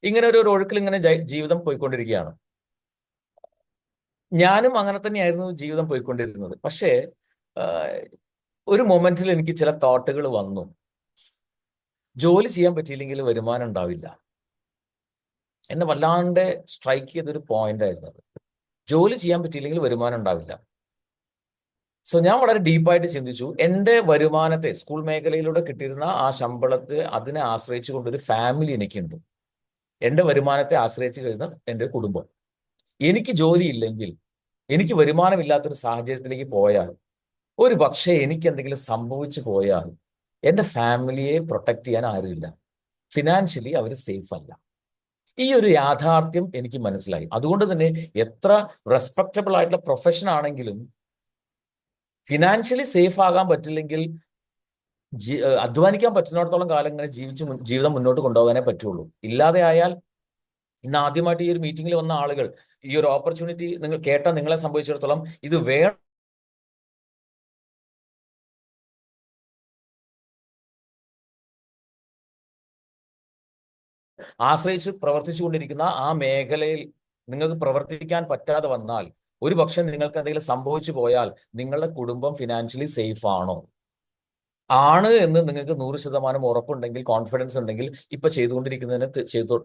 S2: ഇങ്ങനെ ഒരു ഒഴുക്കിൽ ഇങ്ങനെ ജീവിതം പോയിക്കൊണ്ടിരിക്കുകയാണ്. ഞാനും അങ്ങനെ തന്നെയായിരുന്നു ജീവിതം പോയിക്കൊണ്ടിരുന്നത്. പക്ഷേ ഒരു മൊമെന്റിൽ എനിക്ക് ചില തോട്ടുകൾ വന്നു. ജോലി ചെയ്യാൻ പറ്റിയില്ലെങ്കിൽ വരുമാനം ഉണ്ടാവില്ല. എന്നെ വല്ലാണ്ട് സ്ട്രൈക്ക് ചെയ്തൊരു പോയിന്റ് ആയിരുന്നു അത്. ജോലി ചെയ്യാൻ പറ്റിയില്ലെങ്കിൽ വരുമാനം ഉണ്ടാവില്ല. സോ ഞാൻ വളരെ ഡീപ്പായിട്ട് ചിന്തിച്ചു. എൻ്റെ വരുമാനത്തെ, സ്കൂൾ മേഖലയിലൂടെ കിട്ടിയിരുന്ന ആ ശമ്പളത്തെ, അതിനെ ആശ്രയിച്ചു കൊണ്ടൊരു ഫാമിലി എനിക്കുണ്ട്. എൻ്റെ വരുമാനത്തെ ആശ്രയിച്ച് കഴിയുന്ന എൻ്റെ കുടുംബം. എനിക്ക് ജോലി ഇല്ലെങ്കിൽ, എനിക്ക് വരുമാനമില്ലാത്തൊരു സാഹചര്യത്തിലേക്ക് പോയാൽ, ഒരു പക്ഷേ എനിക്ക് എന്തെങ്കിലും സംഭവിച്ചു പോയാൽ എൻ്റെ ഫാമിലിയെ പ്രൊട്ടക്ട് ചെയ്യാൻ ആരുമില്ല. ഫിനാൻഷ്യലി അവർ സേഫ് അല്ല. ഈ ഒരു യാഥാർത്ഥ്യം എനിക്ക് മനസ്സിലായി. അതുകൊണ്ട് തന്നെ എത്ര റെസ്പെക്റ്റബിൾ ആയിട്ടുള്ള പ്രൊഫഷൻ ആണെങ്കിലും ഫിനാൻഷ്യലി സേഫ് ആകാൻ പറ്റില്ലെങ്കിൽ അധ്വാനിക്കാൻ പറ്റുന്നിടത്തോളം കാലം ഇങ്ങനെ ജീവിതം മുന്നോട്ട് കൊണ്ടുപോകാനേ പറ്റുള്ളൂ. ഇല്ലാതെ ആയാൽ, ഇന്ന് ആദ്യമായിട്ട് ഈ ഒരു മീറ്റിംഗിൽ വന്ന ആളുകൾ ഈ ഒരു ഓപ്പർച്യൂണിറ്റി നിങ്ങൾ കേട്ട നിങ്ങളെ സംബന്ധിച്ചിടത്തോളം ഇത് വേണം ആശ്രയിച്ച് പ്രവർത്തിച്ചുകൊണ്ടിരിക്കുന്ന ആ മേഖലയിൽ നിങ്ങൾക്ക് പ്രവർത്തിക്കാൻ പറ്റാതെ വന്നാൽ, ഒരു പക്ഷേ നിങ്ങൾക്ക് എന്തെങ്കിലും സംഭവിച്ചു പോയാൽ നിങ്ങളുടെ കുടുംബം ഫിനാൻഷ്യലി സേഫ് ആണോ? ആണ് എന്ന് നിങ്ങൾക്ക് 100% ഉറപ്പുണ്ടെങ്കിൽ, കോൺഫിഡൻസ് ഉണ്ടെങ്കിൽ ഇപ്പൊ ചെയ്തുകൊണ്ടിരിക്കുന്നതിനെ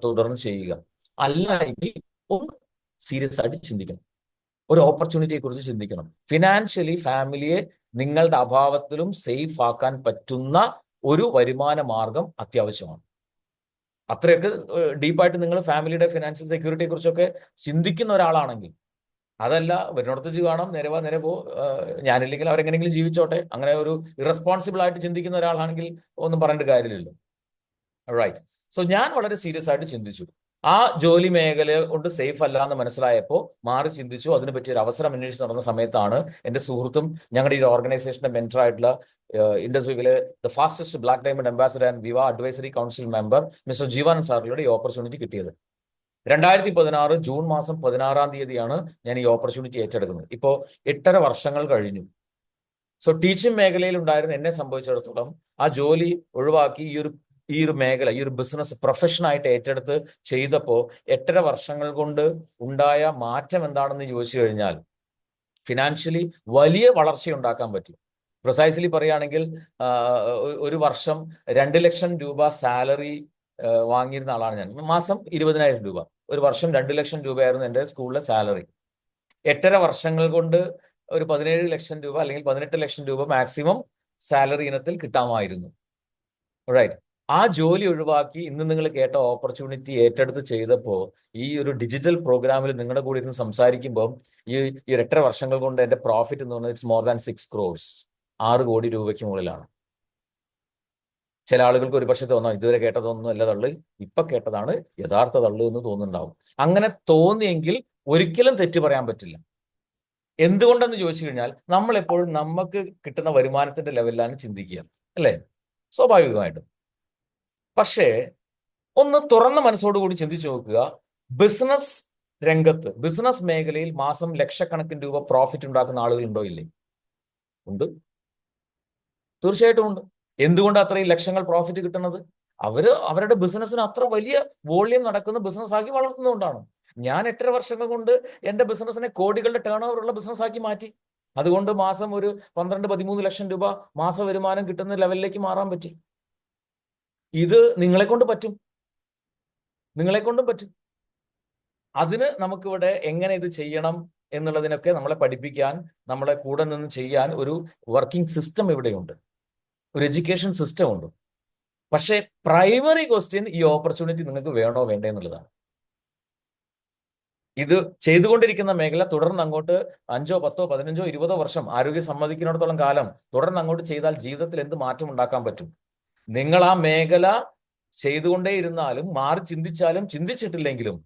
S2: തുടർന്ന് ചെയ്യുക. അല്ല എങ്കിൽ ഒന്ന് സീരിയസ് ആയിട്ട് ചിന്തിക്കണം, ഒരു ഓപ്പർച്യൂണിറ്റിയെ കുറിച്ച് ചിന്തിക്കണം. ഫിനാൻഷ്യലി ഫാമിലിയെ നിങ്ങളുടെ അഭാവത്തിലും സേഫ് ആക്കാൻ പറ്റുന്ന ഒരു വരുമാന മാർഗം അത്യാവശ്യമാണ്. അത്രയൊക്കെ ഡീപ്പായിട്ട് നിങ്ങൾ ഫാമിലിയുടെ ഫിനാൻഷ്യൽ സെക്യൂരിറ്റിയെ കുറിച്ചൊക്കെ ചിന്തിക്കുന്ന ഒരാളാണെങ്കിൽ, അതല്ല വരുന്നിടത്ത് കാണാം, നേരെ പോ, ഞാനില്ലെങ്കിൽ അവരെങ്ങനെയെങ്കിലും ജീവിച്ചോട്ടെ, അങ്ങനെ ഒരു ഇറസ്പോൺസിബിൾ ആയിട്ട് ചിന്തിക്കുന്ന ഒരാളാണെങ്കിൽ ഒന്നും പറയേണ്ട കാര്യമില്ലല്ലോ. റൈറ്റ്. സോ ഞാൻ വളരെ സീരിയസ് ആയിട്ട് ചിന്തിച്ചു. ആ ജോലി മേഖല കൊണ്ട് സേഫ് അല്ല എന്ന് മനസ്സിലായപ്പോൾ മാറി ചിന്തിച്ചു. അതിന് പറ്റിയ ഒരു അവസരം അന്വേഷിച്ച് നടന്ന സമയത്താണ് എൻ്റെ സുഹൃത്തും ഞങ്ങളുടെ ഈ ഓർഗനൈസേഷന്റെ മെന്റർ ആയിട്ടുള്ള ഇൻഡസ്ട്രിയിലെ the fastest black diamond ambassador and Viva advisory council member mister Jeevanand സാറിലൂടെ ഈ ഓപ്പർച്യൂണിറ്റി കിട്ടിയത്. 2016 ജൂൺ മാസം 16 തീയതിയാണ് ഞാൻ ഈ ഓപ്പർച്യൂണിറ്റി ഏറ്റെടുക്കുന്നത്. ഇപ്പോൾ 8.5 വർഷങ്ങൾ കഴിഞ്ഞു. സോ ടീച്ചിങ് മേഖലയിൽ ഉണ്ടായിരുന്ന എന്നെ സംബന്ധിച്ചിടത്തോളം ആ ജോലി ഒഴിവാക്കി ഈ ഒരു മേഖല, ഈ ഒരു ബിസിനസ് പ്രൊഫഷനായിട്ട് ഏറ്റെടുത്ത് ചെയ്തപ്പോൾ 8.5 വർഷങ്ങൾ കൊണ്ട് ഉണ്ടായ മാറ്റം എന്താണെന്ന് ചോദിച്ചു കഴിഞ്ഞാൽ, ഫിനാൻഷ്യലി വലിയ വളർച്ച ഉണ്ടാക്കാൻ പറ്റി. പ്രിസൈസ്ലി പറയുകയാണെങ്കിൽ ഒരു വർഷം 2 ലക്ഷം രൂപ സാലറി വാങ്ങിയിരുന്ന ആളാണ് ഞാൻ. മാസം 20,000 രൂപ, ഒരു വർഷം 2 ലക്ഷം രൂപയായിരുന്നു എൻ്റെ സ്കൂളിലെ സാലറി. 8.5 വർഷങ്ങൾ കൊണ്ട് ഒരു 17 ലക്ഷം രൂപ അല്ലെങ്കിൽ 18 ലക്ഷം രൂപ മാക്സിമം സാലറി ഇനത്തിൽ കിട്ടാമായിരുന്നു. റൈറ്റ്. ആ ജോലി ഒഴിവാക്കി ഇന്ന് നിങ്ങൾ കേട്ട ഓപ്പർച്യൂണിറ്റി ഏറ്റെടുത്ത് ചെയ്തപ്പോൾ, ഈ ഒരു ഡിജിറ്റൽ പ്രോഗ്രാമിൽ നിങ്ങളുടെ കൂടെ ഇരുന്ന് സംസാരിക്കുമ്പോൾ ഈ 8.5 വർഷങ്ങൾ കൊണ്ട് എൻ്റെ പ്രോഫിറ്റ് എന്ന് പറഞ്ഞാൽ ഇറ്റ്സ് മോർ ദാൻ 6 crores, 6 കോടി രൂപയ്ക്ക് മുകളിലാണ്. ചില ആളുകൾക്ക് ഒരു പക്ഷേ തോന്നാം ഇതുവരെ കേട്ടതൊന്നും അല്ല തള്ളു, ഇപ്പൊ കേട്ടതാണ് യഥാർത്ഥ തള്ളു എന്ന് തോന്നുന്നുണ്ടാവും. അങ്ങനെ തോന്നിയെങ്കിൽ ഒരിക്കലും തെറ്റ് പറയാൻ പറ്റില്ല.
S5: എന്തുകൊണ്ടെന്ന് ചോദിച്ചു കഴിഞ്ഞാൽ നമ്മൾ എപ്പോഴും നമുക്ക് കിട്ടുന്ന വരുമാനത്തിന്റെ ലെവലിലാണ് ചിന്തിക്കുക, അല്ലേ? സ്വാഭാവികമായിട്ടും. പക്ഷേ ഒന്ന് തുറന്ന മനസ്സോടുകൂടി ചിന്തിച്ചു നോക്കുക, ബിസിനസ് രംഗത്ത്, ബിസിനസ് മേഖലയിൽ മാസം ലക്ഷക്കണക്കിന് രൂപ പ്രോഫിറ്റ് ഉണ്ടാക്കുന്ന ആളുകൾ ഉണ്ടോ? ഇല്ലേ? ഉണ്ട്, തീർച്ചയായിട്ടും ഉണ്ട്. എന്തുകൊണ്ട് അത്രയും ലക്ഷങ്ങൾ പ്രോഫിറ്റ് കിട്ടുന്നത്? അവരുടെ ബിസിനസ്സിന് അത്ര വലിയ വോള്യം നടക്കുന്ന ബിസിനസ് ആക്കി വളർത്തുന്നതുകൊണ്ടാണ്. ഞാൻ 8.5 വർഷങ്ങൾ കൊണ്ട് എന്റെ ബിസിനസ്സിനെ കോടികളുടെ ടേൺ ഓവർ ഉള്ള ബിസിനസ് ആക്കി മാറ്റി. അതുകൊണ്ട് മാസം ഒരു 12-13 ലക്ഷം രൂപ മാസ വരുമാനം കിട്ടുന്ന ലെവലിലേക്ക് മാറാൻ പറ്റി. ഇത് നിങ്ങളെ കൊണ്ട് പറ്റും, നിങ്ങളെ കൊണ്ടും പറ്റും. അതിന് നമുക്കിവിടെ എങ്ങനെ ഇത് ചെയ്യണം എന്നുള്ളതിനൊക്കെ നമ്മളെ പഠിപ്പിക്കാൻ, നമ്മളെ കൂടെ നിന്ന് ചെയ്യാൻ ഒരു വർക്കിംഗ് സിസ്റ്റം ഇവിടെയുണ്ട്, ഒരു എഡ്യൂക്കേഷൻ സിസ്റ്റം ഉണ്ട്. പക്ഷേ പ്രൈമറി ക്വസ്റ്റ്യൻ ഈ ഓപ്പർച്യൂണിറ്റി നിങ്ങൾക്ക് വേണോ വേണ്ടേ എന്നുള്ളതാണ്. ഇത് ചെയ്തുകൊണ്ടിരിക്കുന്ന മേഖല തുടർന്ന് അങ്ങോട്ട് 5, 10, 15, 20 വർഷം ആരോഗ്യം സമ്മതിക്കുന്നിടത്തോളം കാലം തുടർന്ന് അങ്ങോട്ട് ചെയ്താൽ ജീവിതത്തിൽ എന്ത് മാറ്റം ഉണ്ടാക്കാൻ പറ്റും? നിങ്ങൾ ആ മേഖല ചെയ്തുകൊണ്ടേ ഇരുന്നാലും, മാറി ചിന്തിച്ചാലും ചിന്തിച്ചിട്ടില്ലെങ്കിലും,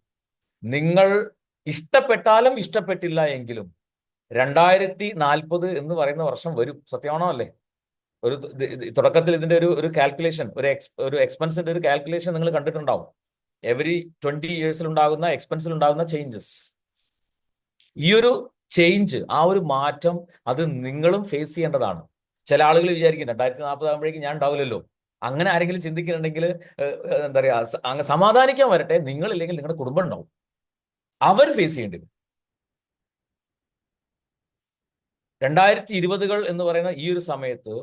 S5: നിങ്ങൾ ഇഷ്ടപ്പെട്ടാലും ഇഷ്ടപ്പെട്ടില്ല എങ്കിലും 2040 എന്ന് പറയുന്ന വർഷം വരും. സത്യമാണോ അല്ലേ? ഒരു തുടക്കത്തിൽ ഇതിന്റെ ഒരു കാൽക്കുലേഷൻ, ഒരു എക്സ്പെൻസിന്റെ ഒരു കാൽക്കുലേഷൻ നിങ്ങൾ കണ്ടിട്ടുണ്ടാവും. എവറി 20 ഇയേഴ്സിൽ ഉണ്ടാകുന്ന എക്സ്പെൻസിൽ ഉണ്ടാകുന്ന ചേഞ്ചസ്. ഈ ഒരു ചേഞ്ച്, ആ ഒരു മാറ്റം, അത് നിങ്ങളും ഫേസ് ചെയ്യേണ്ടതാണ്. ചില ആളുകൾ വിചാരിക്കും 2040 ആകുമ്പോഴേക്കും ഞാൻ ഉണ്ടാവില്ലല്ലോ. അങ്ങനെ ആരെങ്കിലും ചിന്തിക്കുന്നുണ്ടെങ്കിൽ എന്താ പറയാ, അങ്ങ് സമാധാനിക്കാൻ വരട്ടെ. നിങ്ങളില്ലെങ്കിൽ നിങ്ങളുടെ കുടുംബം ഉണ്ടാവും, അവർ ഫേസ് ചെയ്യേണ്ടി വരും. 2020 എന്ന് പറയുന്ന ഈ ഒരു സമയത്ത്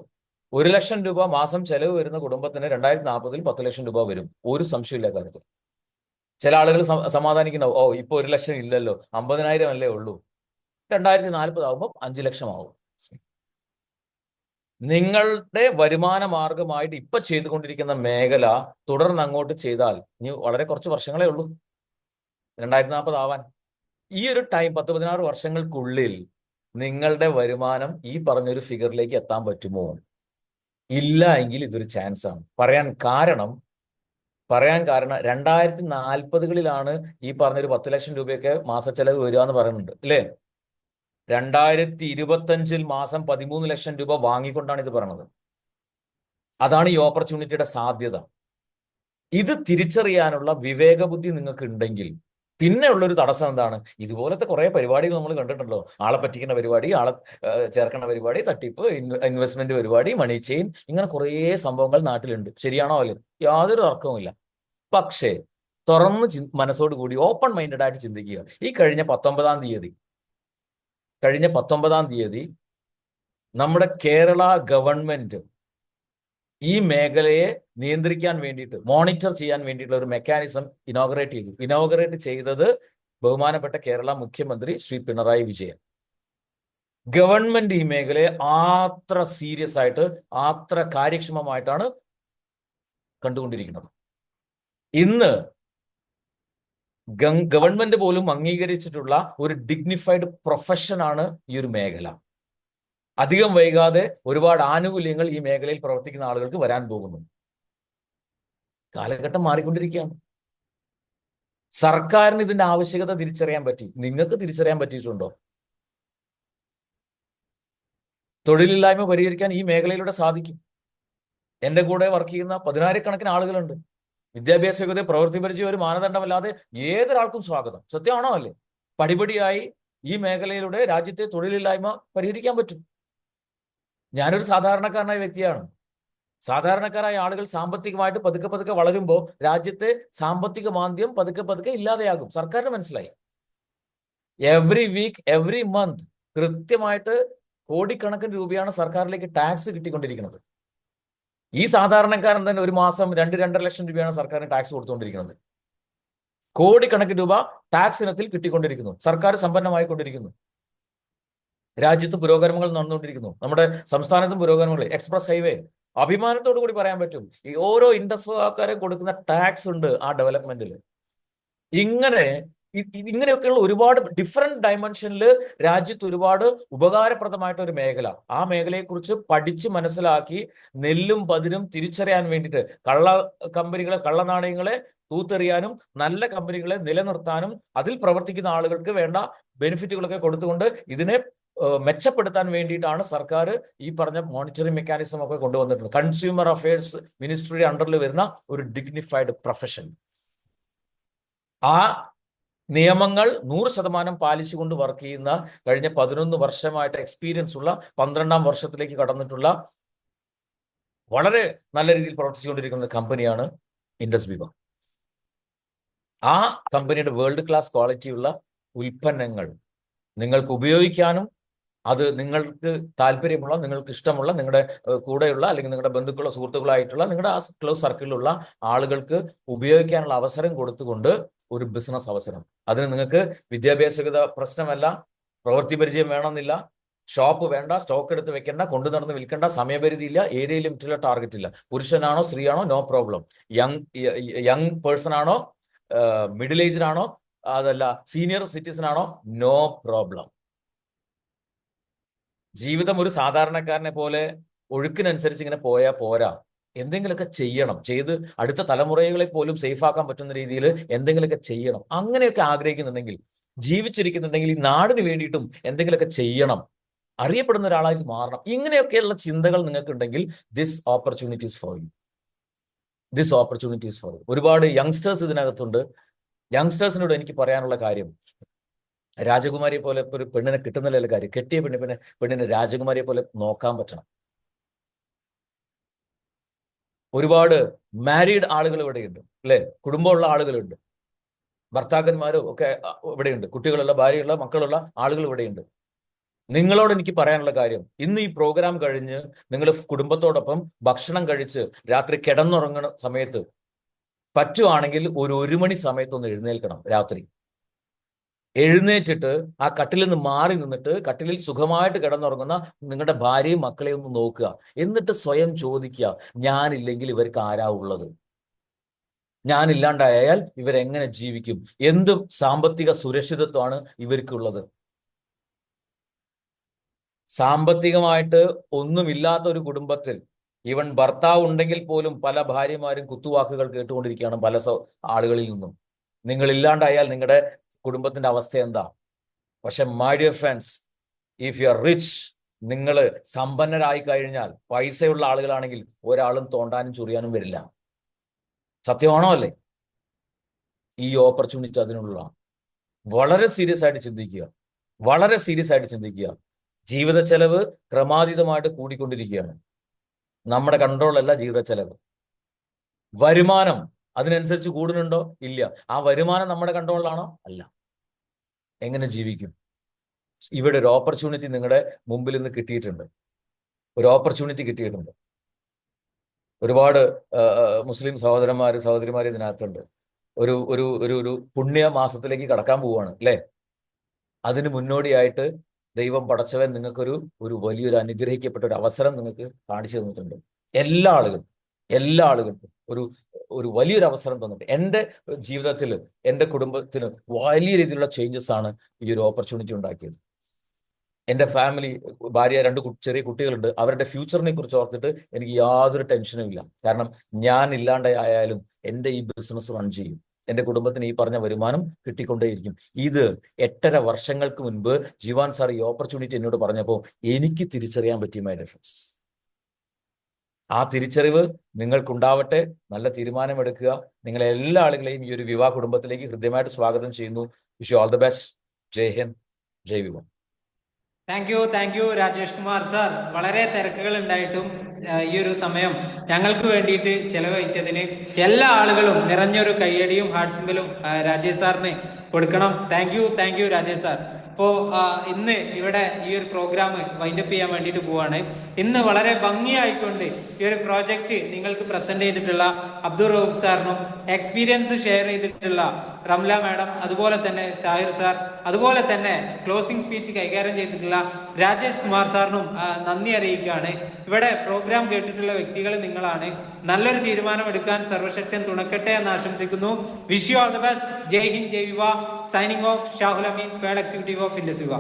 S5: 1 ലക്ഷം രൂപ മാസം ചെലവ് വരുന്ന കുടുംബത്തിന് 2040 10 ലക്ഷം രൂപ വരും. ഒരു സംശയമില്ല കാര്യത്തിൽ. ചില ആളുകൾ സമാധാനിക്കുന്നുണ്ടാവും, ഓ ഇപ്പൊ 1 ലക്ഷം ഇല്ലല്ലോ, 50,000 അല്ലേ ഉള്ളൂ. 2040 ആകുമ്പോൾ 5 ലക്ഷം ആവും. നിങ്ങളുടെ വരുമാന മാർഗമായിട്ട് ഇപ്പൊ ചെയ്തുകൊണ്ടിരിക്കുന്ന മേഖല തുടർന്ന് അങ്ങോട്ട് ചെയ്താൽ ഇനി വളരെ കുറച്ച് വർഷങ്ങളേ ഉള്ളൂ 2040 ആവാൻ. ഈ ഒരു ടൈം 10-16 വർഷങ്ങൾക്കുള്ളിൽ നിങ്ങളുടെ വരുമാനം ഈ പറഞ്ഞൊരു ഫിഗറിലേക്ക് എത്താൻ പറ്റുമോ? ഇല്ല എങ്കിൽ ഇതൊരു ചാൻസ് ആണ്. പറയാൻ കാരണം 2040-കളിലാണ് ഈ പറഞ്ഞൊരു 10 ലക്ഷം രൂപയൊക്കെ മാസച്ചെലവ് വരിക എന്ന് പറയുന്നുണ്ട്, അല്ലേ? 2025 മാസം 13 ലക്ഷം രൂപ വാങ്ങിക്കൊണ്ടാണ് ഇത് പറയുന്നത്. അതാണ് ഈ ഓപ്പർച്യൂണിറ്റിയുടെ സാധ്യത. ഇത് തിരിച്ചറിയാനുള്ള വിവേകബുദ്ധി നിങ്ങൾക്ക് ഉണ്ടെങ്കിൽ പിന്നെ ഉള്ളൊരു തടസ്സം എന്താണ്? ഇതുപോലത്തെ കുറെ പരിപാടികൾ നമ്മൾ കണ്ടിട്ടുണ്ടല്ലോ. ആളെ പറ്റിക്കുന്ന പരിപാടി, ആളെ ചേർക്കുന്ന പരിപാടി, തട്ടിപ്പ്, ഇൻവെസ്റ്റ്മെന്റ് പരിപാടി, മണി ചെയിൻ, ഇങ്ങനെ കുറേ സംഭവങ്ങൾ നാട്ടിലുണ്ട്. ശരിയാണോ അല്ലേ? യാതൊരു തർക്കവുമില്ല. പക്ഷേ തുറന്ന് മനസ്സോട് കൂടി ഓപ്പൺ മൈൻഡഡ് ആയിട്ട് ചിന്തിക്കുക. ഈ കഴിഞ്ഞ 19-ാം തീയതി നമ്മുടെ കേരള ഗവൺമെന്റ് ഈ മേഖലയെ നിയന്ത്രിക്കാൻ വേണ്ടിയിട്ട്, മോണിറ്റർ ചെയ്യാൻ വേണ്ടിയിട്ടുള്ള ഒരു മെക്കാനിസം ഇനോഗ്രേറ്റ് ചെയ്തത് ബഹുമാനപ്പെട്ട കേരള മുഖ്യമന്ത്രി ശ്രീ പിണറായി വിജയൻ. ഗവൺമെന്റ് ഈ മേഖലയെ അത്ര സീരിയസ് ആയിട്ട്, അത്ര കാര്യക്ഷമമായിട്ടാണ് കണ്ടുകൊണ്ടിരിക്കുന്നത്. ഇന്ന് ഗവൺമെന്റ് പോലും അംഗീകരിച്ചിട്ടുള്ള ഒരു ഡിഗ്നിഫൈഡ് പ്രൊഫഷനാണ് ഈ ഒരു മേഖല. അധികം വൈകാതെ ഒരുപാട് ആനുകൂല്യങ്ങൾ ഈ മേഖലയിൽ പ്രവർത്തിക്കുന്ന ആളുകൾക്ക് വരാൻ പോകുന്നു. കാലഘട്ടം മാറിക്കൊണ്ടിരിക്കുകയാണ്. സർക്കാരിന് ഇതിന്റെ ആവശ്യകത തിരിച്ചറിയാൻ പറ്റി. നിങ്ങൾക്ക് തിരിച്ചറിയാൻ പറ്റിയിട്ടുണ്ടോ? തൊഴിലില്ലായ്മ പരിഹരിക്കാൻ ഈ മേഖലയിലൂടെ സാധിക്കും. എന്റെ കൂടെ വർക്ക് ചെയ്യുന്ന 10,000-കണക്കിന് ആളുകളുണ്ട്. വിദ്യാഭ്യാസ യോഗ്യത, പ്രവൃത്തി പരിചയം ഒരു മാനദണ്ഡമല്ലാതെ ഏതൊരാൾക്കും സ്വാഗതം. സത്യമാണോ അല്ലേ? പടിപടിയായി ഈ മേഖലയിലൂടെ രാജ്യത്തെ തൊഴിലില്ലായ്മ പരിഹരിക്കാൻ പറ്റും. ഞാനൊരു സാധാരണക്കാരനായ വ്യക്തിയാണ്. സാധാരണക്കാരായ ആളുകൾ സാമ്പത്തികമായിട്ട് പതുക്കെ വളരുമ്പോൾ രാജ്യത്തെ സാമ്പത്തിക മാന്ദ്യം പതുക്കെ ഇല്ലാതെയാകും. സർക്കാരിന് മനസ്സിലായി. എവറി വീക്ക്, എവറി മന്ത് കൃത്യമായിട്ട് കോടിക്കണക്കിന് രൂപയാണ് സർക്കാരിലേക്ക് ടാക്സ് കിട്ടിക്കൊണ്ടിരിക്കുന്നത്. ഈ സാധാരണക്കാരൻ തന്നെ ഒരു മാസം 2-2.5 ലക്ഷം രൂപയാണ് സർക്കാരിന് ടാക്സ് കൊടുത്തുകൊണ്ടിരിക്കുന്നത്. കോടിക്കണക്കിന് രൂപ ടാക്സ് ഇനത്തിൽ കിട്ടിക്കൊണ്ടിരിക്കുന്നു. സർക്കാർ സമ്പന്നമായിക്കൊണ്ടിരിക്കുന്നു. രാജ്യത്ത് പുരോഗമനങ്ങൾ നടന്നുകൊണ്ടിരിക്കുന്നു. നമ്മുടെ സംസ്ഥാനത്തും പുരോഗമനങ്ങൾ. എക്സ്പ്രസ് ഹൈവേ അഭിമാനത്തോടു കൂടി പറയാൻ പറ്റും. ഈ ഓരോ ഇൻഡസ്ട്രിക്കാരെ കൊടുക്കുന്ന ടാക്സ് ഉണ്ട് ആ ഡെവലപ്മെന്റിൽ. ഇങ്ങനെയൊക്കെയുള്ള ഒരുപാട് ഡിഫറെന്റ് ഡയമെൻഷനിൽ രാജ്യത്ത് ഒരുപാട് ഉപകാരപ്രദമായിട്ട് ഒരു മേഖല. ആ മേഖലയെക്കുറിച്ച് പഠിച്ച് മനസ്സിലാക്കി നെല്ലും പതിരും തിരിച്ചറിയാൻ വേണ്ടിയിട്ട് കള്ള നാണയങ്ങളെ തൂത്തെറിയാനും നല്ല കമ്പനികളെ നിലനിർത്താനും അതിൽ പ്രവർത്തിക്കുന്ന ആളുകൾക്ക് വേണ്ട ബെനിഫിറ്റുകളൊക്കെ കൊടുത്തുകൊണ്ട് ഇതിനെ മെച്ചപ്പെടുത്താൻ വേണ്ടിയിട്ടാണ് സർക്കാർ ഈ പറഞ്ഞ മോണിറ്ററിംഗ് മെക്കാനിസം ഒക്കെ കൊണ്ടുവന്നിട്ടുണ്ട്. കൺസ്യൂമർ അഫയേഴ്സ് മിനിസ്ട്രിയുടെ അണ്ടറിൽ വരുന്ന ഒരു ഡിഗ്നിഫൈഡ് പ്രൊഫഷൻ. ആ നിയമങ്ങൾ 100% പാലിച്ചുകൊണ്ട് വർക്ക് ചെയ്യുന്ന കഴിഞ്ഞ 11 വർഷമായിട്ട് എക്സ്പീരിയൻസ് ഉള്ള 12ാം വർഷത്തിലേക്ക് കടന്നിട്ടുള്ള വളരെ നല്ല രീതിയിൽ പ്രവർത്തിച്ചുകൊണ്ടിരിക്കുന്ന കമ്പനിയാണ് ഇൻഡസ് വിവ. ആ കമ്പനിയുടെ വേൾഡ് ക്ലാസ് ക്വാളിറ്റിയുള്ള ഉൽപ്പന്നങ്ങൾ നിങ്ങൾക്ക് ഉപയോഗിക്കാനും അത് നിങ്ങൾക്ക് താല്പര്യമുള്ള, നിങ്ങൾക്ക് ഇഷ്ടമുള്ള, നിങ്ങളുടെ കൂടെയുള്ള അല്ലെങ്കിൽ നിങ്ങളുടെ ബന്ധുക്കളോ സുഹൃത്തുക്കളായിട്ടുള്ള നിങ്ങളുടെ ആ ക്ലോസ് സർക്കിളിലുള്ള ആളുകൾക്ക് ഉപയോഗിക്കാനുള്ള അവസരം കൊടുത്തുകൊണ്ട് ഒരു ബിസിനസ് അവസരം. അതിന് നിങ്ങൾക്ക് വിദ്യാഭ്യാസ പ്രശ്നമല്ല, പ്രവൃത്തി പരിചയം വേണമെന്നില്ല, ഷോപ്പ് വേണ്ട, സ്റ്റോക്ക് എടുത്ത് വെക്കേണ്ട, കൊണ്ടു നടന്ന് വിൽക്കേണ്ട, സമയപരിധി ഇല്ല, ഏരിയ ലിമിറ്റില്ല, ടാർഗറ്റ് ഇല്ല. പുരുഷനാണോ സ്ത്രീയാണോ നോ പ്രോബ്ലം, യങ് പേഴ്സൺ ആണോ മിഡിൽ ഏജ്ഡ് ആണോ അതല്ല സീനിയർ സിറ്റിസൺ ആണോ നോ പ്രോബ്ലം. ജീവിതം ഒരു സാധാരണക്കാരനെ പോലെ ഒഴുക്കിനനുസരിച്ച് ഇങ്ങനെ പോയാൽ പോരാ, എന്തെങ്കിലുമൊക്കെ ചെയ്യണം, ചെയ്ത് അടുത്ത തലമുറകളെ പോലും സേഫ് ആക്കാൻ പറ്റുന്ന രീതിയിൽ എന്തെങ്കിലുമൊക്കെ ചെയ്യണം. അങ്ങനെയൊക്കെ ആഗ്രഹിക്കുന്നുണ്ടെങ്കിൽ, ജീവിച്ചിരിക്കുന്നുണ്ടെങ്കിൽ ഈ നാടിന് വേണ്ടിയിട്ടും എന്തെങ്കിലുമൊക്കെ ചെയ്യണം, അറിയപ്പെടുന്ന ഒരാളായിട്ട് മാറണം, ഇങ്ങനെയൊക്കെയുള്ള ചിന്തകൾ നിങ്ങൾക്ക് ഉണ്ടെങ്കിൽ this opportunities for you. This opportunities for you. ഒരുപാട് യങ്സ്റ്റേഴ്സ് ഇതിനകത്തുണ്ട്. യങ്സ്റ്റേഴ്സിനോട് എനിക്ക് പറയാനുള്ള കാര്യം, രാജകുമാരിയെ പോലെ ഒരു പെണ്ണിനെ കിട്ടുന്നില്ല കാര്യം, കെട്ടിയ പെണ്ണിനെ രാജകുമാരിയെ പോലെ നോക്കാൻ പറ്റണം. ഒരുപാട് മാരീഡ് ആളുകൾ ഇവിടെയുണ്ട്, അല്ലെ? കുടുംബമുള്ള ആളുകളുണ്ട്, ഭർത്താക്കന്മാരും ഒക്കെ ഇവിടെയുണ്ട്, കുട്ടികളുള്ള, ഭാര്യയുള്ള, മക്കളുള്ള ആളുകൾ ഇവിടെയുണ്ട്. നിങ്ങളോട് എനിക്ക് പറയാനുള്ള കാര്യം, ഇന്ന് ഈ പ്രോഗ്രാം കഴിഞ്ഞ് നിങ്ങൾ കുടുംബത്തോടൊപ്പം ഭക്ഷണം കഴിച്ച് രാത്രി കിടന്നുറങ്ങുന്ന സമയത്ത് പറ്റുവാണെങ്കിൽ ഒരു 1 മണി സമയത്തൊന്ന് എഴുന്നേൽക്കണം. രാത്രി എഴുന്നേറ്റിട്ട് ആ കട്ടിലിൽ നിന്ന് മാറി നിന്നിട്ട് കട്ടിലിൽ സുഖമായിട്ട് കിടന്നുറങ്ങുന്ന നിങ്ങളുടെ ഭാര്യയും മക്കളെയും ഒന്ന് നോക്കുക. എന്നിട്ട് സ്വയം ചോദിക്കുക, ഞാനില്ലെങ്കിൽ ഇവർക്ക് ആരാ ഉള്ളത്? ഞാനില്ലാണ്ടായാൽ ഇവരെങ്ങനെ ജീവിക്കും? എന്ത് സാമ്പത്തിക സുരക്ഷിതത്വമാണ് ഇവർക്കുള്ളത്? സാമ്പത്തികമായിട്ട് ഒന്നുമില്ലാത്ത ഒരു കുടുംബത്തിൽ ഈവൻ ഭർത്താവ് ഉണ്ടെങ്കിൽ പോലും പല ഭാര്യമാരും കുത്തുവാക്കുകൾ കേട്ടുകൊണ്ടിരിക്കുകയാണ് പല ആളുകളിൽ നിന്നും. നിങ്ങൾ ഇല്ലാണ്ടായാൽ നിങ്ങളുടെ കുടുംബത്തിന്റെ അവസ്ഥ എന്താ? പക്ഷെ my dear friends, if you are rich, നിങ്ങൾ സമ്പന്നരായി കഴിഞ്ഞാൽ, പൈസയുള്ള ആളുകളാണെങ്കിൽ ഒരാളും തോണ്ടാനും ചൊറിയാനും വരില്ല. സത്യമാണോ അല്ലേ? ഈ ഓപ്പർച്യൂണിറ്റി അതിനുള്ളതാണ്. വളരെ സീരിയസ് ആയിട്ട് ചിന്തിക്കുക, വളരെ സീരിയസ് ആയിട്ട് ചിന്തിക്കുക. ജീവിത ചെലവ് ക്രമാതീതമായിട്ട് കൂടിക്കൊണ്ടിരിക്കുകയാണ്. നമ്മുടെ കൺട്രോളല്ല ജീവിത ചെലവ്. വരുമാനം അതിനനുസരിച്ച് കൂടുന്നുണ്ടോ? ഇല്ല. ആ വരുമാനം നമ്മുടെ കൺട്രോളിലാണോ? അല്ല. എങ്ങനെ ജീവിക്കും? ഇവിടെ ഒരു ഓപ്പർച്യൂണിറ്റി നിങ്ങളുടെ മുമ്പിൽ നിന്ന് കിട്ടിയിട്ടുണ്ട്. ഒരു ഓപ്പർച്യൂണിറ്റി കിട്ടിയിട്ടുണ്ട്. ഒരുപാട് മുസ്ലിം സഹോദരിമാർ ഇതിനകത്തുണ്ട്. ഒരു ഒരു ഒരു ഒരു പുണ്യ മാസത്തിലേക്ക് കടക്കാൻ പോവുകയാണ്, അല്ലേ? അതിന് മുന്നോടിയായിട്ട് ദൈവം പടച്ചവൻ നിങ്ങൾക്കൊരു വലിയൊരു അനുഗ്രഹിക്കപ്പെട്ട ഒരു അവസരം നിങ്ങൾക്ക് കാണിച്ചു തന്നിട്ടുണ്ട്. എല്ലാ ആളുകൾക്കും ഒരു വലിയൊരു അവസരം തന്നിട്ടുണ്ട്. എൻ്റെ ജീവിതത്തിൽ, എൻ്റെ കുടുംബത്തിന് വലിയ രീതിയിലുള്ള ചേഞ്ചസ് ആണ് ഈ ഒരു ഓപ്പർച്യൂണിറ്റി ഉണ്ടാക്കിയത്. എൻ്റെ ഫാമിലി, ഭാര്യ, 2 ചെറിയ കുട്ടികളുണ്ട്. അവരുടെ ഫ്യൂച്ചറിനെ കുറിച്ച് ഓർത്തിട്ട് എനിക്ക് യാതൊരു ടെൻഷനും ഇല്ല. കാരണം ഞാൻ ഇല്ലാണ്ടായാലും എൻ്റെ ഈ ബിസിനസ് റൺ ചെയ്യും. എൻ്റെ കുടുംബത്തിന് ഈ പറഞ്ഞ വരുമാനം കിട്ടിക്കൊണ്ടേയിരിക്കും. ഇത് 8.5 വർഷങ്ങൾക്ക് മുൻപ് ജീവാൻ സാർ ഈ ഓപ്പർച്യൂണിറ്റി എന്നോട് പറഞ്ഞപ്പോൾ എനിക്ക് തിരിച്ചറിയാൻ പറ്റി, മൈ ഡിയർ ഫ്രണ്ട്സ്. ആ തിരിച്ചറിവ് നിങ്ങൾക്കുണ്ടാവട്ടെ. നല്ല തീരുമാനമെടുക്കുക. നിങ്ങളെ എല്ലാ ആളുകളെയും ഈ ഒരു വിവാഹ കുടുംബത്തിലേക്ക് ഹൃദ്യമായിട്ട് സ്വാഗതം ചെയ്യുന്നു. Wish you all the best. Jai Hind, Jai Viva.
S1: Thank you Rajesh Kumar sir. വളരെ തിരക്കുകൾ ഉണ്ടായിട്ടും ഈ ഒരു സമയം ഞങ്ങൾക്ക് വേണ്ടിയിട്ട് ചെലവഴിച്ചതിന് എല്ലാ ആളുകളും നിറഞ്ഞൊരു കയ്യടിയും ഹാർട്ട് സിംബലും രാജേഷ് സാറിന് കൊടുക്കണം. Thank you Rajesh sir. അപ്പോൾ ഇന്ന് ഇവിടെ ഈ ഒരു പ്രോഗ്രാം വൈൻഡപ്പ് ചെയ്യാൻ വേണ്ടിയിട്ട് പോവാണ്. ഇന്ന് വളരെ ഭംഗിയായിക്കൊണ്ട് ഈ ഒരു പ്രോജക്റ്റ് നിങ്ങൾക്ക് പ്രസന്റ് ചെയ്തിട്ടുള്ള അബ്ദുൾ റൌഫ് സാറിനും എക്സ്പീരിയൻസ് ഷെയർ ചെയ്തിട്ടുള്ള റംല മാഡം, അതുപോലെ തന്നെ ഷാഹിർ സാർ, അതുപോലെ തന്നെ ക്ലോസിംഗ് സ്പീച്ച് കൈകാര്യം ചെയ്തിട്ടുള്ള രാജേഷ് കുമാർ സാറിനും നന്ദി അറിയിക്കുകയാണ്. ഇവിടെ പ്രോഗ്രാം കേട്ടിട്ടുള്ള വ്യക്തികൾ നിങ്ങളാണ്. നല്ലൊരു തീരുമാനം എടുക്കാൻ സർവശക്തൻ തുണക്കട്ടെ എന്ന് ആശംസിക്കുന്നു. Wish you all the best. Jai Hind, Jai Viva. Signing off, Shahul Ameen, paid executive of Indus വിവ.